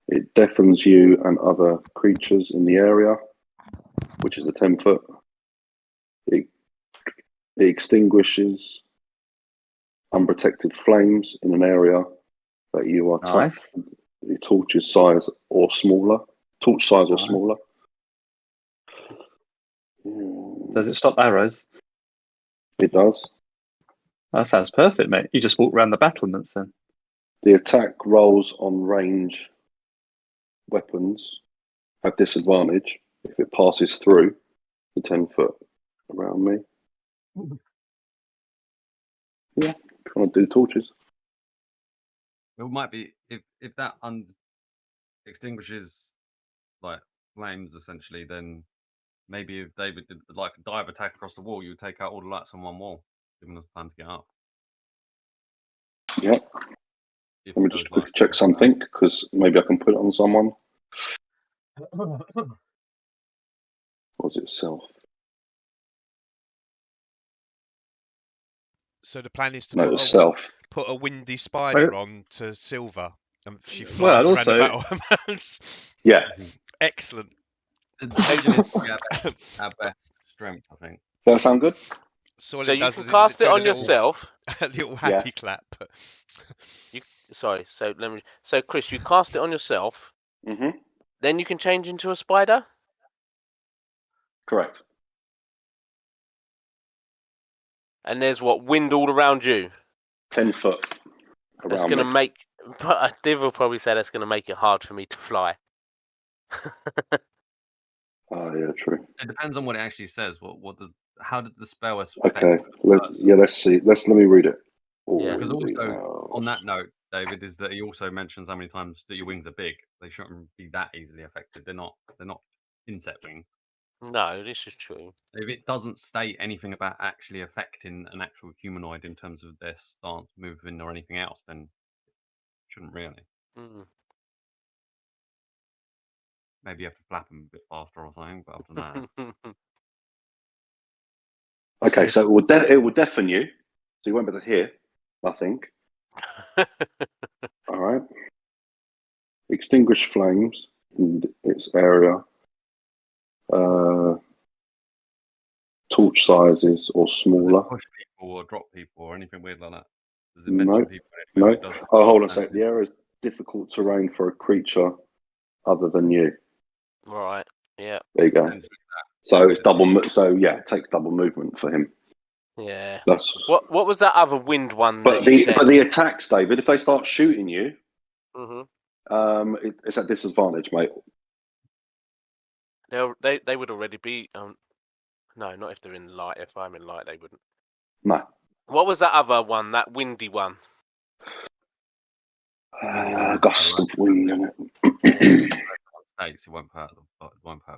It deafens you and other creatures in the area, which is the 10-foot. It extinguishes unprotected flames in an area that you are Nice. touched. The torch's size or smaller. Torch size or smaller. Does it stop arrows? It does. That sounds perfect, mate. You just walk around the battlements then. The attack rolls on range weapons have disadvantage if it passes through the 10-foot around me. Yeah, trying to do torches. It might be if that extinguishes like flames essentially, then maybe if David did like a dive attack across the wall, you would take out all the lights on one wall, giving us time to get up. Yeah. Let me just quickly check something because maybe I can put it on someone. Was it self? So the plan is to No, it's self. put a windy spider on to Silver, and she flies Well, around the also- battle. Yeah. Excellent. Agility is our best strength, I think. Does that sound good? So you can cast it on yourself. A little happy clap. Sorry. So Chris, you cast it on yourself. Mm-hmm. Then you can change into a spider. Correct. And there's wind all around you. 10 foot around That's going to me. make. But Div will probably say that's going to make it hard for me to fly. Oh yeah, true. It depends on what it actually says. How did the spell affect? Okay. Let's see. Let me read it. Because also on that note, David, is that he also mentions how many times that your wings are big. They shouldn't be that easily affected. They're not insect wings. No, this is true. If it doesn't state anything about actually affecting an actual humanoid in terms of their stance, movement, or anything else, then it shouldn't really. Mm. Maybe you have to flap them a bit faster or something, but other than that. Okay, so it will deafen you, so you won't be able to hear nothing. All right. Extinguish flames in its area. Torch sizes or smaller. Push people or drop people or anything weird like that. Does it No. mention people? No. Oh, hold on a sec. The area is difficult terrain for a creature other than you. Right. Yeah. There you go. So it's double. So yeah, it takes double movement for him. Yeah. That's what was that other wind one? But the attacks, David, if they start shooting you, it's at disadvantage, mate. They would already be. No, not if they're in light. If I'm in light, they wouldn't. No. What was that other one? That windy one? Gust of wind, innit? States, it won't put out the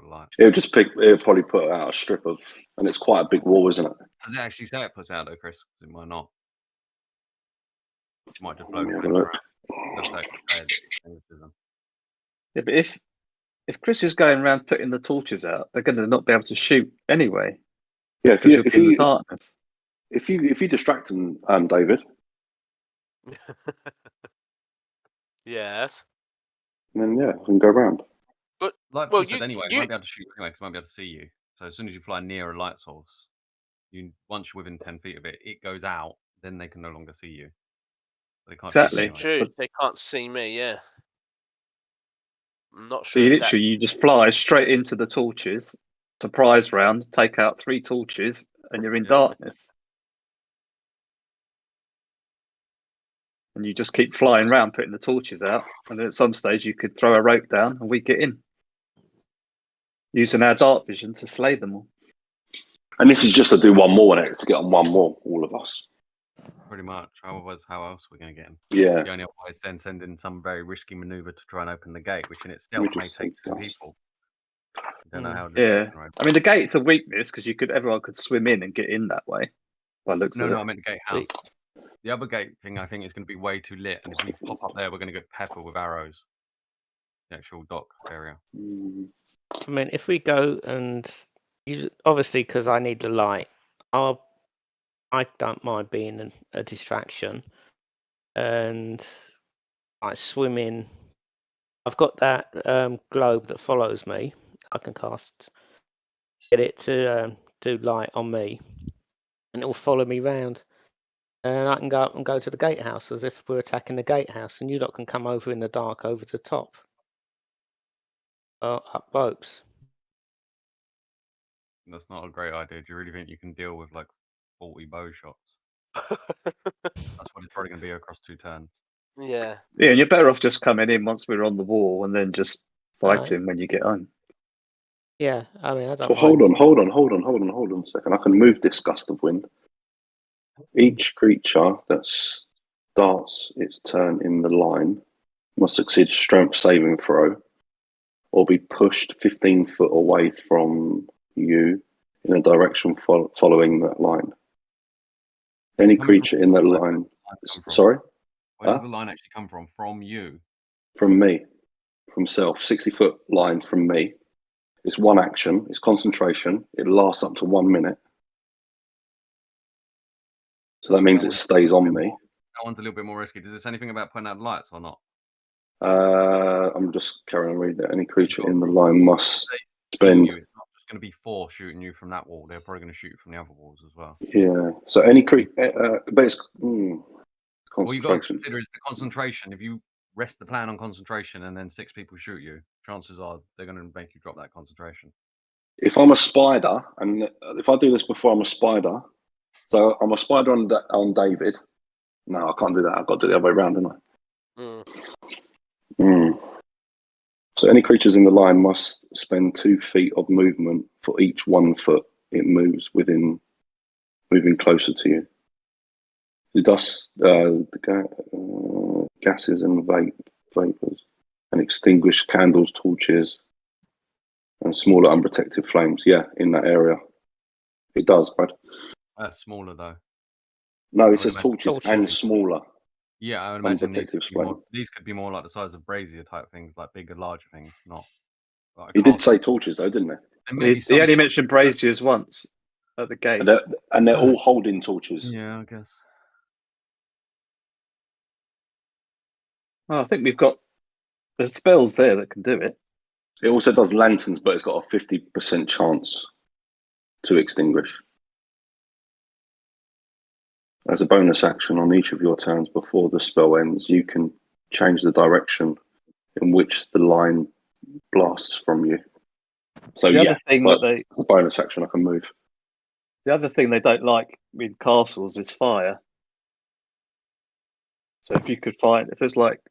light. It'll probably put out a strip of, and it's quite a big wall, isn't it? Does it actually say it puts out though, Chris? It might not. It might just blow the Yeah, wind around. Yeah, but if Chris is going around putting the torches out, they're going to not be able to shoot anyway. Yeah, if you distract them, David. Yes. Then yeah, we can go around. But like Paul said, anyway, you won't be able to shoot anyway because I won't be able to see you. So as soon as you fly near a light source, once you're within 10 feet of it, it goes out. Then they can no longer see you. They can't Exactly. True. They can't see me. Yeah. I'm not So sure. you just fly straight into the torches, surprise round, take out 3 torches, and you're in darkness. And you just keep flying around putting the torches out, and then at some stage you could throw a rope down and we get in, using our dark vision to slay them all. And this is just to do one more, to get on one more, all of us. Pretty much. Otherwise, how else are we going to get him? Yeah. The only otherwise then send in some very risky maneuver to try and open the gate, which in itself may take 2 people. I don't know how. Yeah. I mean, the gate's a weakness because everyone could swim in and get in that way. By looks of it. No, I meant the gatehouse. The other gate thing, I think, is going to be way too lit, and if we pop up there, we're going to get pepper with arrows. The actual dock area. I mean, if we go and obviously because I need the light, I don't mind being a distraction, and I swim in. I've got that globe that follows me. I can get it to do light on me, and it will follow me round. And I can go up and go to the gatehouse as if we're attacking the gatehouse, and you lot can come over in the dark over the top. Up ropes. That's not a great idea. Do you really think you can deal with like 40 bow shots? That's what it's probably going to be across 2 turns. Yeah. Yeah, and you're better off just coming in once we're on the wall and then just fighting when you get home. Yeah, I mean, I don't. Well, hold on a second. I can move this gust of wind. Each creature that starts its turn in the line must succeed a strength saving throw or be pushed 15 foot away from you in a direction following that line. Any creature in that line... Sorry? Where does the line actually come from? From you? From me. From self. 60-foot line from me. It's one action. It's concentration. It lasts up to 1 minute. So that means it stays on me. That one's a little bit more risky. Does it say anything about putting out lights or not? I'm just carrying on reading it. Any creature in the line must spend... It's not just going to be 4 shooting you from that wall, they're probably going to shoot you from the other walls as well. Yeah. So any but it's What you've got to concentration. consider is the concentration. If you rest the plan on concentration and then 6 people shoot you, chances are they're going to make you drop that concentration. If I'm a spider, and if I do this before I'm a spider, so I'm a spider on David. No, I can't do that. I've got to do the other way around, don't I? So any creatures in the line must spend 2 feet of movement for each 1 foot it moves within, moving closer to you. The dust, gases and vapors, and extinguish candles, torches, and smaller unprotected flames. Yeah, in that area. It does, Brad. That's smaller though. No, it says torches and smaller. Yeah, I would imagine flame. These could be more like the size of brazier type things, like bigger, larger things, not. Like He did say torches though, didn't he? He only mentioned braziers once at the gate. And they're all holding torches. Yeah, I guess. Oh, I think there's spells there that can do it. It also does lanterns, but it's got a 50% chance to extinguish. As a bonus action on each of your turns before the spell ends, you can change the direction in which the line blasts from you. So the other thing that a bonus action I can move. The other thing they don't like in castles is fire. So if you could find, if there's like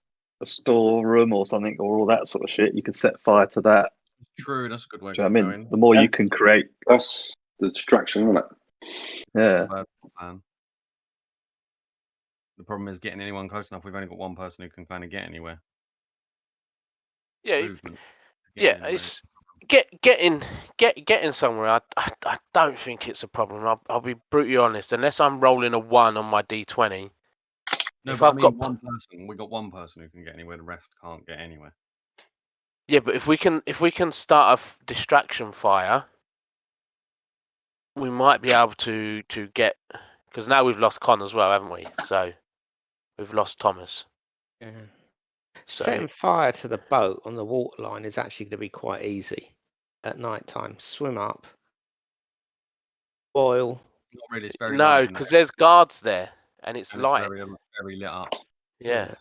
a storeroom or something or all that sort of shit, you could set fire to that. True, that's a good way. Do you know what I mean? The more you can create, that's the distraction, isn't it? Yeah. The problem is getting anyone close enough. We've only got one person who can kind of get anywhere. Yeah, it's getting somewhere. I don't think it's a problem. I'll be brutally honest. Unless I'm rolling a 1 on my D20. No, if I've got one person, we got one person who can get anywhere. The rest can't get anywhere. Yeah, but if we can start a distraction fire, we might be able to get, because now we've lost Con as well, haven't we? So we've lost Thomas. Yeah. So, setting fire to the boat on the waterline is actually going to be quite easy at night time. Swim up, boil. Not really. It's very no, because there's guards there and it's light. It's very lit up. Yeah.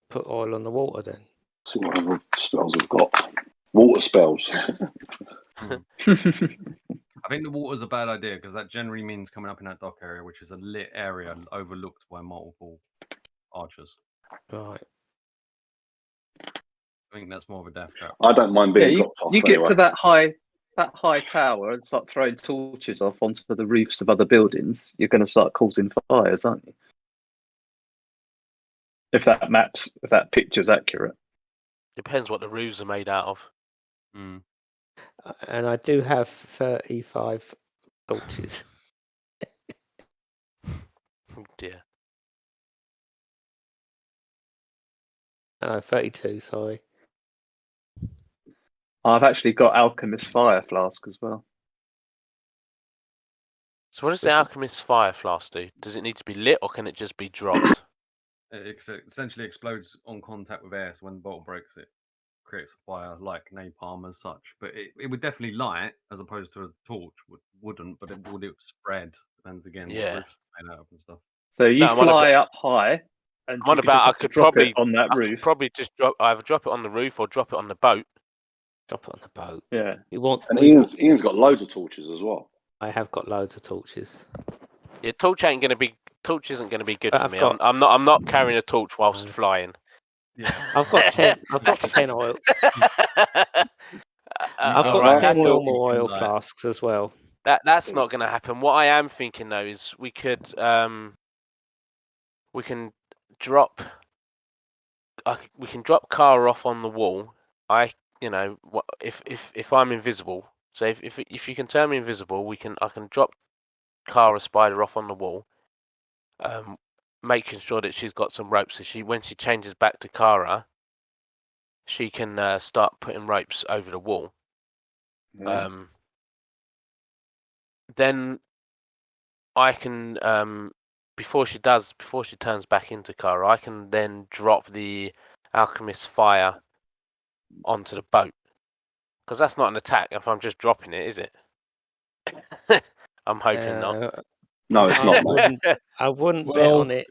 Put oil on the water then. See what other spells I've got. Water spells. I think the water's a bad idea because that generally means coming up in that dock area, which is a lit area overlooked by multiple archers. Right. I think that's more of a death trap. I don't mind being dropped off. You get to that high tower and start throwing torches off onto the roofs of other buildings, you're going to start causing fires, aren't you? If that picture's accurate. Depends what the roofs are made out of. And I do have 35 torches. Oh dear. No, 32, sorry. I've actually got Alchemist Fire Flask as well. So what does the Alchemist Fire Flask do? Does it need to be lit or can it just be dropped? It essentially explodes on contact with air, so when the bottle breaks, it creates a fire like napalm as such. But it would definitely light as opposed to a torch. Wouldn't, but it would spread. Depends again what roof's made out of and stuff. So you fly up high, and I could probably on that roof. Probably just either drop it on the roof or drop it on the boat. Drop it on the boat. Yeah. And Ian's got loads of torches as well. I have got loads of torches. Yeah, torch isn't going to be good for me. I'm not carrying a torch whilst flying. Yeah. I've got 10. I've got 10 oil. I've got 10 normal oil flasks as well. That's not going to happen. What I am thinking though is we can drop Kara off on the wall. If I'm invisible. So if you can turn me invisible, I can drop Kara Spider off on the wall. Making sure that she's got some ropes, so when she changes back to Kara, she can start putting ropes over the wall. Yeah. Then I can before she turns back into Kara, I can then drop the Alchemist Fire onto the boat. Because that's not an attack if I'm just dropping it, is it? I'm hoping not. No, it's I not, mate. wouldn't. I wouldn't bet Well, on it.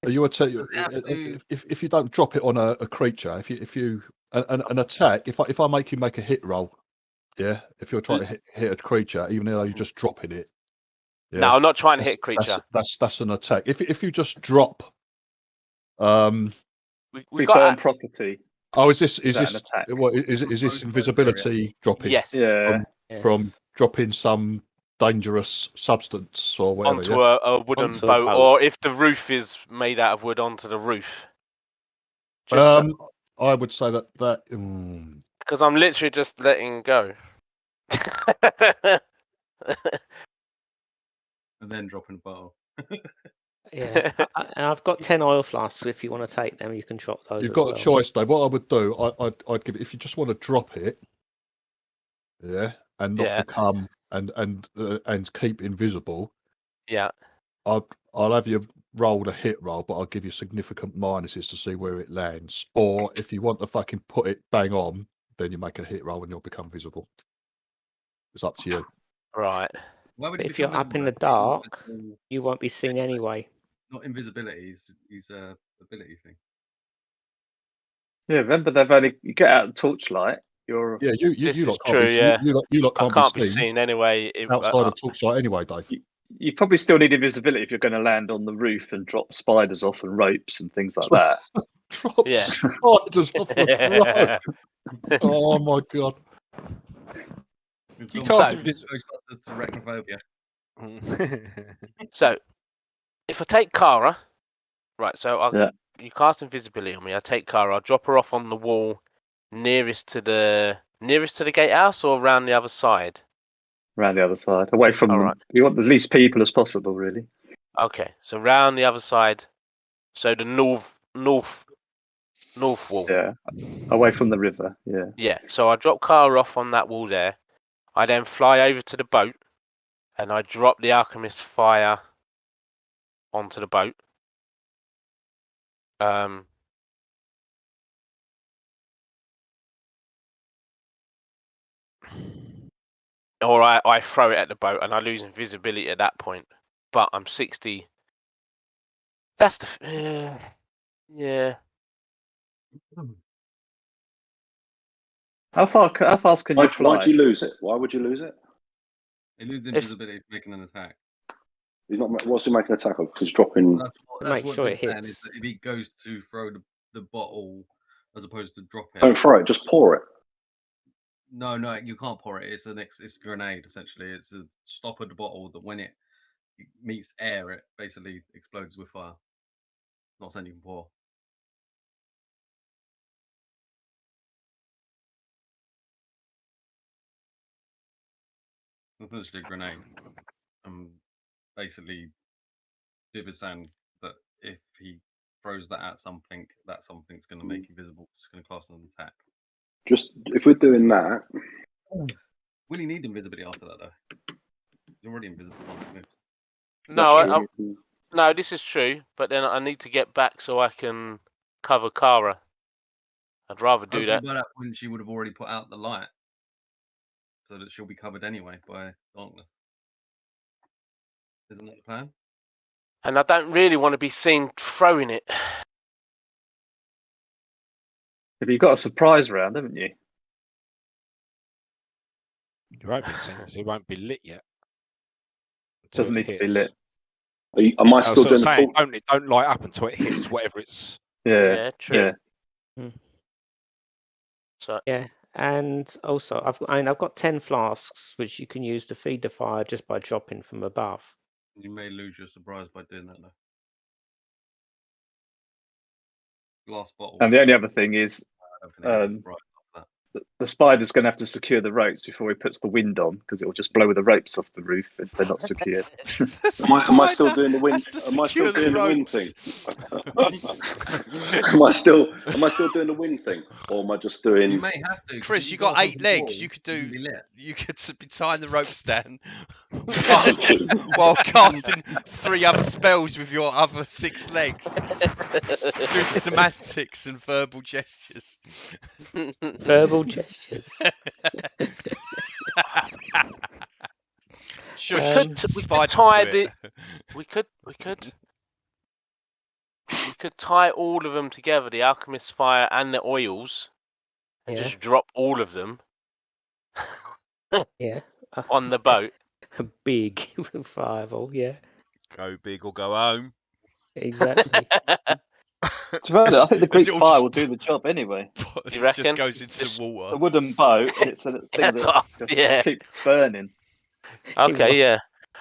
You would tell Does it have to- if you don't drop it on a creature, if you an attack, if I make you make a hit roll, yeah, if you're trying to hit a creature, even though you're just dropping it, yeah, No, I'm not trying to hit creature. that's an attack. If you just drop, We We got burn property. oh, is this that an attack? what is this Close invisibility dropping? yes Yeah. From dropping some dangerous substance or whatever. onto Yeah? a wooden Onto a boat, boat. or if the roof is made out of wood, onto the roof. Just I would say that because I'm literally just letting go. And then dropping a bottle. Yeah, I've got 10 oil flasks. If you want to take them, you can drop those. you've as got well. a choice, Dave. What I would do, I'd give it if you just want to drop it, yeah, and not Yeah. become and keep invisible. Yeah. I'll have you roll a hit roll, but I'll give you significant minuses to see where it lands. Or if you want to fucking put it bang on, then you make a hit roll and you'll become visible. It's up to you. Right. Why would But he if you're become up in the invisible? dark, Invisible- you won't be seen anyway. Not invisibility. He's a ability thing. Yeah, remember you get out of torchlight. You're Yeah, This you is lot can't true, be, yeah. you lot I can't be seen seen anyway. outside of torchlight anyway, Dave. you probably still need invisibility if you're going to land on the roof and drop spiders off and ropes and things like that. Drop Yeah. spiders off the throne. Oh my god. You Film cast shows invis- Ghostbusters to arachnophobia. So, if I take Kara, right? So Yeah. you cast invisibility on me. I take Kara. I drop her off on the wall nearest to the gatehouse, or around the other side. Around the other side, away from them. Alright. You want the least people as possible, really. Okay, so round the other side. So the north wall. Yeah, away from the river. Yeah. Yeah. So I drop Kara off on that wall there. I then fly over to the boat, and I drop the alchemist fire onto the boat. Or I throw it at the boat and I lose invisibility at that point. But I'm 60. That's the yeah. How fast can you fly? Why'd you lose it? Why would you lose it? He loses invisibility making an attack. He's not. What's he making an attack of? He's dropping. That's Make what sure they're it saying hits. is that if he goes to throw the bottle as opposed to drop it. Don't throw it. Just pour it. No, you can't pour it. It's a grenade essentially. It's a stop at the bottle that when it meets air, it basically explodes with fire. Not something you can pour. It's essentially a grenade. Basically, Div is saying that if he throws that at something, that something's going to make you visible. It's going to class as an attack. Just if we're doing that. Will he need invisibility after that though? You're already invisible once he moves. No, no, this is true. But then I need to get back so I can cover Kara. I'd rather do Hopefully that. by that point, she would have already put out the light, so that she'll be covered anyway by darkness. Isn't that the plan? And I don't really want to be seen throwing it. But you've got a surprise round, haven't you? You won't be seen because it won't be lit yet. Doesn't need to be lit. Am I still doing saying, the talk? don't light up until it hits whatever it's. Yeah, true. Yeah. So Yeah, and also I've got 10 flasks which you can use to feed the fire just by dropping from above. You may lose your surprise by doing that though. Glass bottle. And the only other thing is, I don't think there'll be a surprise after that. the spider's going to have to secure the ropes before he puts the wind on, because it will just blow the ropes off the roof if they're not secured. Am I still doing the wind? Am I still doing the wind thing? am I still doing the wind thing, or am I just doing? You may have to. Chris, you got 8 legs. You could do. You could be tying the ropes down while casting 3 other spells with your other 6 legs, doing semantics and verbal gestures. Verbal verbal gestures. Shush. Um, We could Spiders tie do it. we could tie all of them together, the alchemist's fire and the oils, and Yeah. just drop all of them Yeah. on the boat. A big fireball. Yeah. Go big or go home. Exactly. To be honest, I think the As Greek it all fire just- will do the job anyway. As You it just reckon? goes into Just the water. A wooden boat, and it's a thing That's that off, just yeah. keeps burning. Okay, will. yeah.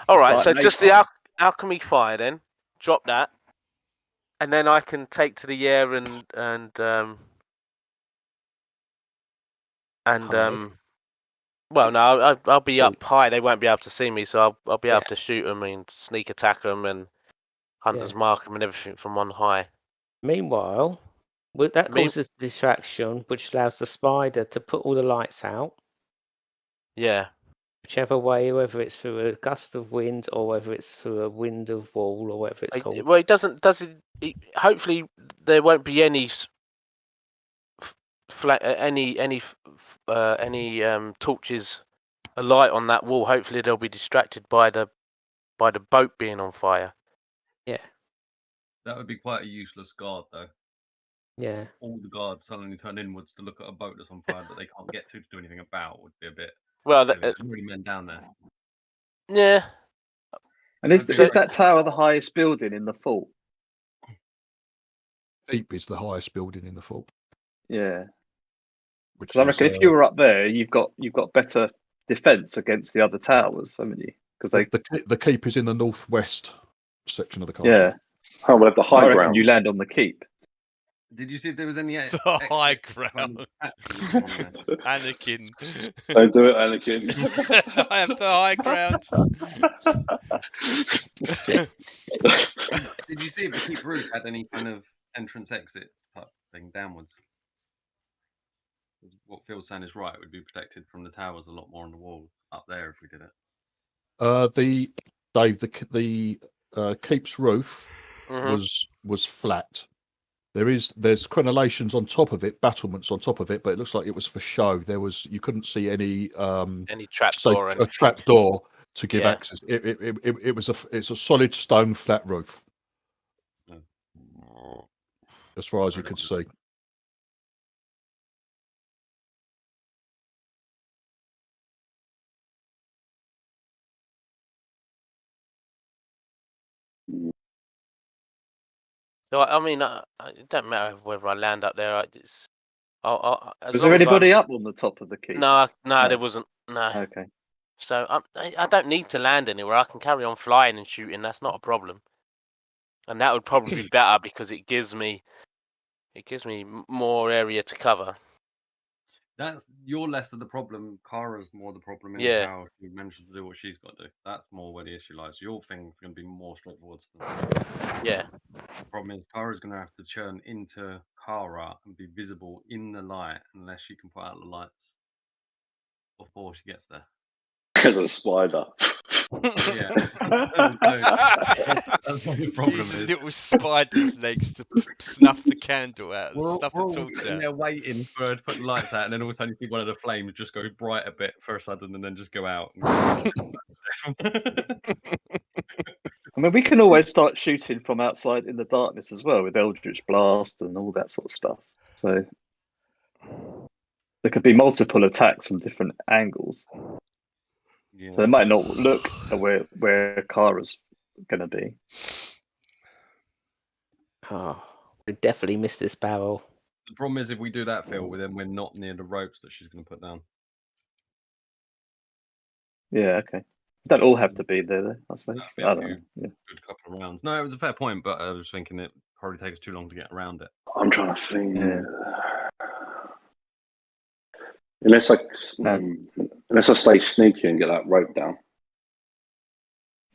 All It's right, like so just the napalm. alchemy fire then. Drop that, and then I can take to the air and Hide. well, no, I'll be Shoot. up high. They won't be able to see me, so I'll be Yeah. able to shoot them and sneak attack them and hunters Yeah. mark them and everything from on high. Meanwhile, that Mean- causes distraction, which allows the spider to put all the lights out, Yeah. whichever way, whether it's through a gust of wind or whether it's through a wind of wall or whatever it's called. Well, it doesn't. Does it? Hopefully, there won't be any torches alight on that wall. Hopefully, they'll be distracted by the boat being on fire. Yeah. That would be quite a useless guard, though. Yeah. All the guards suddenly turn inwards to look at a boat that's on fire that they can't get to do anything about would be a bit. Well, silly. There's already men down there. yeah. And is So- that tower the highest building in the fort? Keep is the highest building in the fort. Yeah. Which Because I is, reckon if you were up there, you've got better defense against the other towers, haven't you? Because they, the keep is in the northwest section of the castle. yeah. Oh, we'll have the I high reckon ground. you land on the keep. Did you see if there was any The high ground. Anakin. Don't do it, Anakin. I have the high ground. Did you see if the keep roof had any kind of entrance exit type thing downwards? What Phil's saying is right. It would be protected from the towers a lot more on the wall up there if we did it. The keep's roof was flat. There's crenellations on top of it, battlements on top of it, but it looks like it was for show. You couldn't see any trapdoor. a trapdoor to give Yeah. access. It's a solid stone flat roof, as far as you could see. So I mean, it don't matter whether I land up there. Was there anybody up on the top of the keep? No, No. there wasn't. No. Okay. So I don't need to land anywhere. I can carry on flying and shooting. That's not a problem. And that would probably be better because it gives me more area to cover. You're less of the problem. Kara's more the problem in Yeah. how she manages to do what she's got to do. That's more where the issue lies. Your thing's going to be more straightforward. Yeah. The problem is Kara's going to have to churn into Kara and be visible in the light unless she can put out the lights before she gets there. As a spider. Yeah. That's what the problem Use is. little spider's legs to snuff the candle out, snuff We're the all torch sitting out. there waiting for her to put the lights out, and then all of a sudden you see one of the flames just go bright a bit for a sudden, and then just go out. I mean, we can always start shooting from outside in the darkness as well with Eldritch Blast and all that sort of stuff. So there could be multiple attacks from different angles. Yeah. So they might not look at where Kara's going to be. Oh, we definitely missed this barrel. The problem is if we do that, Phil, then we're not near the ropes that she's going to put down. Yeah, okay. Don't all have to be there, I suppose. That'd be I a don't few know. Yeah. good couple of rounds. No, it was a fair point, but I was thinking it probably takes too long to get around it. I'm trying to think. Yeah. Unless I stay sneaky and get that rope down.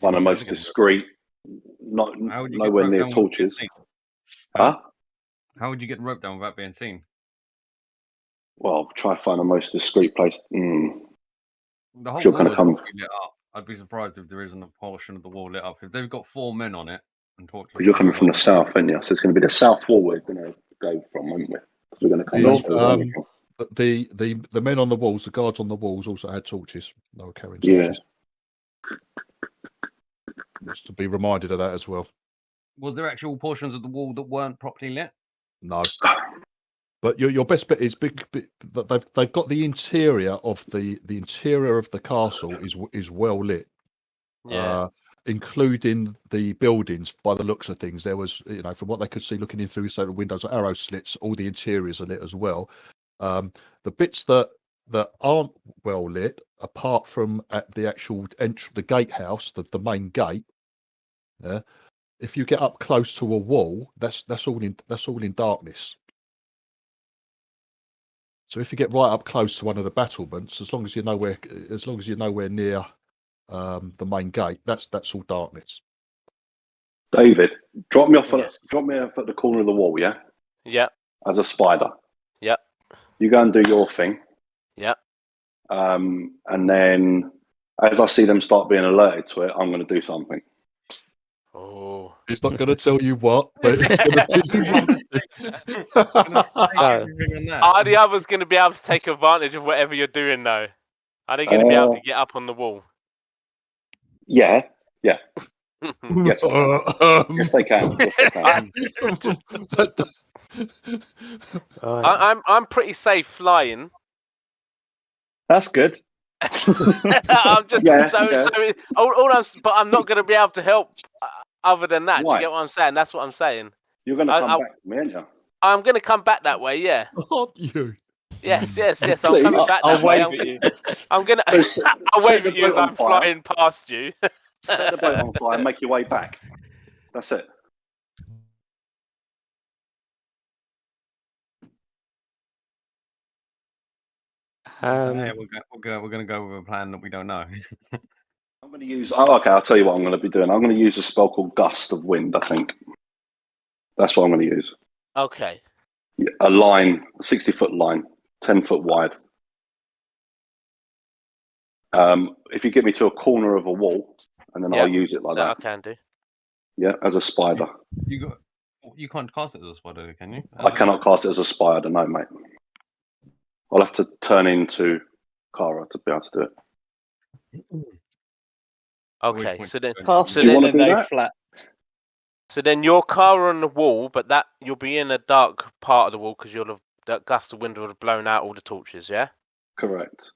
Find the most discreet, How would you get nowhere rope near down without being torches. seen? Huh? How would you get the rope down without being seen? Well, try to find the most discreet place. The whole You're wall gonna is come- probably lit up. I'd be surprised if there isn't a portion of the wall lit up. If they've got 4 men on it and torches. Because you're coming from the south, aren't you? So it's going to be the south wall we're going to go from, aren't we? Because we're going to come The, this way. the men on the walls, the guards on the walls, also had torches. They were carrying Yeah. torches. Just to be reminded of that as well. Was there actual portions of the wall that weren't properly lit? No. But your best bet is that they've got the interior of the interior of the castle is well lit. Yeah. Including the buildings. By the looks of things, there was, from what they could see looking in through certain windows, arrow slits. All the interiors are lit as well. The bits that aren't well lit, apart from at the actual the gatehouse, the main gate. Yeah. If you get up close to a wall, that's all in darkness. So if you get right up close to one of the battlements, as long as you're nowhere near the main gate, that's all darkness. David, drop me off Yes. at the corner of the wall, yeah? Yeah. As a spider. Yeah. You go and do your thing. Yeah. And then as I see them start being alerted to it, I'm going to do something. Oh. It's not going to tell you what, but it's going to Are the others going to be able to take advantage of whatever you're doing, though? Are they going to be able to get up on the wall? Yeah. Yes, they can. Yes, they can. I'm pretty safe flying. That's good. I'm just but I'm not going to be able to help other than that. Why? Do you get what I'm saying? That's what I'm saying. You're going to come back to me, aren't you? I'm going to come back that way. Yeah. Aren't you? Yes. I'm coming back that I'll way. wave at you. I'm gonna. So I'll wave set at the you as boat on I'm fire. flying past you. Set the boat on fire and make your way back. That's it. We're going to go with a plan that we don't know. I'm going to use. Oh, okay. I'll tell you what I'm going to be doing. I'm going to use a spell called Gust of Wind. I think that's what I'm going to use. Okay. A line, a 60-foot line, 10-foot wide. If you get me to a corner of a wall, and then I'll use it like that. I can do. Yeah, as a spider. You can't cast it as a spider, can you? I cannot cast it as a spider, no, mate. I'll have to turn into Kara to be able to do it. Okay, so then Cast Do it you in wanna and do lay that? flat. So then your car on the wall, but that you'll be in a dark part of the wall because that gust of wind would have blown out all the torches. Yeah. Correct.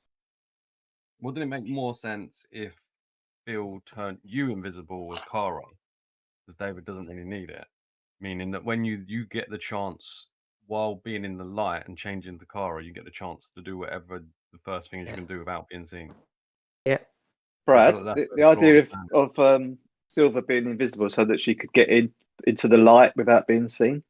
Wouldn't it make more sense if Phil turned you invisible as Kara? Because David doesn't really need it. Meaning that when you get the chance, while being in the light and changing to Kara, you get the chance to do whatever the first thing is you can do without being seen. Yeah. Brad, like that's the idea of Silver being invisible so that she could get into the light without being seen.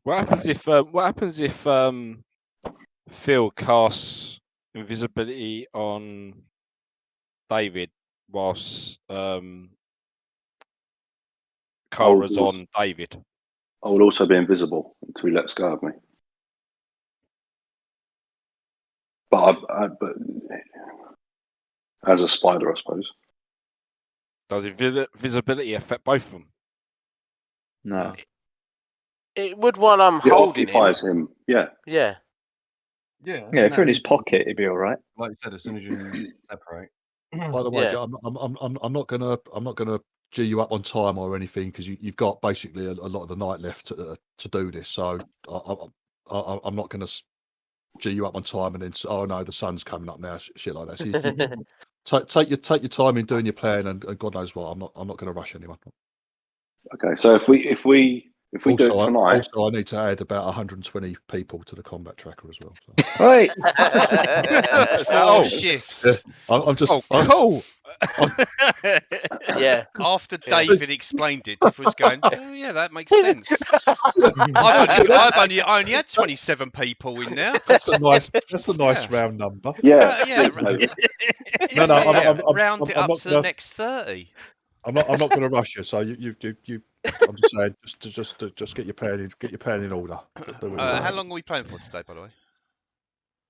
What happens if Phil casts invisibility on David whilst Kara's on David? I would also be invisible until he lets go of me. But as a spider, I suppose. Does visibility affect both of them? No. It would while I'm It holding occupies him. Yeah. Yeah. Yeah. Yeah, if you're in his pocket, it'd be all right. Like you said, as soon as you separate. By the way, Yeah. I'm not gonna G you up on time or anything because you've got basically a lot of the night left to do this. So I'm not gonna G you up on time and then oh no, the sun's coming up now, shit like that. So you take your time in doing your plan, and God knows what. I'm not going to rush anyone. Okay, so if we do it tonight, also I need to add about 120 people to the combat tracker as well. So. Right. 4 shifts. I'm just. Cool. Yeah. After David explained it, Diff was going, oh yeah, that makes sense. I've only had 27 people in there. That's a nice round number. yeah, No, I'm round it up to the next 30. I'm not going to rush you. So you I'm just saying, just get your plan in order. How long are we playing for today, by the way?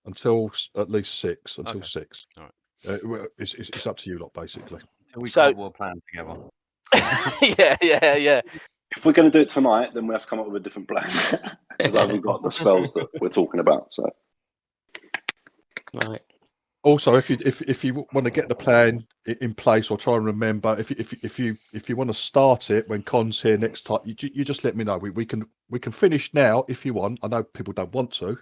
Until at least 6. Until Okay. 6. All right. Well, it's up to you lot, basically. Until we So- come up with a plan together. yeah. If we're going to do it tonight, then we have to come up with a different plan because I haven't got the spells that we're talking about. So Right. Also, if you want to get the plan in place or try and remember, if you want to start it when Con's here next time, you just let me know. We can finish now if you want. I know people don't want to.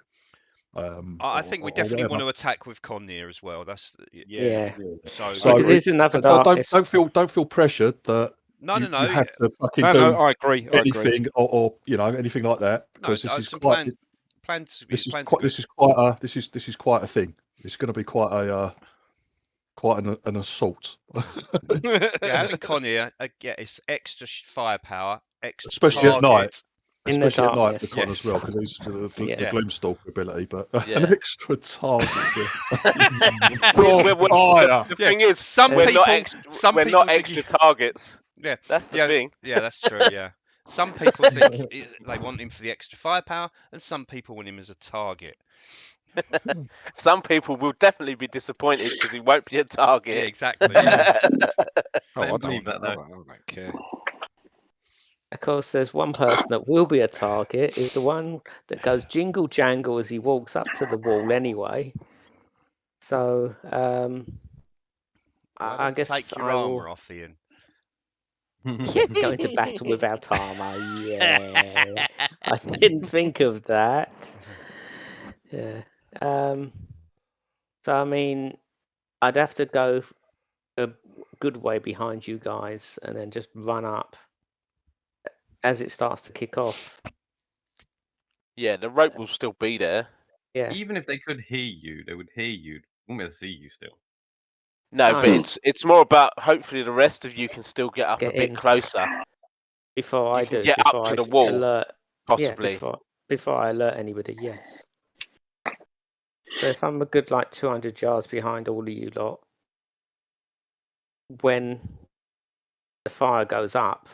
I think we definitely want to attack with Con here as well. That's Yeah. So Because there's another darkness. don't feel pressured that no. you have to fucking No, do I agree. anything or anything like that, because No, this is some quite plans. this is plans quite are this good. is quite a thing. It's going to be quite an assault. Yeah, having Con here, it's extra firepower, extra Especially at night. In the Especially at night darkness. for Con as Yes. well, because he's the Yeah. Gloomstalk ability, but Yeah. an extra target. The thing is, some we're people, not extra, we're not think extra targets. Yeah, That's the thing. Yeah, that's true. Yeah, some people think they want him for the extra firepower, and some people want him as a target. Some people will definitely be disappointed because he won't be a target. Yeah, exactly. Yeah. Oh, I believe that, though. I don't care. Of course, there's one person that will be a target. Is the one that goes jingle jangle as he walks up to the wall. Anyway, so I guess Take your I armor will. off, Ian. Yeah, go into battle without armor. Yeah, I didn't think of that. Yeah. So I mean, I'd have to go a good way behind you guys, and then just run up as it starts to kick off. Yeah, the rope will still be there. Yeah. Even if they could hear you, they would hear you. They won't be able to see you still. No, No, but no. it's more about hopefully the rest of you can still get up Get a bit in. closer. Before I You can do, get before up to I the wall, alert. possibly. Yeah, before I alert anybody, yes. So if I'm a good 200 yards behind all of you lot, when the fire goes up,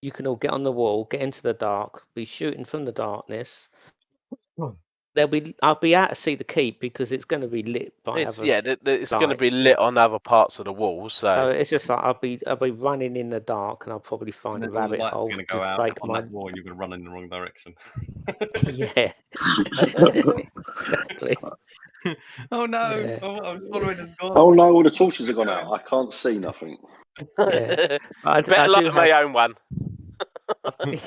you can all get on the wall, get into the dark, be shooting from the darkness. I'll be out to see the keep because it's going to be lit by It's other. it's going to light, be lit on other parts of the wall. So it's just I'll be running in the dark, and I'll probably find a And then all the rabbit lights are hole. going to Just go out break on my. that wall, and you're going to run in the wrong direction. Yeah. Exactly. Oh no! Yeah. Oh, I'm following his god. oh no, all the torches have gone out. I can't see nothing. Yeah. I Better do light have. my own one.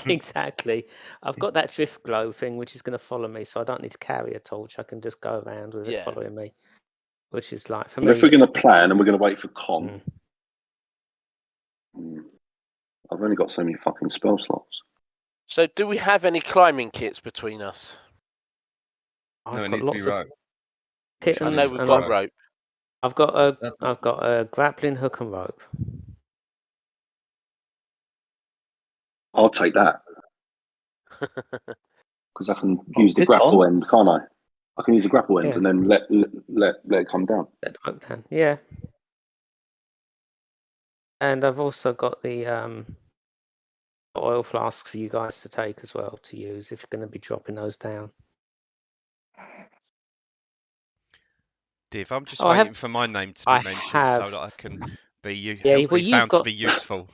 Exactly. I've got that drift glow thing, which is going to follow me, so I don't need to carry a torch. I can just go around with it Yeah. following me, which is for But me. if we're going to plan and we're going to wait for Con, Mm. I've only got so many fucking spell slots. So do we have any climbing kits between us? No, I've it got needs to lots be of rope. I kittens, know we've and got rope. I've got a grappling hook and rope. I'll take that because I can use the it's grapple on. end, can't I? I can use the grapple end Yeah. and then let it come down. That rope down. Yeah. And I've also got the oil flasks for you guys to take as well to use if you're going to be dropping those down. Div, I'm just Oh, I waiting have- for my name to I be mentioned have- so that I can be Yeah, help well, be you've found to got- be useful.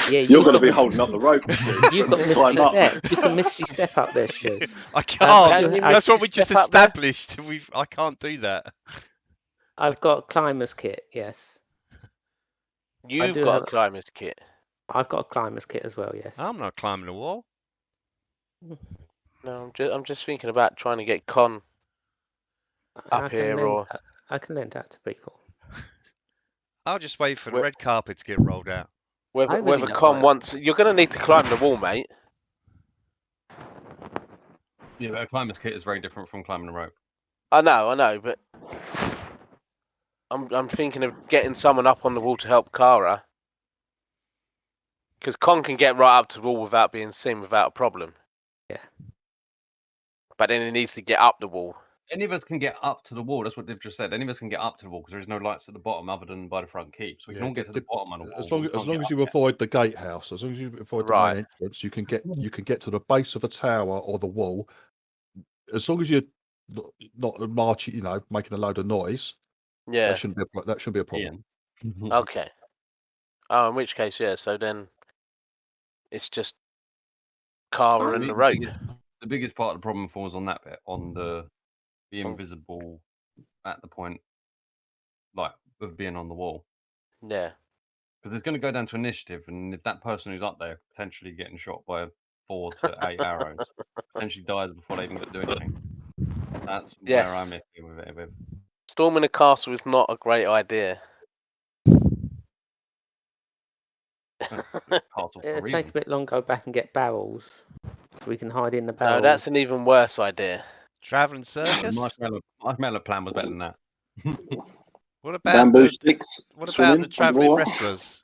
Yeah, You're going to got be Misty- holding up the rope. You've got Misty Climb up. Step. You can Misty Step up there, Stu. I can't. Can you That's what we Misty just step up there? established. I can't do that. I've got climber's kit. Yes, You've do got have- a climber's kit. I've got a climber's kit as well. Yes. I'm not climbing a wall. No, I'm just thinking about trying to get Con I up can here, lend or that- I can lend that to people. I'll just wait for the Where- red carpet to get rolled out. I whether really don't Con like- wants. You're going to need to climb the wall, mate. Yeah, but a climber's kit is very different from climbing a rope. I know, but I'm thinking of getting someone up on the wall to help Kara. Because Con can get right up to the wall without being seen without a problem. Yeah. But then he needs to get up the wall. Any of us can get up to the wall. That's what Div just said. Any of us can get up to the wall because there is no lights at the bottom other than by the front keep. So we can all get to the bottom of the wall. As but long we as can't long get as up you yet. avoid the gatehouse, as long as you avoid the Right. main entrance, you can get to the base of a tower or the wall. As long as you're not marching, making a load of noise, Yeah. That shouldn't be a problem. Ian. Okay. Oh, in which case, yeah. So then it's just Cara and the rope. The biggest part of the problem falls on that bit, on the invisible at the point, like, of being on the wall. Yeah. Because it's going to go down to initiative, and if that person who's up there potentially getting shot by 4 to 8 arrows potentially dies before they even get to do anything. That's where I'm iffy with it. Storming a castle is not a great idea. It'll take a bit longer to go back and get barrels, so we can hide in the barrels. No, that's an even worse idea. Traveling circus. Marshmallow plan was better than that. What about bamboo the sticks? what about swimming the traveling underwater? wrestlers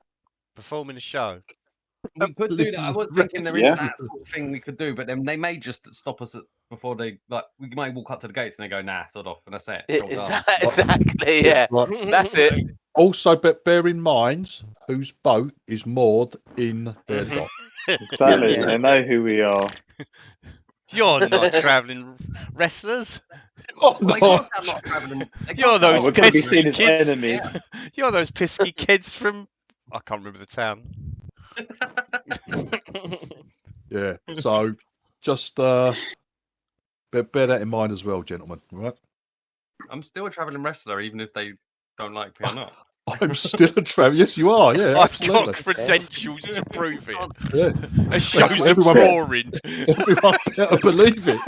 performing a show? We could do that. I was thinking there is that sort of thing we could do, but then they may just stop us before they we might walk up to the gates and they go, nah, sod off, and that's it. Exactly, yeah. That's it. Also, but bear in mind whose boat is moored in their dock. Exactly. They know who we are. You're not traveling wrestlers. Oh, no. I'm not traveling. You're those we're going to be pesky seen as kids. enemies. You're those pesky kids from I can't remember the town. Yeah. So just bear that in mind as well, gentlemen. Right? I'm still a traveling wrestler, even if they don't like me or not. I'm still a traveler. Yes, you are. Yeah, I've absolutely. got credentials to prove it. Yeah. A show's Everyone- drawing. Everyone better believe it.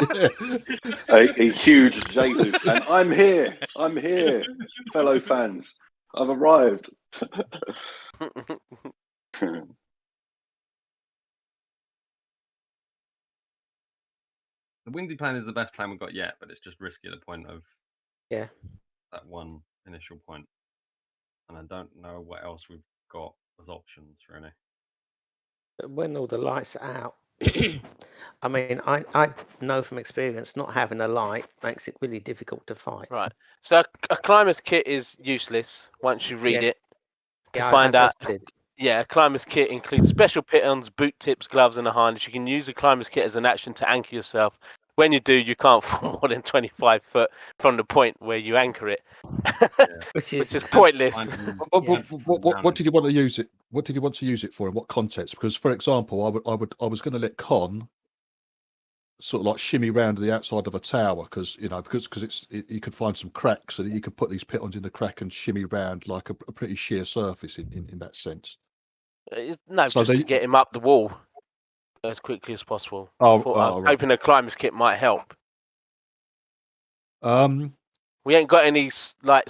Yeah. A huge Jesus, and I'm here, fellow fans. I've arrived. The windy plan is the best plan we've got yet, but it's just risky at the point of that one initial point. And I don't know what else we've got as options, really. When all the lights are out, I mean, I know from experience, not having a light makes it really difficult to fight. Right. So a climber's kit is useless once you read it. To Yeah, find I out. just did. Yeah, a climber's kit includes special pitons, boot tips, gloves, and a harness. You can use a climber's kit as an action to anchor yourself. When you do, you can't fall more than 25 foot from the point where you anchor it, which is pointless. What did you want to use it? What did you want to use it for? In what context? Because, for example, I was going to let Con sort of like shimmy round to the outside of a tower because you could find some cracks and you could put these pitons in the crack and shimmy round like a pretty sheer surface in that sense. No, so just to get him up the wall as quickly as possible. I'm hoping a climber's kit might help. We ain't got any like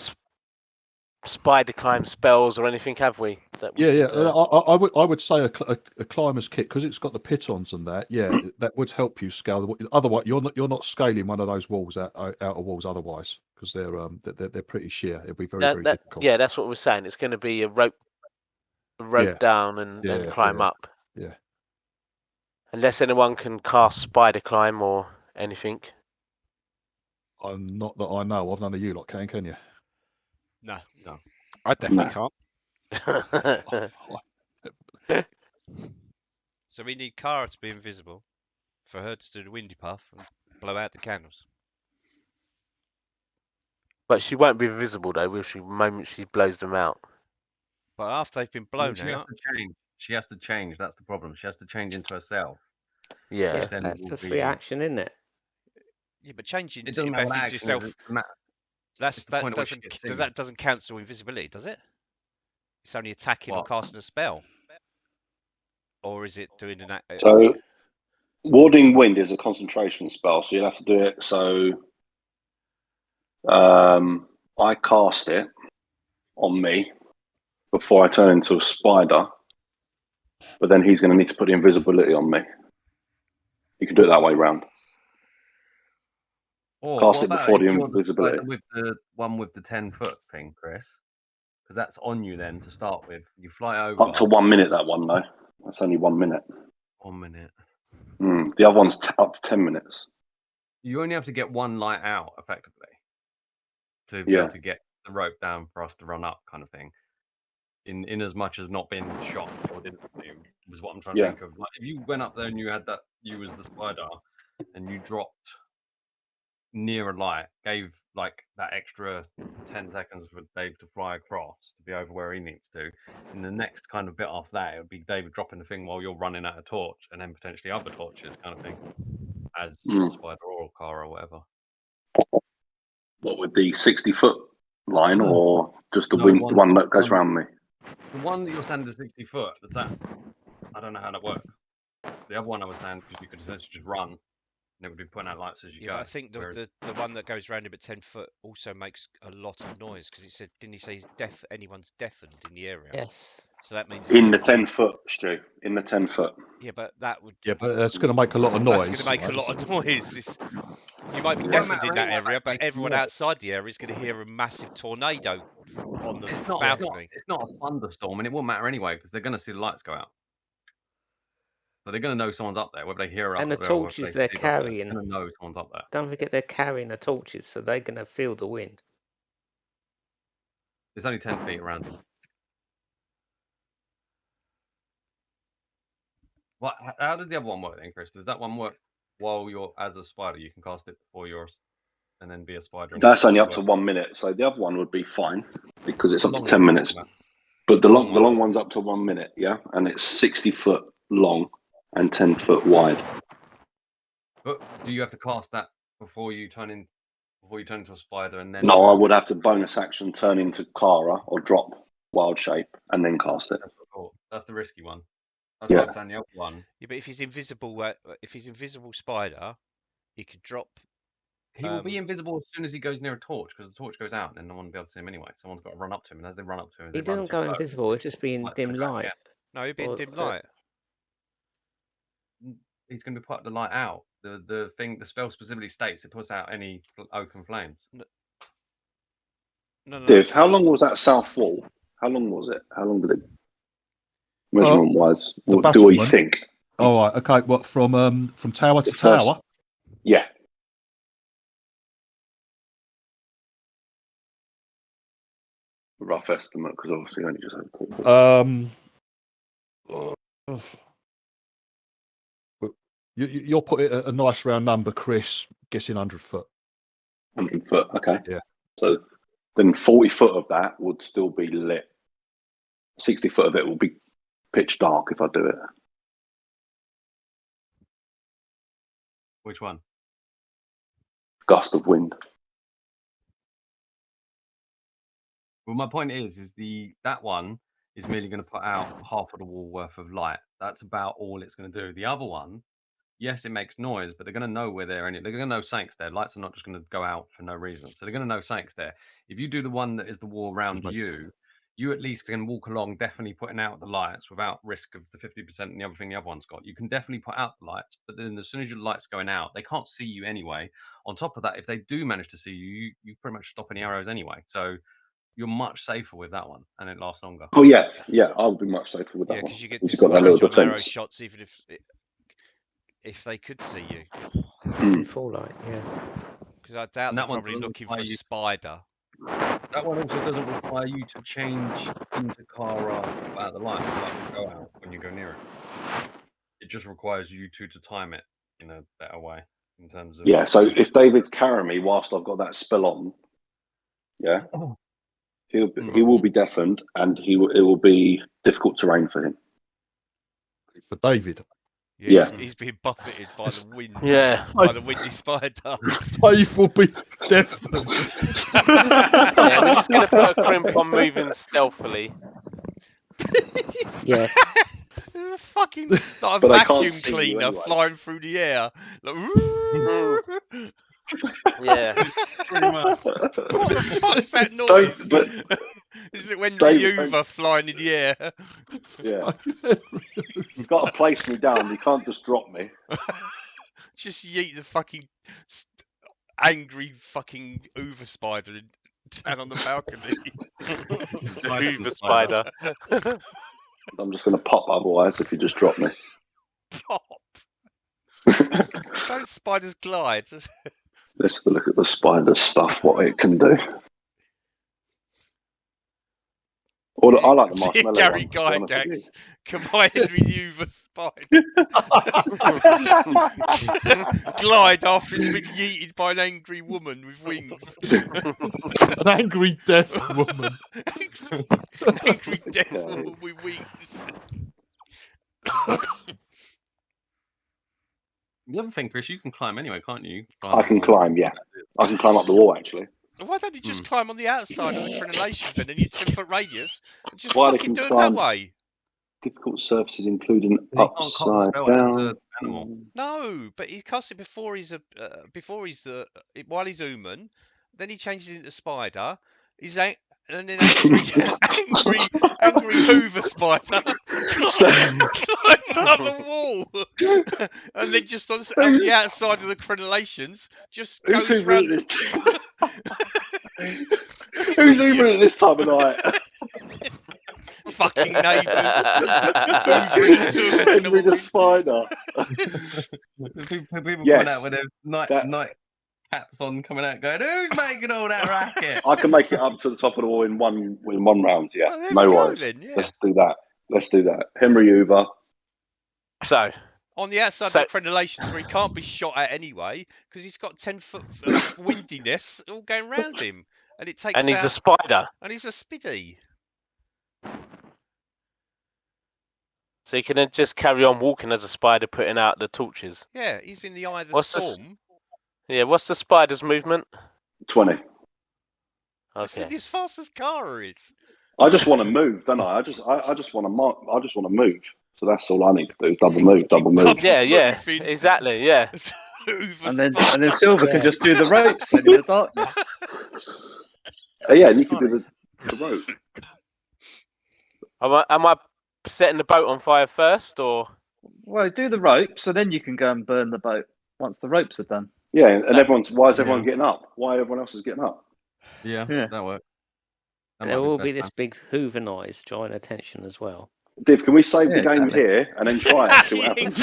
spider climb spells or anything, have we? I would say a climber's kit because it's got the pitons and that. Yeah, that would help you scale. Otherwise, you're not scaling one of those walls out of walls. Otherwise, because they're pretty sheer. It'd be very difficult. Yeah, that's what we're saying. It's going to be a rope down and climb up. Yeah. Unless anyone can cast spider climb or anything. Not that I know of. None of you lot can you? No. I definitely can't. So we need Cara to be invisible for her to do the windy path and blow out the candles. But she won't be visible though, will she? The moment she blows them out. But after they've been blown out, she has to change. That's the problem. She has to change into herself. Yeah, that's a free action, isn't it? Yeah, but changing it doesn't back matter into yourself. That doesn't cancel invisibility, does it? It's only attacking or casting a spell, or is it doing an act? So, warding wind is a concentration spell, so you'll have to do it. So, I cast it on me before I turn into a spider, but then he's going to need to put the invisibility on me. You can do it that way round. Cast it before the invisibility. With the one with the 10-foot thing, Chris, because that's on you then to start with. You fly over. Up to 1 minute, that one, though. That's only 1 minute. 1 minute. The other one's up to 10 minutes. You only have to get one light out, effectively, to be able to get the rope down for us to run up, kind of thing. In as much as not being shot or didn't was what I'm trying to think of. Like if you went up there and you had that, you was the spider, and you dropped near a light, gave like that extra 10 seconds for Dave to fly across to be over where he needs to. And the next kind of bit after that, it would be David dropping the thing while you're running out of torch, and then potentially other torches, kind of thing, as a spider or a car or whatever. What, with the 60-foot line, or just the No, one that goes around me? The one that you're standing at 60 foot, that's that. I don't know how that works. The other one I was saying, because you could essentially just run, and it would be putting out lights as you go. But I think the one that goes round him at 10 foot also makes a lot of noise, because he said, didn't he say anyone's deafened in the area? Yes. So that means In the 10 foot, Stu. In the 10 foot. Yeah, but that would. Yeah, but that's going to make a lot of noise. That's going to make a lot of noise. You might be deafened in that area, but everyone outside the area is going to hear a massive tornado on the balcony. It's not a thunderstorm, and it won't matter anyway, because they're going to see the lights go out. So they're going to know someone's up there, whether they hear it and the torches they're carrying. They're going to know someone's up there. Don't forget they're carrying the torches, so they're going to feel the wind. It's only 10 feet around them. What? How does the other one work then, Chris? Does that one work while you're as a spider? You can cast it before yours, and then be a spider. That's only up to 1 minute, so the other one would be fine because it's up to 10 minutes. But the long one's up to 1 minute, yeah, and it's 60 foot long and 10 foot wide. But do you have to cast that before you turn into a spider, and then? No, I would have to bonus action turn into Kara or drop wild shape and then cast it. That's the risky one. That's what I'm saying. The other one. Yeah, but if he's invisible spider, he could drop. He will be invisible as soon as he goes near a torch, because the torch goes out and then no one will be able to see him anyway. Someone's got to run up to him, and as they run up to him, he doesn't go invisible. It'll just be in dim light. No, he'll be in dim light. He's going to be putting the light out. The spell specifically states it puts out any open flames. No. Div, how long was that south wall? How long was it? How long did it? Measurement wise, what do we think? All right, okay. What from tower to tower? Yeah. Rough estimate, because obviously I only just had You'll put it at a nice round number, Chris. Guessing 100 foot. 100 foot, okay. Yeah. So then 40 foot of that would still be lit. 60 foot of it will be pitch dark if I do it. Which one? Gust of wind. Well, my point is that one is merely going to put out half of the wall worth of light. That's about all it's going to do. The other one, yes, it makes noise, but they're going to know where they're in it. They're going to know something's there. Lights are not just going to go out for no reason. So they're going to know something's there. If you do the one that is the wall around you at least can walk along, definitely putting out the lights without risk of the 50% and the other thing the other one's got. You can definitely put out the lights, but then as soon as your light's going out, they can't see you anyway. On top of that, if they do manage to see you, you pretty much stop any arrows anyway. So you're much safer with that one, and it lasts longer. Oh yeah, I would be much safer with that one. Because you get got that little disadvantage on arrow defense. shots, even if they could see you. Full light, yeah. Because I doubt they're probably looking for a spider. That one also doesn't require you to change into Kara out the light. The light will go out when you go near it. It just requires you to time it in a better way in terms of. Yeah, so if David's carrying me whilst I've got that spell on, yeah, he will be deafened, and it will be difficult terrain for him. For David. Yeah. He's being buffeted by the wind. Yeah. By the windy spider. Dave will be deafened. Yeah, we're just going to put a crimp on moving stealthily. Yeah. There's a fucking like a vacuum cleaner flying through the air. Like, yeah. Pretty much. What's that noise? Isn't it when Ryuva are flying in the air? Yeah. You've got to place me down. You can't just drop me. Just yeet the fucking angry fucking Uber spider and stand on the balcony. Uber spider. I'm just going to pop otherwise if you just drop me. Pop. Don't spiders glide? Let's have a look at the spider stuff, what it can do. Or I like the See marshmallow Gary one, to be honest with you. Gygax combined with you the spider. Glide after it's been yeeted by an angry woman with wings. An angry deaf woman. Angry deaf Okay. woman with wings. The other thing, Chris, you can climb anyway, can't you? I can climb, yeah. I can climb up the wall, actually. Why don't you just climb on the outside of the crenellations then in your 10-foot radius and just Why they fucking can do it that climb- way? Difficult surfaces, including He can't cast a upside spell as down. an animal. No, but he casts it before he's while he's human. Then he changes into spider. And then angry Hoover spider climbs up the wall, and then just on the outside of the crenellations, just Who's goes hoovering round. at this? Who's hoovering at this time of night? Fucking neighbours. Henry the spider. People Yes, coming out with their night caps on, coming out going, "Who's making all that racket?" I can make it up to the top of the wall in one round. Yeah, Well, there no we go worries. then, yeah. Let's do that. Henry Hoover. So, On the outside of the crenellations where he can't be shot at anyway, because he's got 10-foot windiness all going round him, and it takes. and he's a spider, and he's a spiddy. so he can then just carry on walking as a spider, putting out the torches. Yeah, he's in the eye of the What's the storm. Yeah, what's the spider's movement? 20. It's Okay. as fast as Kara is. I just want to move, don't I? I just want to mark. I just want to move. So that's all I need to do. Double move. Yeah, exactly. Yeah. And then Silver can just do the ropes then in the darkness. Yeah, and you can do the rope. Am I setting the boat on fire first, or? Well, do the ropes, and then you can go and burn the boat once the ropes are done. Yeah, and why is everyone getting up? Why everyone else is getting up? Yeah, that works. There will be this big Hoover noise drawing attention as well. Div, can we save the game here and then try it and see what happens?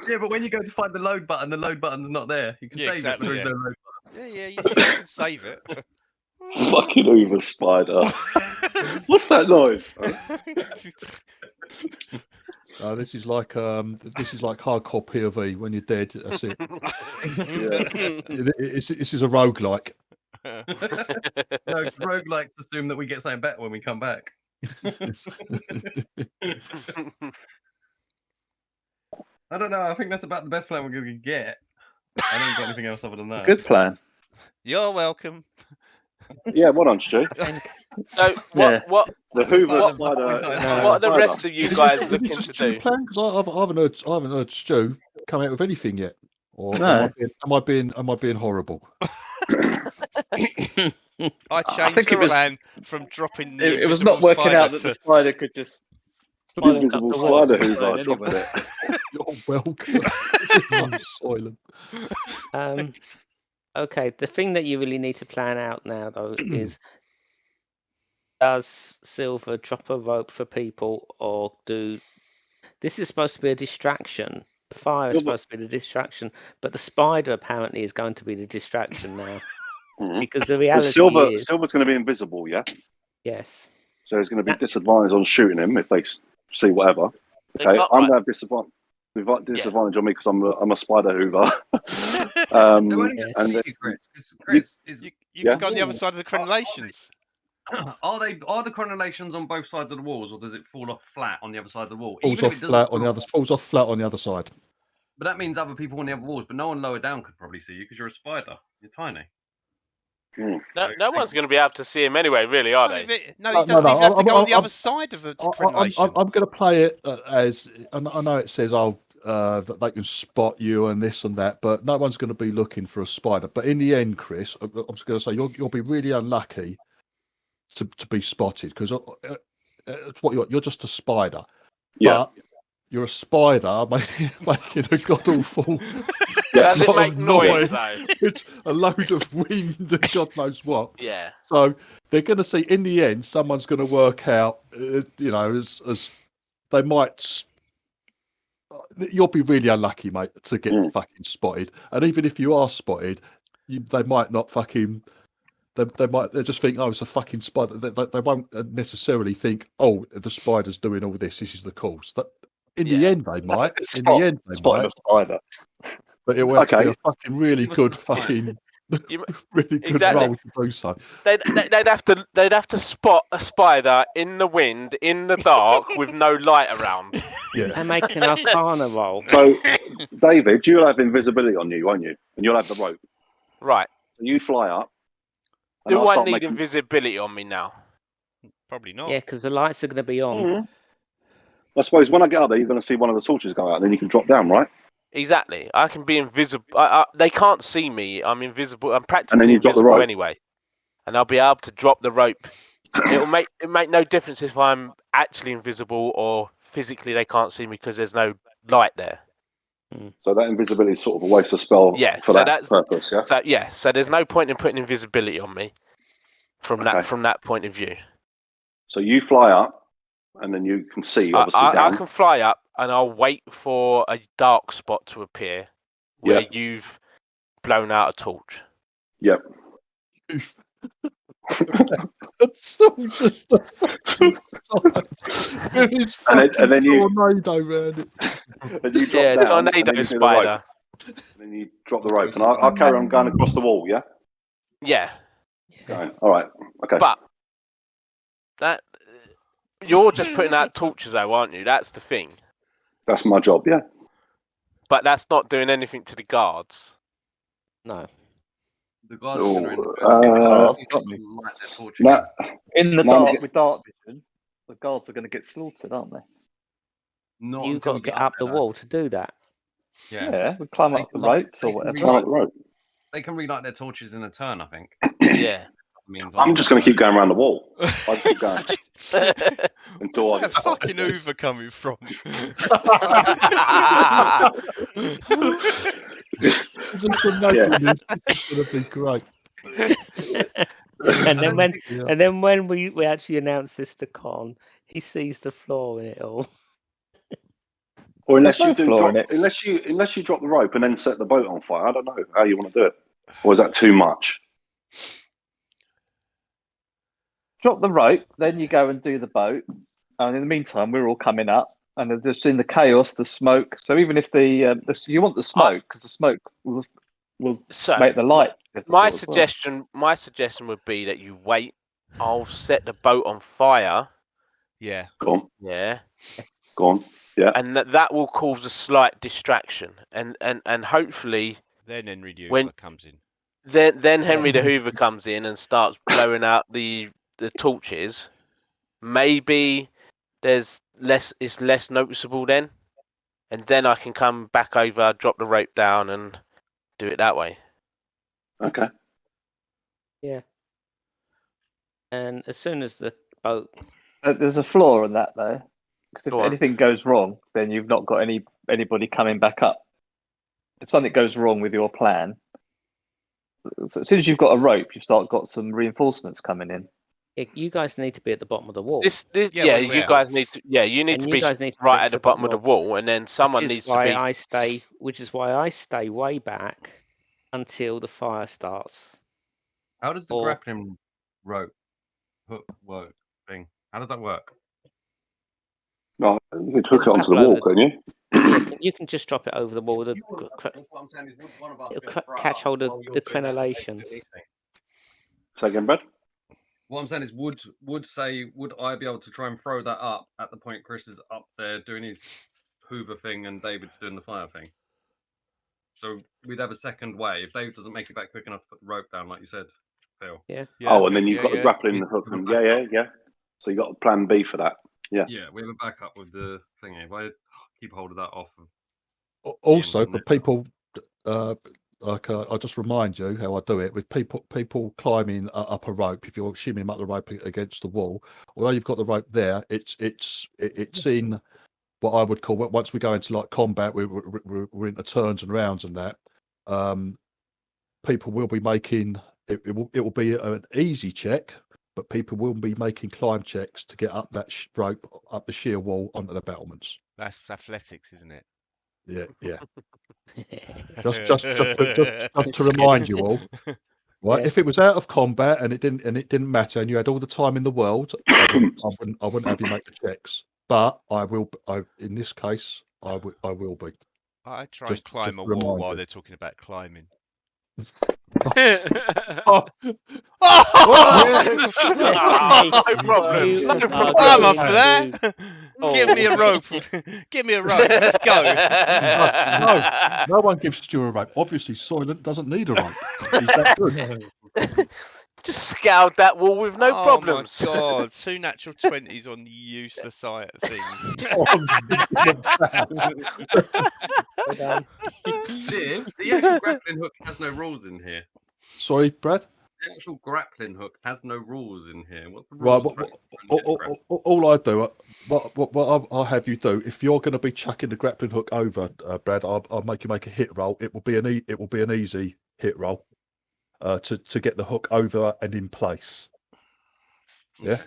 Yeah, but when you go to find the load button's not there. You can save it, but there is no load button. Yeah, you can save it. Fucking Hoover spider. What's that noise? This is like hardcore POV. When you're dead, that's it. This is a roguelike. No, roguelikes assume that we get something better when we come back. I don't know. I think that's about the best plan we're going to get. I don't get anything else other than that. Good plan. You're welcome. Yeah, what on, Stu? So what The Hoover what, spider. what are the rest of you guys looking to do? Because I haven't heard Stu come out with anything yet. Or No. am I being horrible? I changed think the it was- plan from dropping the It was not invisible working out spider that the to spider could just. The invisible spider Hoover. Anyway. Dropped it. You're welcome. I'm silent. Okay, the thing that you really need to plan out now, though, is does Silver drop a rope for people, or this is supposed to be a distraction. The fire is supposed to be the distraction, but the spider apparently is going to be the distraction now. Because the reality is... Silver's going to be invisible, yeah? Yes. So there's going to be disadvantage on shooting him if they see whatever. They Okay, can't, I'm right. going to have disadvantage on me because I'm a spider Hoover. Chris, you can go on the other side of the crenellations. Are the crenellations on both sides of the walls, or does it fall off flat on the other side of the wall? Falls off flat on the other side. But that means other people on the other walls, but no one lower down could probably see you because you're a spider. You're tiny. No one's going to be able to see him anyway, really, are they? No, he doesn't even have to go on the other side of the crenellation. I'm going to play it as I know it says that they can spot you and this and that, but no one's going to be looking for a spider. But in the end, Chris, I'm just going to say you'll be really unlucky to be spotted because you're just a spider. Yeah. But you're a spider making a god awful. Does it make noise though? It's a load of wind and God knows what. Yeah. So they're going to see in the end, someone's going to work out, as they might. You'll be really unlucky, mate, to get fucking spotted. And even if you are spotted, they might not fucking. They just think, oh, it's a fucking spider. They won't necessarily think, oh, the spider's doing all this. This is the cause. In the end, they might. In the end, they Spotting might. a spider. But it will have to be Okay. a fucking really You must good have fine. fucking You- really good exactly. role to do so. They'd have to spot a spider in the wind, in the dark, with no light around. Yeah. They make an arcana roll. So, David, you'll have invisibility on you, won't you? And you'll have the rope. Right. So you fly up. and Do I'll I start need making- invisibility on me now? Probably not. Yeah, because the lights are going to be on. Mhm. I suppose when I get up there, you're going to see one of the torches go out, and then you can drop down, right? Exactly. I can be invisible. They can't see me. I'm invisible. I'm And then practically you drop the invisible rope. anyway. And I'll be able to drop the rope. It make no difference if I'm actually invisible or physically they can't see me because there's no light there. So that invisibility is sort of a waste of spell Yeah, for so that that's- purpose, yeah? So there's no point in putting invisibility on me from Okay. that point of view. So you fly up, and then you can see, obviously, I down. can fly up and I'll wait for a dark spot to appear where Yep. you've blown out a torch. Yep. It's all just a fucking spider with his And then- fucking and then you- tornado around it. And you drop Yeah, down, and then tornado you do the rope. spider. And then you drop the rope, and I'll carry on going across the wall, yeah? Yeah, Going. All right. Okay. but that you're just putting out torches, though, aren't you? That's the thing. That's my job, yeah? But that's not doing anything to the guards. No. The guards Oh, are going to light their torches. No, In the No, dark, get- with dark vision, the guards are going to get slaughtered, aren't they? Not You've until got to we get up the there, wall to do that. though. Yeah. Yeah, we climb They up the can light- ropes they or can whatever. climb up the rope. They can relight their torches in a turn, I think. Yeah. I'm just going to keep going around the wall. I'll keep going until I Where's get that stuck. fucking Hoover coming from? Just imagine this. It's going to be great. and then when Yeah. and then when we actually announce this to Con, he sees the flaw in it all. Or unless There's you no do flaw drop, in it. unless you drop the rope and then set the boat on fire. I don't know how you want to do it. Or is that too much? Drop the rope, then you go and do the boat. And in the meantime, we're all coming up, and there's in the chaos, the smoke. So even if you want the smoke, because the smoke will So make the light. my difficult as well. suggestion would be that you wait. I'll set the boat on fire. Yeah. Go on, Yeah. go on. Yeah. And that will cause a slight distraction, and hopefully Then Henry Hoover When- comes in. then Henry the Hoover comes in and starts blowing out the torches. Maybe it's less noticeable then, and then I can come back over, drop the rope down, and do it that way. Okay. And as soon as the boat, There's a flaw in that though, because if Go on. anything goes wrong, then you've not got anybody coming back up. If something goes wrong with your plan, so as soon as you've got a rope, you've got some reinforcements coming in. you guys need to be at the bottom of the wall. Yeah, Yeah, you we're- guys need to. Yeah, you need And to you be guys need to right stick at to the the bottom of the wall. wall, and then someone which needs is to why be. which is why I stay way back until the fire starts. How does the Or- grappling rope hook work thing? How does that work? No, you could hook it onto the Grapple wall, over- couldn't you? You can just drop it over the wall. That's what I'm saying. Is would one of us it'll be able to throw it catch up hold of while you're the doing that crenellations. thing? Say again, Brad. What I'm saying is, would I be able to try and throw that up at the point Chris is up there doing his Hoover thing and David's doing the fire thing? So we'd have a second way if David doesn't make it back quick enough to put the rope down, like you said, Phil. Yeah, Oh, and then you've yeah, got the yeah. grappling We- hook, we and back up. yeah. So you got a plan B for that. Yeah, we have a backup with the thing. If I keep hold of that off of Also, Ian, for people, I just remind you how I do it with people climbing up a rope. If you're shimmying up the rope against the wall, although you've got the rope there, it's in what I would call, once we go into like combat, we're into turns and rounds and that. People will be making it will be an easy check, but people will be making climb checks to get up that rope, up the sheer wall onto the battlements. That's athletics, isn't it? Yeah. Just to remind you all, right? If it was out of combat and it didn't matter, and you had all the time in the world, I wouldn't have you make the checks. But in this case, I will be. I try and climb a wall while they're talking about climbing. Oh, No problem. No problem. I'm up for that. Give me a rope. Give me a rope. Let's go. No one gives Stu a rope. Obviously, Soylent doesn't need a rope. He's that good. Just scoured that wall with no problems. Oh my god, 2 natural 20s on the useless side of things. Well done. The actual grappling hook has no rules in here. Sorry, Brad? The actual grappling hook has no rules in here. What's the Right, rules? all I do, what I'll have you do, if you're going to be chucking the grappling hook over, Brad, I'll make you make a hit roll. It will be an easy hit roll, to get the hook over and in place. Yeah.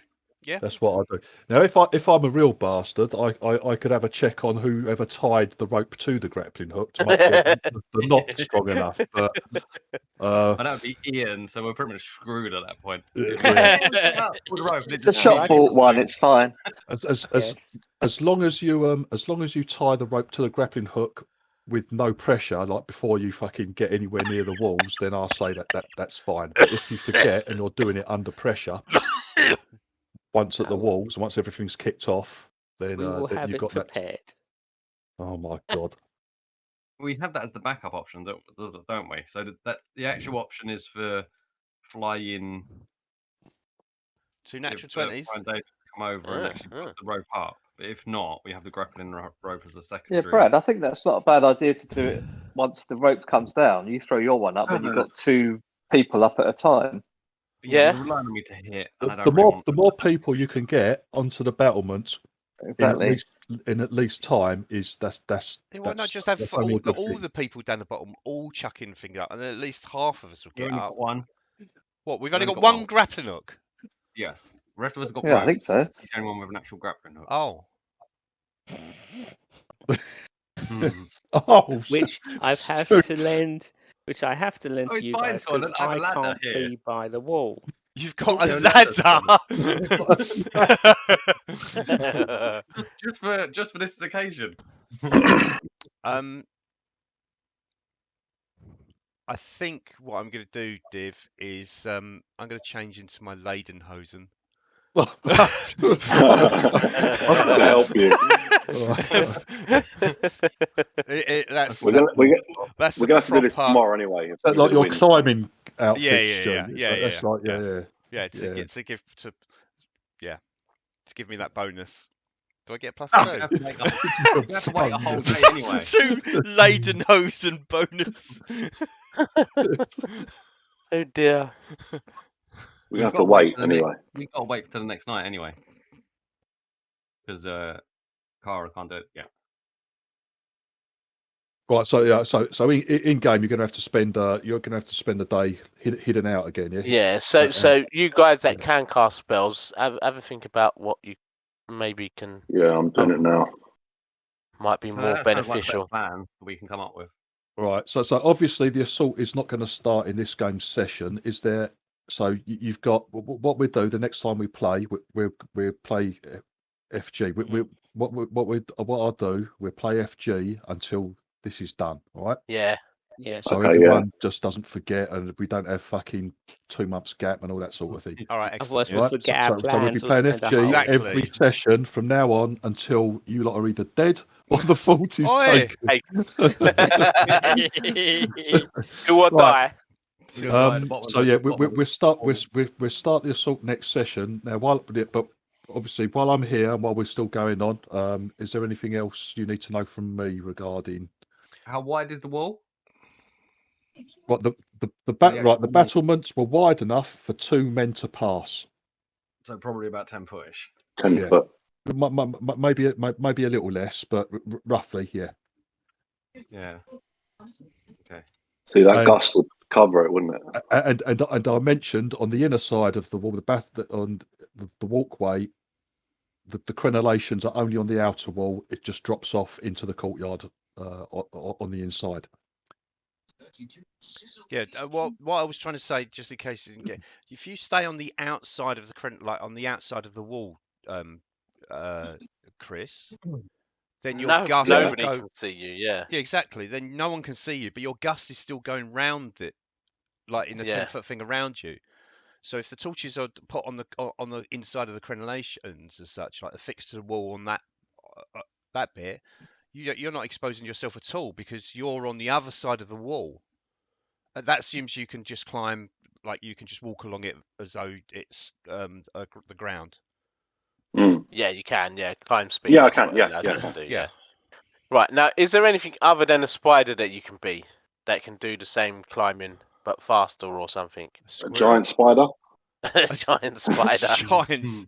Yeah. That's what I do. Now, if I'm a real bastard, I could have a check on whoever tied the rope to the grappling hook to make sure the knot's strong enough. But and that would be Ian, so we're pretty much screwed at that point. The shop bought one. It's fine. As long as you tie the rope to the grappling hook with no pressure, like before you fucking get anywhere near the walls, then I'll say that's fine. But if you forget and you're doing it under pressure, once at the walls, and once everything's kicked off, then We will then have you've it got prepared. that. Oh my god! We have that as the backup option, don't we? So that the actual option is for flying 2 natural 20s. Come over and actually put the rope up. But if not, we have the grappling rope as a secondary. Yeah, Brad, I think that's not a bad idea to do it once the rope comes down. You throw your one up, and you've got 2 people up at a time. Yeah. You're relying on me to hit. The more people you can get onto the battlements Exactly. in at least time is that's. Why not just have all the people down the bottom all chucking things up, and then at least half of us will get up. One. What? We've only got one grappling hook. Yes. The rest of us have got. Yeah, I think so. He's the only one with an actual grappling hook. Oh. Which I have to lend. Which I have to lend to you guys because I can't be by the wall. You've got a ladder. just for this occasion. I think what I'm going to do, Div, is I'm going to change into my Lederhosen. To help you. We're gonna have to do this tomorrow anyway. Like your climbing outfit. Yeah. That's like to give me that bonus. Do I get a plus You have to wait a whole day anyway. 2 Lederhosen bonus. Oh dear. We're gonna have to wait anyway. We've got to wait till the next night anyway. Because Cara can't do it. Yeah. Right, so in game you're going to have to spend a day hidden out again, yeah. Yeah. So you guys that can cast spells, have a think about what you maybe can. Yeah, I'm doing it now. Might be more beneficial. Plan we can come up with. Right. So obviously the assault is not going to start in this game session. Is there? So you've got what we do the next time we play. We play FG. What I'll do. We'll play FG until this is done. All right. Yeah. So everyone just doesn't forget, and we don't have fucking 2 months gap and all that sort of thing. All right. Otherwise, we'll forget our so we'll be playing plans. FG every session from now on until you lot are either dead or the fault is taken. Who will die? So yeah, we'll start the assault next session. Now, but obviously while I'm here and while we're still going on, is there anything else you need to know from me regarding how wide is the wall? What the battlements were wide enough for 2 men to pass. So probably about 10 footish. 10 foot. Maybe a little less, but roughly, yeah. Yeah. Okay. See, that gust would cover it, wouldn't it? And I mentioned on the inner side of the wall, on the walkway, the crenellations are only on the outer wall. It just drops off into the courtyard on the inside. Yeah. What I was trying to say, just in case you didn't get, if you stay on the outside of the like on the outside of the wall, Chris, then your No, gust will nobody go. can see you. Yeah. Yeah, exactly. Then no one can see you, but your gust is still going round it, like in a Yeah. 10-foot thing around you. So if the torches are put on the inside of the crenellations as such, like affixed to the wall on that bit, you're not exposing yourself at all because you're on the other side of the wall. That assumes you can just climb, like you can just walk along it as though it's the ground. Mm. Yeah, you can. Yeah, climb speed. Yeah, I That's can. what it Yeah, allows yeah, you I to can. do. Yeah. Right, now, is there anything other than a spider that you can be that can do the same climbing but faster or something? A giant spider. A giant spider. Giants.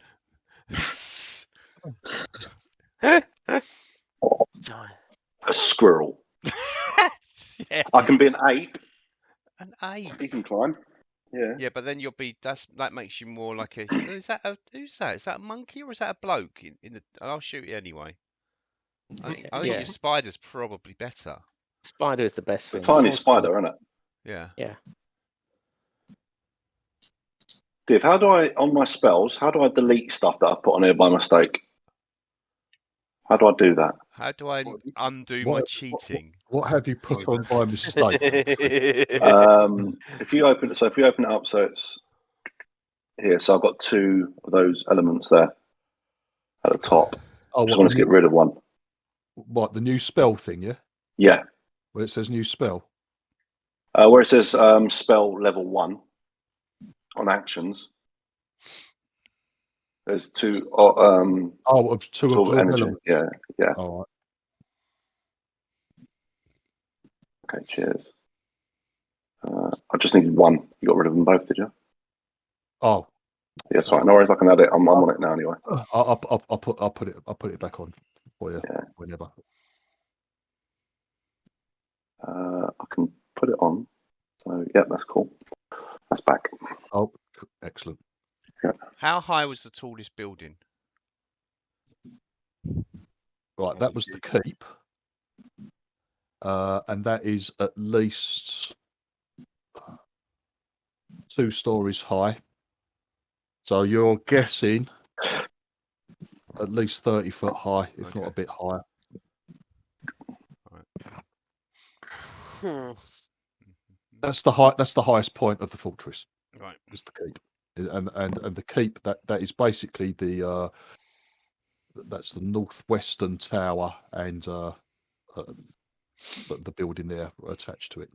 Giant. A squirrel. Yeah. I can be an ape. An ape. He can climb. Yeah. Yeah, but then that makes you more like a. Who's that? Is that a monkey or is that a bloke? I'll shoot you anyway. I think Yeah. your spider's probably better. Spider is the best A thing. tiny Small spider, isn't it? Yeah. Yeah. Div, how do I, on my spells, how do I delete stuff that I put on here by mistake? How do I do that? How do I undo my cheating? What have you put on by mistake? If you open it up, so it's here. So I've got two of those elements there at the top. Oh, Just want to get rid of one. What, the new spell thing? Yeah. Yeah. Where it says new spell. Where it says spell level 1 on actions. There's two. Two of energy. element. Yeah. All right. Okay. Cheers. I just needed one. You got rid of them both, did you? Oh. Yeah, that's right. No worries. I can add it. I'm on it now anyway. I'll put it back on for you whenever. I can put it on. So yeah, that's cool. That's back. Oh, excellent. Yeah. How high was the tallest building? Right, that was the keep, and that is at least 2 stories high. So you're guessing at least 30 foot high, if not a bit higher. That's the highest point of the fortress. Right. Is the keep, and the keep that is basically that's the northwestern tower and the building there attached to it.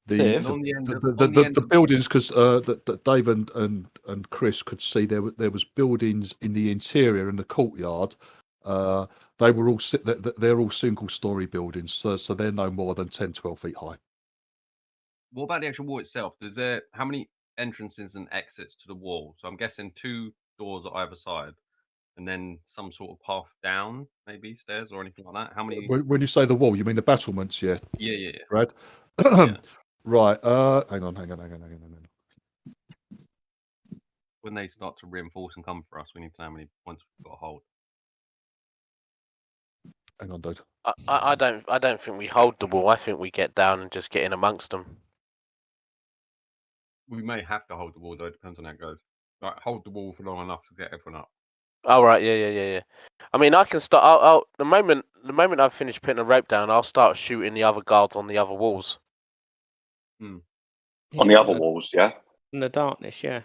The buildings, because Dave and Chris could see there was buildings in the interior in the courtyard. They were all they're all single story buildings, so they're no more than 10-12 feet high. What about the actual wall itself? How many entrances and exits to the wall? So I'm guessing 2 doors at either side, and then some sort of path down, maybe stairs or anything like that. How many? When you say the wall, you mean the battlements? Yeah. Yeah. Brad. Yeah. Right. Hang on. When they start to reinforce and come for us, we need to know how many points we've got to hold. Hang on, dude. I don't think we hold the wall. I think we get down and just get in amongst them. We may have to hold the wall though. It depends on how it goes. Like hold the wall for long enough to get everyone up. Oh right, yeah. I mean, I can start. I'll the moment I've finished putting a rope down, I'll start shooting the other guards on the other walls. On the other walls, yeah. In the darkness, yeah.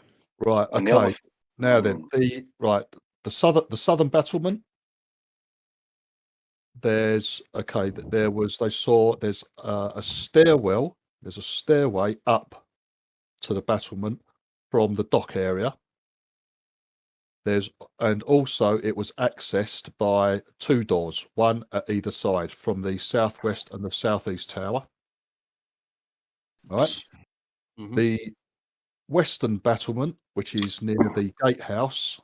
Right. And okay. Now then, the southern battlement. There's there's a stairwell. There's a stairway up to the battlement from the dock area. And also it was accessed by 2 doors, one at either side, from the southwest and the southeast tower. All right. Mm-hmm. The western battlement, which is near the gatehouse,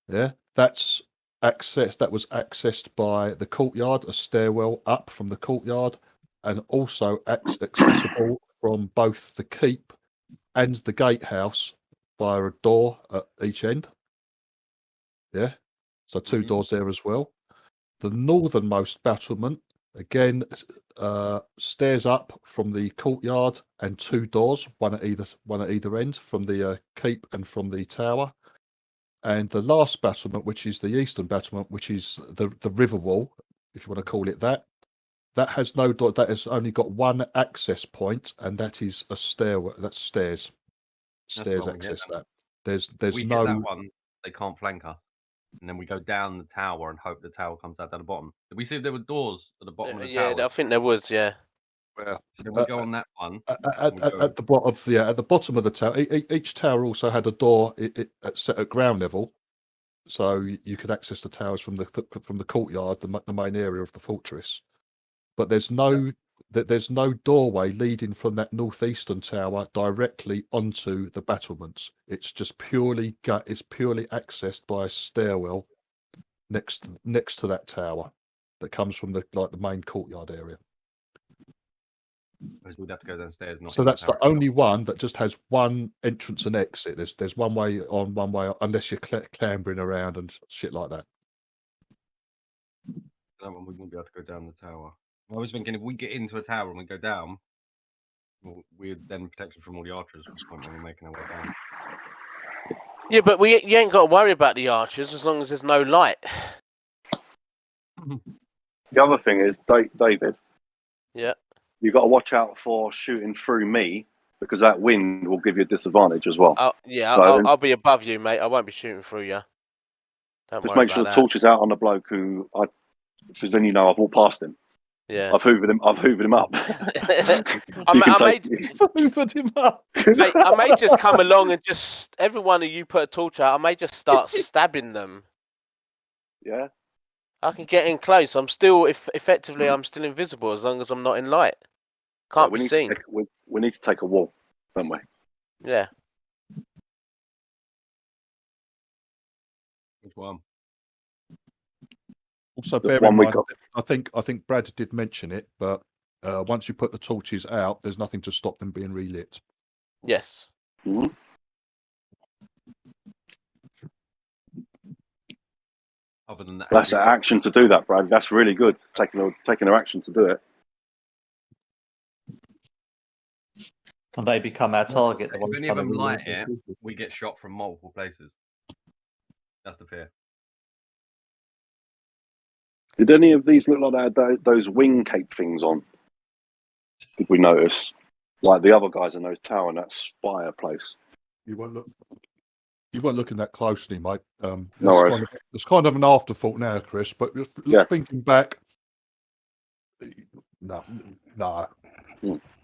that was accessed by the courtyard, a stairwell up from the courtyard, and also accessible from both the keep and the gatehouse via a door at each end. Yeah, so 2 doors there as well. The northernmost battlement, again, stairs up from the courtyard and 2 doors, one at either end, from the keep and from the tower. And the last battlement, which is the eastern battlement, which is the river wall, if you want to call it that, that has no door. That has only got one access point, and that is a stairway. That's stairs. That's the Stairs one we get access then. that. There's We no. get that one, they can't flank us. And then we go down the tower and hope the tower comes out at the bottom. Did we see if there were doors at the bottom of the Yeah, tower? I think there was. Yeah. Yeah. So then we go on that one. At the bottom, at the bottom of the tower, each tower also had a door set at ground level, so you could access the towers from the courtyard, the main area of the fortress. But there's no doorway leading from that northeastern tower directly onto the battlements. It's just purely accessed by a stairwell next to that tower that comes from the main courtyard area. We'd have to go downstairs. So that's the only one that just has one entrance and exit. There's one way on, one way out, unless you're clambering around and shit like that. That one we wouldn't be able to go down the tower. I was thinking if we get into a tower and we go down, we're then protected from all the archers. What's the point when we're making our way down? Yeah, but you ain't got to worry about the archers as long as there's no light. The other thing is, David. Yeah. You've got to watch out for shooting through me because that wind will give you a disadvantage as well. Yeah, So, I'll be above you, mate. I won't be shooting through you. Don't just worry make sure about the that. torch is out on the bloke because then you know I've walked past him. Yeah. I've hoovered him up. Hoovered him up. Mate, I may just come along and just every one of you put a torch out. I may just start stabbing them. Yeah. I can get in close. I'm still effectively I'm still invisible as long as I'm not in light. Can't be seen. We need to take a wall, don't we? Yeah. Which one? Also, bear in mind, I think Brad did mention it, but once you put the torches out, there's nothing to stop them being relit. Yes. Mm-hmm. Other than that, That's an action to do that, Brad. That's really good. Taking their action to do it. And they become our target. If any of them light it, we get shot from multiple places. That's the fear. Did any of these look like they had those wing cape things on? Did we notice? Like the other guys in those tower and that spire place. You weren't looking that closely, mate. No worries. It's kind of an afterthought now, Chris. But just thinking back, no.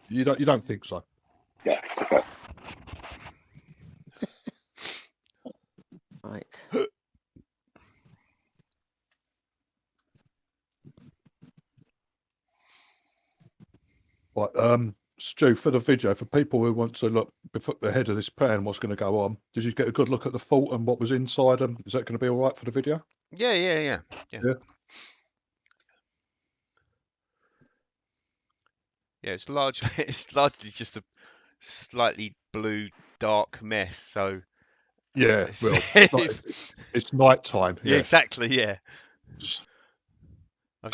You don't think so? Yeah. Okay. Right. Right. Stu, for the video, for people who want to look ahead of this plan, what's going to go on, did you get a good look at the fort and what was inside them? Is that going to be all right for the video? Yeah. Yeah. Yeah, it's largely just a slightly blue, dark mess. So yeah, well, it's night time. Yeah, exactly. Yeah.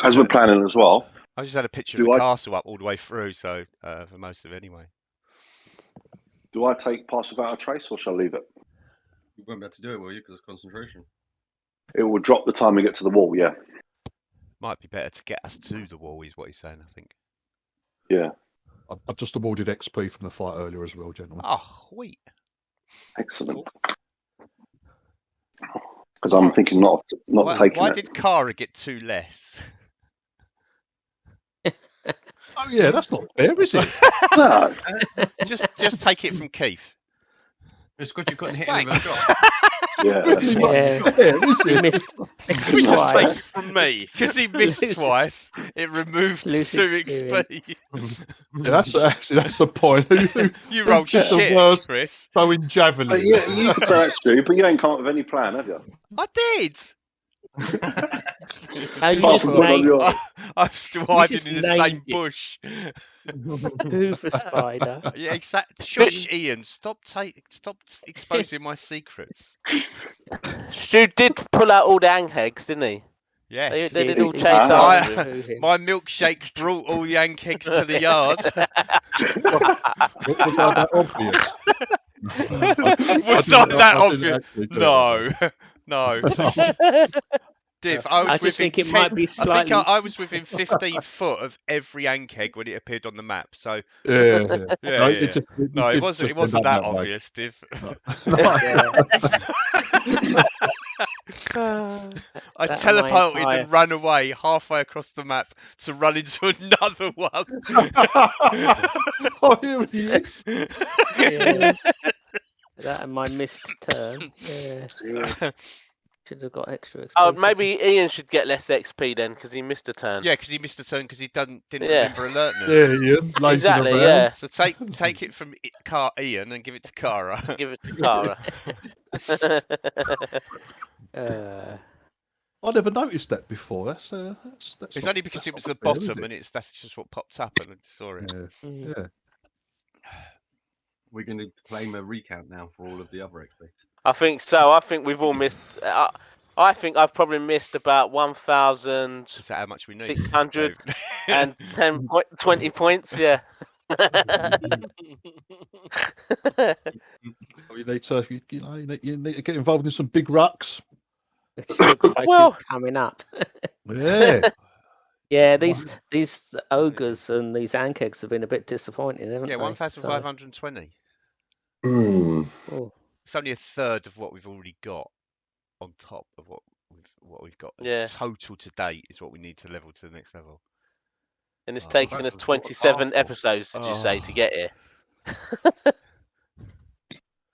As we're planning as well. I just had a picture of the castle up all the way through, so for most of it anyway. Do I take pass without a trace, or shall I leave it? You won't be able to do it, will you? Because of concentration. It will drop the time we get to the wall. Yeah. Might be better to get us to the wall, is what he's saying. I think. Yeah. I've just awarded XP from the fight earlier as well, gentlemen. Oh, sweet. Excellent. Because I'm thinking not taking it. Why did Kara get 2 less? Oh yeah, that's not fair, is it? No. just take it from Keith. It's because you couldn't hit him with a shot. Yeah, that's fair, missed Just take it from me. Because he missed twice, it removed 2 XP. Yeah, that's the point. You rolled shit, Chris. Throwing javelins. Yeah, you could say that's true, but you ain't come up with any plan, have you? I did. Oh, you Apart just from the one on named your- I'm still hiding just in the named same it. bush. Hoover spider. Yeah, exactly. Shush, Ian. Stop exposing my secrets. Stu did pull out all the eggs, didn't he? Yes. They did Did- all he chase did after go him. through him. My milkshake brought all the eggs to the yard. Was I that obvious? Was I that I didn't obvious? actually do it, No. Div, I I was just within think it 10 might be I think slightly. I was within 15 foot of every egg when it appeared on the map. So Yeah. yeah, No, yeah. It, just, it, No, it did wasn't. just It wasn't end that up way. obvious, Div. I That and my teleported entire- and ran away halfway across the map to run into another one. Oh, here he is. Yeah. That and my missed turn. Yeah. Should have got extra XP. Oh, for maybe Ian should get less XP then because he missed a turn. Yeah, because he missed a turn because he didn't Yeah. remember alertness. Yeah, Ian, lazing Exactly, around. yeah. So take it from Ian and give it to Cara. Give it to Cara. I never noticed that before. That's It's not- only because that's it was not the fair, is bottom it? and that's just what popped up and I saw it. Yeah. Mm. Yeah. We're going to claim a recount now for all of the other XP. I think so. I think we've all missed. I think I've probably missed about 1,600 Is that how much we need? and 20 points. Yeah. You need to, you need to get involved in some big rucks. It looks like Well- it's coming up. Yeah. Yeah, these ogres and these ankegs have been a bit disappointing, haven't Yeah, they? 1,520. Hmm. Oh, It's only a third of what we've already got on top of what we've got. Yeah. Total to date is what we need to level to the next level. And it's Oh, taken us that's 27 awful. episodes, did you say, to get here?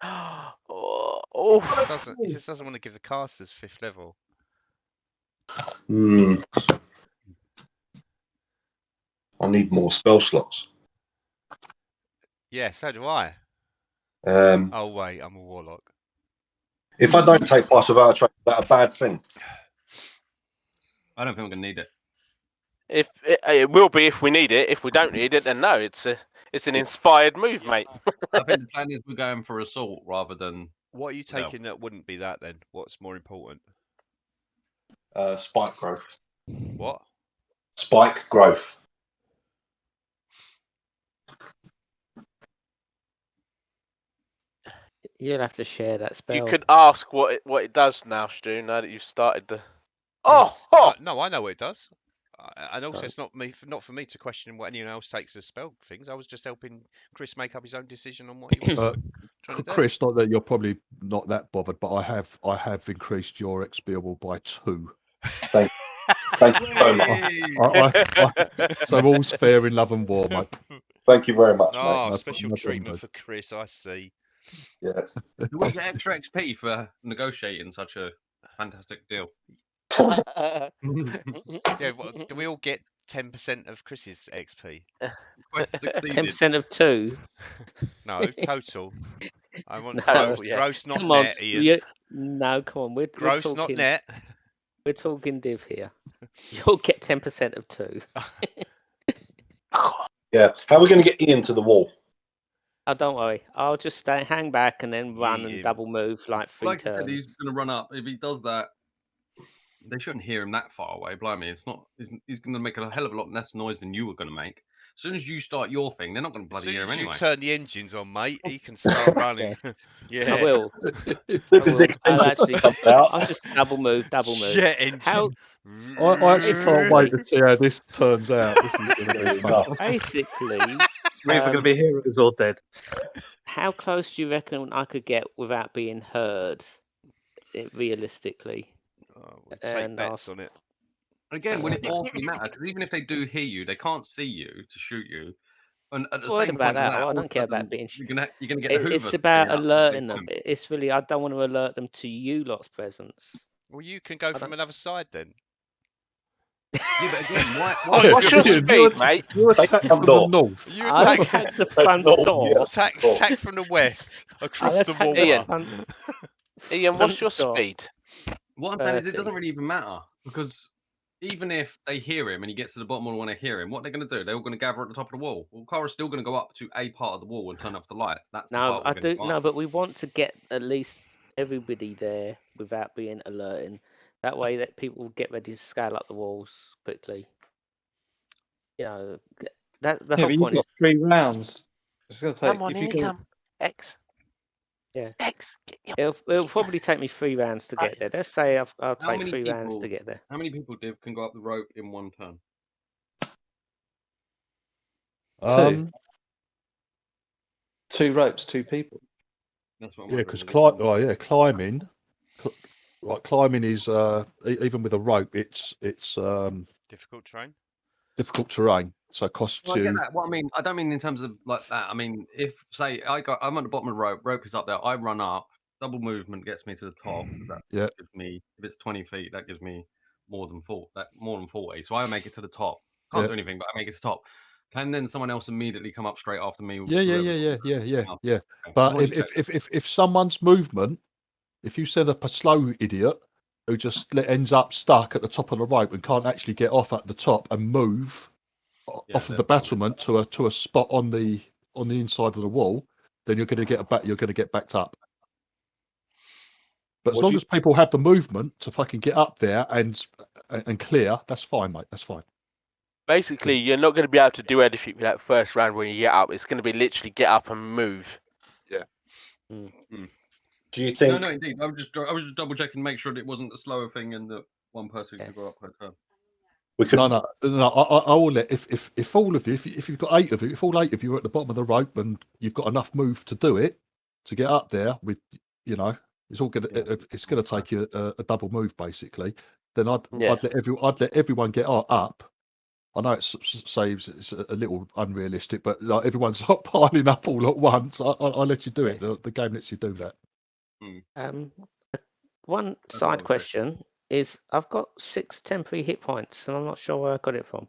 Oh. He just doesn't want to give the casters 5th level. Hmm. I need more spell slots. Yeah, so do I. Oh, wait, I'm a warlock. If I don't take Pass Without a Trace, is that a bad thing? I don't think we're going to need it. If it will be if we need it. If we don't need it, then no. It's an inspired move, mate. I think the plan is we're going for assault rather than. What are you taking that wouldn't be that then? What's more important? Spike growth. What? Spike growth. you'll have to share that spell. You could ask what it does now, Stu. Now that you've started the. Oh! No, I know what it does. And also, Right. it's not for me to question what anyone else takes as spell things. I was just helping Chris make up his own decision on what he was trying to do. Chris, not that you're probably not that bothered, but I have increased your XP by 2. Thank you so much. So all's fair in love and war, mate. Thank you very much, Oh, mate. No special problem, treatment mate. for Chris, I see. Yeah. Do we get extra XP for negotiating such a fantastic deal? Yeah, do we all get 10% of Chris's XP? Quest succeeded. 10% of 2. No, total. I want No, gross, not Come on. net, Ian. No, come on. We're Gross, talking, not net. We're talking div here. You'll get 10% of 2. Yeah. How are we going to get Ian to the wall? Oh, don't worry. I'll just hang back and then run and Ian. double move like 3 Like I turns. said, he's going to run up. If he does that, they shouldn't hear him that far away. Blimey, it's not. He's going to make a hell of a lot less noise than you were going to make. As soon as you start your thing, they're not going to As bloody soon hear him as you anyway. turn the engines on, mate, he can start running. I will. Because the I'll extension actually. comes out. I'll just double move. Jet engine. How I actually can't wait to see how this turns out. This is going to be fun. basically? We're either going to be heroes or dead. How close do you reckon I could get without being heard? Realistically, Oh, we'll take And bets I'll- on it. Again, would it awfully matter? Because even if they do hear you, they can't see you to shoot you. And at the Worried same about point, that. all I of don't a care about sudden, being. You're gonna get the Hoover. It's about spinning up alerting and them. they It's really. I don't want to alert them to you lot's presence. Well, you can go from don't- another side then. Yeah, but again, why? What's your Ian, speed, mate? You attack from the north. You I'll attack, attack the front north, door. yeah. attack from the west across I'll the attack water. the Ian. front. Ian, what's your Front door. speed? What I'm saying is, it 30. doesn't really even matter, because even if they hear him and he gets to the bottom and want to hear him, what they're going to do? They're all going to gather at the top of the wall. Well, Cara's still going to go up to a part of the wall and turn off the lights. That's the No, part we're I going to do go no, up. but we want to get at least everybody there without being alerting. That way, that people get ready to scale up the walls quickly. You know, that the Yeah, whole but you've point got is 3 rounds. I was going to say, Come on, if in you you can, come. X. Yeah. X. Get your, it'll probably take me 3 rounds to get there. Let's say I'll How take many 3 rounds people? to get there. How many people, Div, can go up the rope in one turn? 2 ropes, 2 people. That's what I'm Yeah, wondering. because climbing, like climbing is even with a rope, it's Difficult terrain. difficult terrain, so it costs Well, I get you. that. What I mean, I don't mean in terms of like that. I mean, if say I'm at the bottom of the rope, rope is up there, I run up, double movement gets me to the top. That Yeah. gives me, if it's 20 feet, that gives me more than 40. So I make it to the top. Can't Yeah. do anything, but I make it to the top. Can then someone else immediately come up straight after me? Yeah. Okay. But Wanted to check that. if someone's movement, if you set up a slow idiot who just ends up stuck at the top of the rope and can't actually get off at the top and move Yeah, off of they're the probably- battlement to a spot on the inside of the wall, then you're going to get backed up. But as What long do you- as people have the movement to fucking get up there and clear, that's fine, mate. That's fine. basically, you're not going to be able to do anything with that first round when you get up. It's going to be literally get up and move. Yeah. Do you think? No, indeed. I was just double checking, make sure that it wasn't a slower thing and that one person could go up per turn. We could. No. I will let if all of you, if you've got 8 of you, if all 8 of you are at the bottom of the rope and you've got enough move to do it, to get up there with, it's all gonna it's gonna take you a double move basically. Then I'd let everyone get up. I know it's a little unrealistic, but like everyone's not piling up all at once. I'll let you do it. The game lets you do that. One side question is I've got 6 temporary hit points and I'm not sure where I got it from.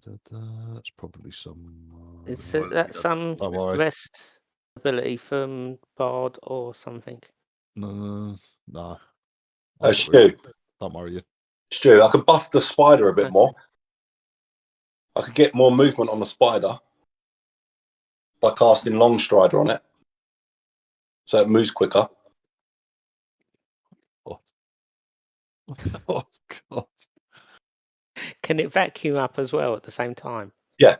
That's probably some. Is that some Don't worry. rest ability from Bard or something? No. Stu, Don't worry you. Stu, I could buff the spider a bit more. I could get more movement on the spider by casting Long Strider on it, so it moves quicker. Oh God! Can it vacuum up as well at the same time? Yeah.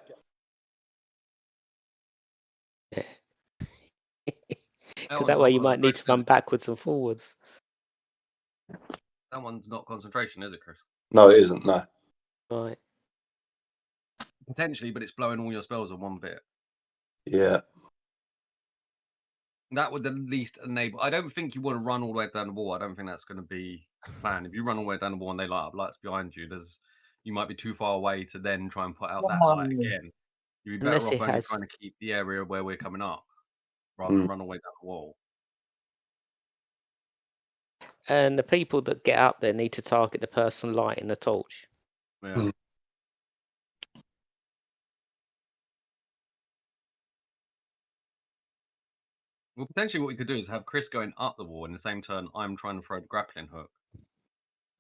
Because that way you might need to run backwards and forwards. That one's not concentration, is it, Chris? No, it isn't. No. Right. Potentially, but it's blowing all your spells in one bit. Yeah. That would at least enable. I don't think you want to run all the way down the wall. I don't think that's going to be the plan. If you run all the way down the wall and they light up lights behind you, you might be too far away to then try and put out that light again. You'd be better Unless off it only has- trying to keep the area where we're coming up, rather than run all the way down the wall. And the people that get up there need to target the person lighting the torch. Yeah. Well, potentially what we could do is have Chris going up the wall in the same turn I'm trying to throw the grappling hook.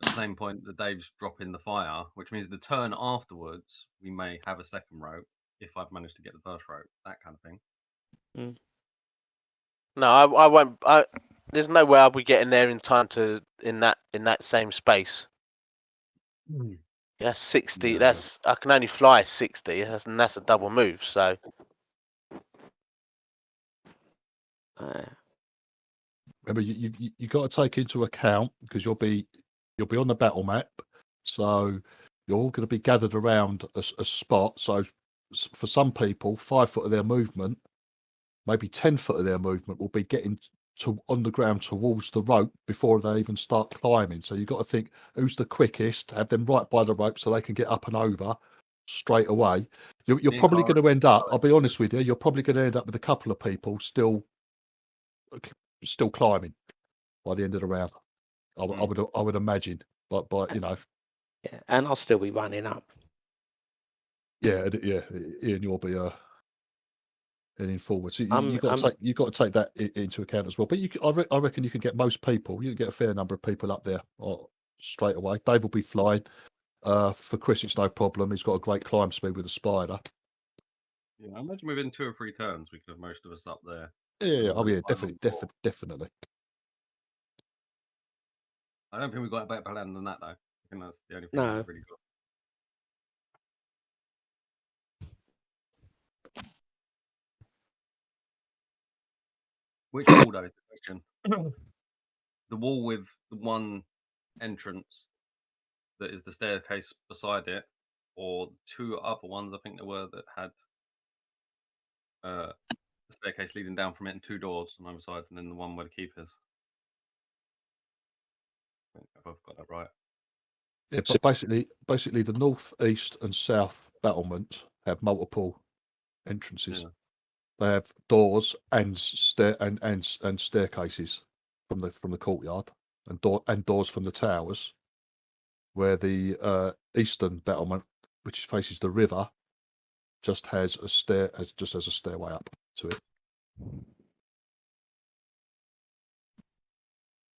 At the same point that Dave's dropping the fire, which means the turn afterwards, we may have a second rope if I've managed to get the first rope, that kind of thing. No, I won't. There's no way I'll be getting there in time in that same space. That's 60. No. I can only fly 60. And that's a double move. So Remember, you got to take into account because you'll be on the battle map, so you're all going to be gathered around a spot. So for some people, 5 foot of their movement, maybe 10 foot of their movement will be getting on the ground towards the rope before they even start climbing. So you've got to think who's the quickest, have them right by the rope so they can get up and over straight away. You're probably going to end up, I'll be honest with you, you're probably going to end up with a couple of people still climbing by the end of the round. I would imagine, but Yeah, and I'll still be running up. Yeah, Ian, you'll be heading forward. So I'm- you've got to take that into account as well. But I reckon you can get most people. You can get a fair number of people up there straight away. Dave will be flying. For Chris, it's no problem. He's got a great climb speed with a spider. Yeah, I imagine within 2 or 3 turns we could have most of us up there. Yeah. Oh, Just yeah. climb Definitely. on board. Definitely. I don't think we've got a better plan than that, though. I think that's the only thing No. we've really got. Which wall, though, is the question? The wall with the one entrance that is the staircase beside it, or 2 upper ones, I think there were, that had the staircase leading down from it and 2 doors on either side, and then the one where the keep is. I think I've both got that right. Yeah, but basically, the north, east, and south battlements have multiple entrances. Yeah. They have doors and staircases from the courtyard, and doors from the towers. Where the eastern battlement, which faces the river, just has a stairway up to it.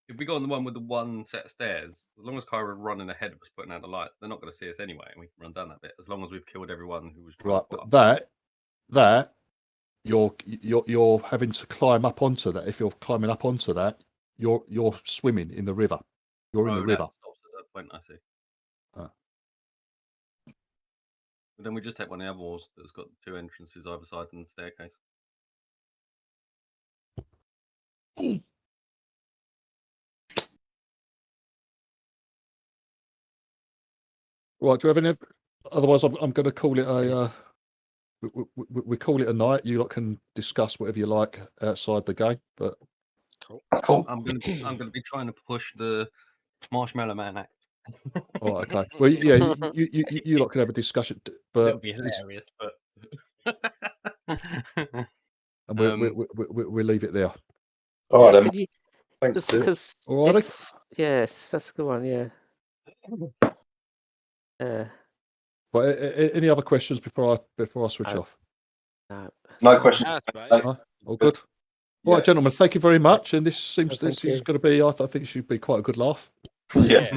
If we go on the one with the one set of stairs, as long as Kyra are running ahead of us putting out the lights, they're not going to see us anyway, and we can run down that bit. As long as we've killed everyone who was trying Right, to put but up. that you're having to climb up onto that. If you're climbing up onto that, you're swimming in the river. You're in the river. That stops at that point, I see. Ah. But then we just take one of the other walls that's got 2 entrances either side and the staircase. Right, do you have any? Otherwise, I'm going to call it a. We call it a night. You lot can discuss whatever you like outside the game, but Cool. I'm gonna be trying to push the Marshmallow Man act. all right, okay. Well, yeah, you lot can have a discussion, It but would be hilarious, but and we'll leave it there. All right, then. Could you, Thanks, Bill. because All right. yes, that's a good one. Yeah. But any other questions before I switch off? No questions. That's about it. No? All good. All right, Yeah. gentlemen. Thank you very much. And this thank is you. going to be. I think it should be quite a good laugh. Yeah.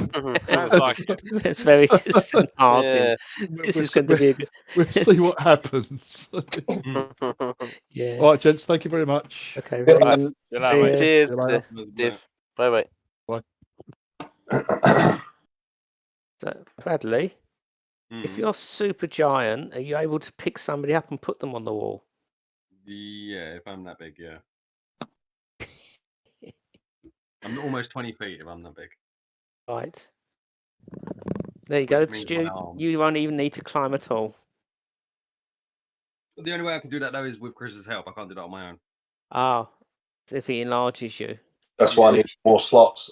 Sounds like it. It's very disheartening. Yeah. This is going to be a good. We'll see what happens. Yeah. All right, gents. Thank you very much. Okay. Yeah. Very Right. good. See you later, mate. Cheers, See you later. Div. Bye bye. So, Bradley, if you're super giant, are you able to pick somebody up and put them on the wall? Yeah, if I'm that big, yeah. I'm almost 20 feet if I'm that big. Right. There you go, Which means Stu. my arm. You won't even need to climb at all. The only way I can do that though is with Chris's help. I can't do that on my own. Ah, so if he enlarges you. That's why I need more slots.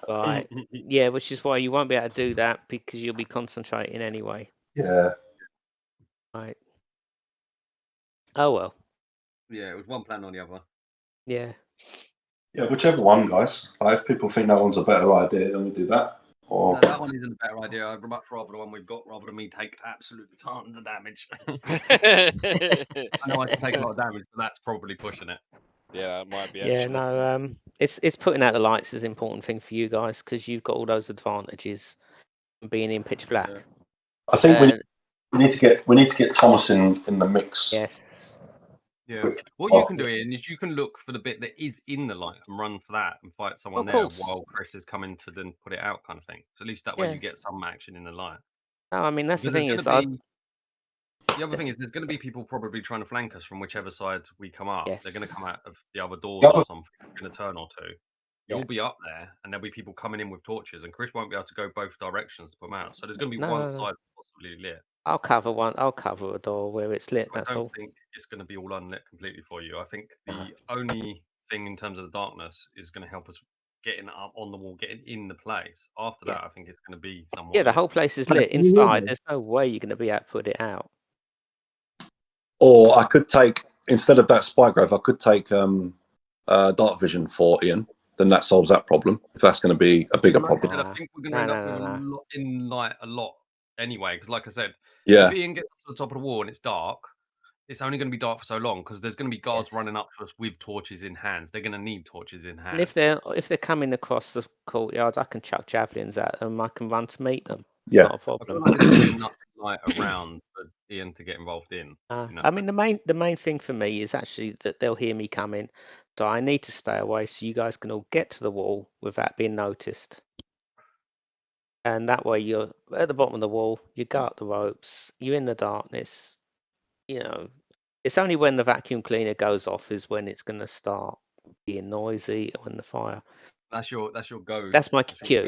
Right. Yeah, which is why you won't be able to do that because you'll be concentrating anyway. Yeah. Right. Oh well. Yeah, it was one plan or the other. Yeah. Yeah, whichever one, guys. If people think that one's a better idea, then we do that. Or No, that one isn't a better idea. I'd much rather the one we've got rather than me take absolutely tons of damage. I know I can take a lot of damage, but that's probably pushing it. Yeah, that might be. Yeah, Actually. no, it's putting out the lights is an important thing for you guys because you've got all those advantages from being in pitch black. Yeah. I think we need to get Thomas in the mix. Yes. Yeah. What you can do, Ian, is you can look for the bit that is in the light and run for that and fight someone there course. while Chris is coming to then put it out, kind of thing. So at least that way Yeah. you get some action in the light. No, I mean that's the Because thing there's is gonna be- the other thing is there's going to be people probably trying to flank us from whichever side we come up. Yes. They're going to come out of the other doors The or other- something in a turn or two. You'll be up there, and there'll be people coming in with torches, and Chris won't be able to go both directions to put them out. So there's going to be one side possibly lit. I'll cover a door where it's lit. So I That's don't all. think it's going to be all unlit completely for you. I think the only thing in terms of the darkness is going to help us getting up on the wall, getting in the place. After that, I think it's going to be somewhat. Yeah, the lit. whole place is Can lit you hear inside. me? There's no way you're going to be able to put it out. Or I could take, instead of that spy grove, I could take dark vision for Ian. Then that solves that problem. If that's going to be a bigger Like I problem. said, I think we're going to end up with a lot in light a lot anyway. Because like I said, Yeah. if Ian gets to the top of the wall and it's dark, it's only going to be dark for so long because there's going to be guards Yes. running up to us with torches in hands. They're going to need torches in And hand. if they're coming across the courtyard, I can chuck javelins at them. I can run to meet them. Yeah. Not a I feel problem. like there's going to be enough light around for Ian to get involved in. in that I mean, sense. the main thing for me is actually that they'll hear me coming, so I need to stay away so you guys can all get to the wall without being noticed. And that way, you're at the bottom of the wall. You go up the ropes. You're in the darkness. You know, it's only when the vacuum cleaner goes off is when it's going to start being noisy when the fire. That's your go. That's my That's your cue. go